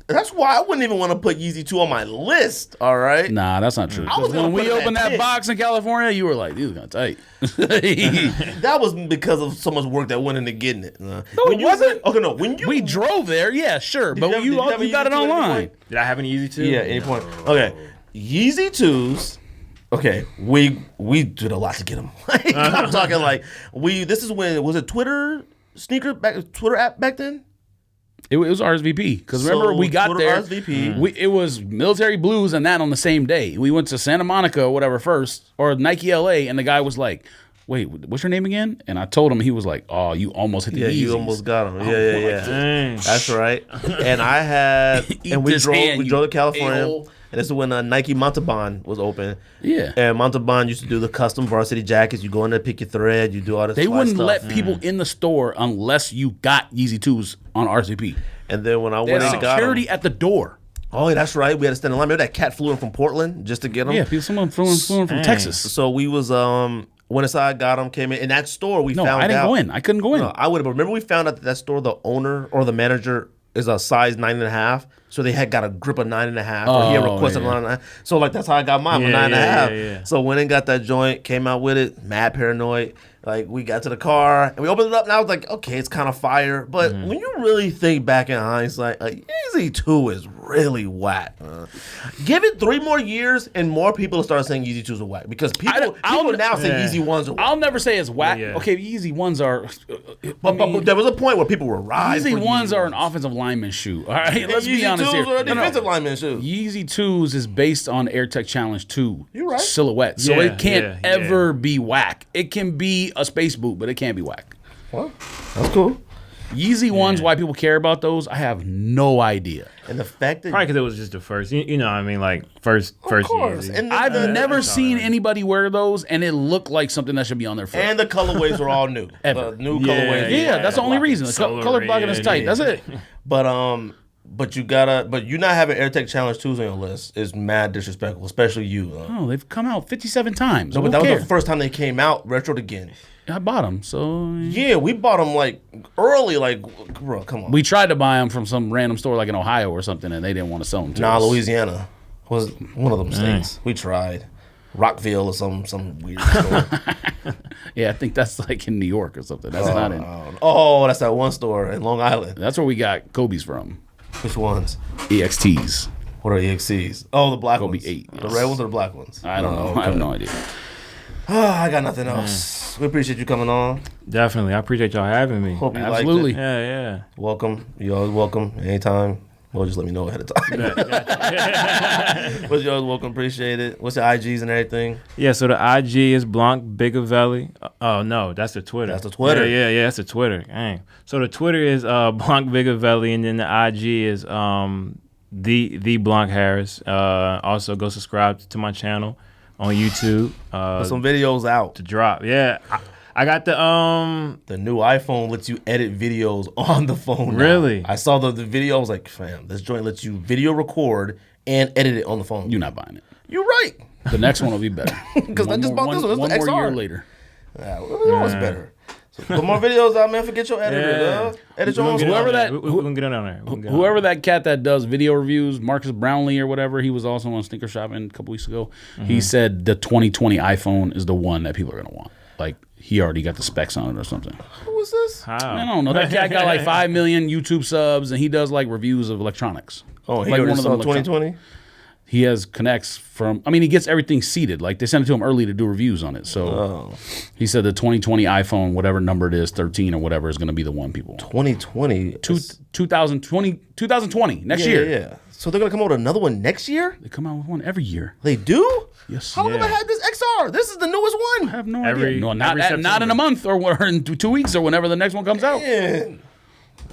That's why I wouldn't even want to put Yeezy 2 on my list. All right. Nah, that's not true. I was 'Cause gonna when we put it at opened that 10. box in California, you were like, these are kind of tight. That was because of so much work that went into getting it. No, when it wasn't. Okay, no. When you We drove there, yeah, sure. But you have a you got it Yeezy 2 at any online. point? did I have any Yeezy 2? Yeah, any point. Okay, Yeezy 2s. Okay, we did a lot to get them. I'm talking like This is when was it Twitter app back then? It was RSVP. Because remember, So, we got Twitter there. RSVP. It was military blues and that on the same day. We went to Santa Monica or whatever first, or Nike LA, and the guy was like, wait, what's your name again? And I told him, he was like, oh, you almost hit the Yeezys. You almost got them. Yeah. Dang. That's right. And I had, Eat and we this drove hand, we you drove to California. a-hole. And this is when Nike Montalban was open. Yeah. And Montalban used to do the custom varsity jackets. You go in there, pick your thread, you do all this. They wouldn't stuff. let people in the store unless you got Yeezy 2s on RCP. And then when I They went had and got security them, at the door. oh, yeah, that's right. We had to stand in line. Remember that cat flew in from Portland just to get them? Yeah, someone flew in from Texas. So we was when inside got them, came in that store. We No, found out. I didn't go in. I couldn't go in. No, I would have. But remember, we found out that store, the owner or the manager is a size 9.5. So they had got a grip of 9.5. Or he had requested 9.5. So like that's how I got mine, 9.5. Yeah. So went and got that joint, came out with it, mad paranoid. Like we got to the car and we opened it up and I was like, okay, it's kind of fire. But when you really think back in hindsight, Yeezy 2 is really whack. Give it 3 more years and more people will start saying Yeezy 2s are whack. Because people now say Yeezy 1s are whack. I'll never say it's whack. Yeah. Okay, Yeezy 1s are. But there was a point where people were rising. Yeezy 1s are an offensive lineman shoe. All right, let's be honest here. Yeezy 2s are a defensive lineman shoe. Yeezy 2s is based on Air Tech Challenge 2 right. silhouette. So Yeah, it can't yeah. ever be whack. It can be a space boot, but it can't be whack. Well, that's cool. Yeezy 1s, why people care about those, I have no idea. And the fact that Probably because it was just the first. You know, what I mean, like first course. Yeezy. And I've never that's seen alright. anybody wear those, and it looked like something that should be on their foot. and the colorways were all new. Ever. The new Yeah, colorways. yeah, that's the only reason. The Solar color blocking is red, tight. yeah. That's it. But you not having AirTech Challenge 2s on your list is mad disrespectful, especially you. Oh, they've come out 57 times. No, but Who that was cares? the first time they came out retroed again. I bought them, so Yeah, we bought them like early, like, bro, come on. we tried to buy them from some random store like in Ohio or something, and they didn't want to sell them to Nah, us. Louisiana was one of them states. We tried. Rockville or some weird store. Yeah, I think that's like in New York or something. That's not in. Oh, that's that one store in Long Island. That's where we got Kobe's from. Which ones? EXTs. What are EXCs? Oh, the black Kobe ones. 8, The yes. red ones or the black ones? I don't know. okay. I have no idea. I got nothing else. We appreciate you coming on. Definitely, I appreciate y'all having me. Hope you Absolutely. liked Yeah. it. Welcome. You're always welcome. Anytime. Well, just let me know ahead of time. But you're always welcome. Appreciate it. What's your IGs and everything? Yeah, so the IG is Blonk Bigavelli. Oh no, that's the Twitter. That's the Twitter. Yeah, that's the Twitter. Dang. So the Twitter is Blonk Bigavelli, and then the IG is the Blonk Harris. Also go subscribe to my channel on YouTube. Put some videos out. To drop. Yeah. I got the The new iPhone lets you edit videos on the phone. Now. Really? I saw the video. I was like, fam, this joint lets you video record and edit it on the phone. You're not buying it. You're right. The next one will be better. 'Cause I just bought this one. This is One the more XR. year later. Yeah, well, it's better. So put more videos out, man. Forget your editor, Yeah. Edit your own Whoever stuff. that- we can get it on there. We can get it on Whoever that cat that does video reviews, Marcus Brownlee or whatever, he was also on Sneaker Shopping a couple weeks ago. He said the 2020 iPhone is the one that people are gonna want. Like he already got the specs on it or something. Who was this? How? I don't know. That cat got like 5 million YouTube subs, and he does like reviews of electronics. Oh, he like already one of saw them 2020? He has connects from. I mean, he gets everything seeded. Like they send it to him early to do reviews on it. So he said the 2020 iPhone, whatever number it is, 13 or whatever, is going to be the one people want. 2020? 2020 next year. Yeah. So they're going to come out with another one next year? They come out with one every year. They do? Yes. How long have I had this XR? This is the newest I one. have no Every- idea. No, every not in September. a month or in 2 weeks or whenever the next one comes out. Man.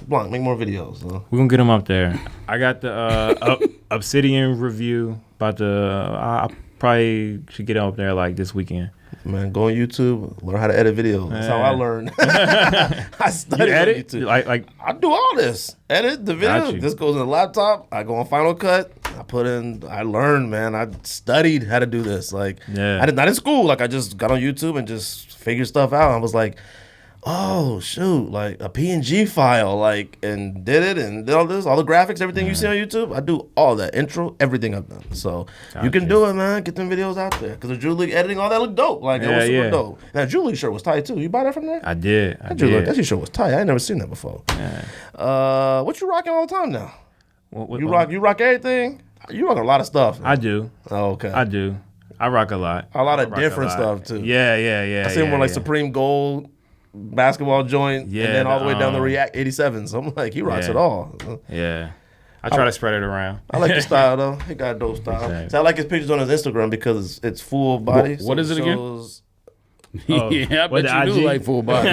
Blonk, make more videos. We're gonna get them up there. I got the Obsidian review about the. I probably should get up there like this weekend. Man, go on YouTube, learn how to edit videos. That's how I learned. I You studied on edit YouTube. like I do all this. Edit the Got video. you. This goes in the laptop. I go on Final Cut. I learned, man. I studied how to do this. Like, Yeah. I did not in school. Like, I just got on YouTube and just figured stuff out. I was like, oh, shoot, like a PNG file, like, and did it and did all this, all the graphics, everything you see on YouTube. I do all that intro, everything I've done. So you can do it, man. Get them videos out there. Because the Drew League editing, all that looked dope. Like, it was super dope. And that Drew League shirt was tight, too. You buy that from there? I did. That Drew League shirt was tight. I ain't never seen that before. What you rocking all the time now? What, You rock everything? You rock a lot of stuff. I do. Oh, okay. I do. I rock a lot. A lot of I rock different a lot. stuff, too. Yeah. I seen one like yeah. Supreme Gold basketball joint, Yeah, and then all the way down to the, React 87. So I'm like, he rocks yeah. it all. Yeah. I try to spread it around. I like the style though. He got a dope style. Exactly. So I like his pictures on his Instagram because it's full body. What is it again? shows- Yeah, I what, bet the you do IG? like full body.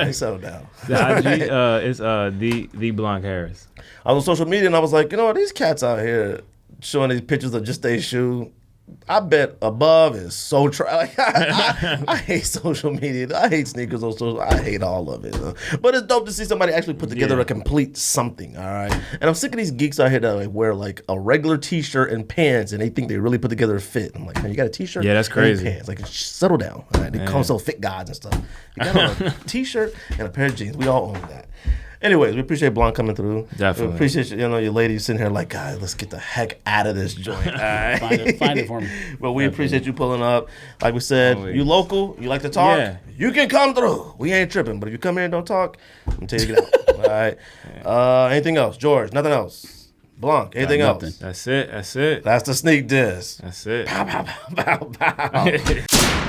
He settled down. The IG is the Blonk Harris. I was on social media and I was like, you know what, these cats out here, showing these pictures of just a shoe. I bet Above is so I hate social media. I hate sneakers on social. I hate all of it. But it's dope to see somebody actually put together a complete something. All right, and I'm sick of these geeks out here that like wear like a regular T-shirt and pants, and they think they really put together a fit. I'm like, man, you got a T-shirt? Yeah, that's crazy. And pants. Like, settle down. All right, they come so fit gods and stuff. You got on a T-shirt and a pair of jeans. We all own that. Anyways, we appreciate Blonk coming through. Definitely. We appreciate your ladies sitting here like, guys, let's get the heck out of this joint. All right? Find it for me. But we appreciate you pulling up. Like we said, you local, you like to talk, you can come through. We ain't tripping. But if you come here and don't talk, I'm going to tell you to get out. All right. Anything else? George, nothing else. Blonk, anything else? That's it. That's the sneak diss. That's it. Pow, pow, pow, pow, pow.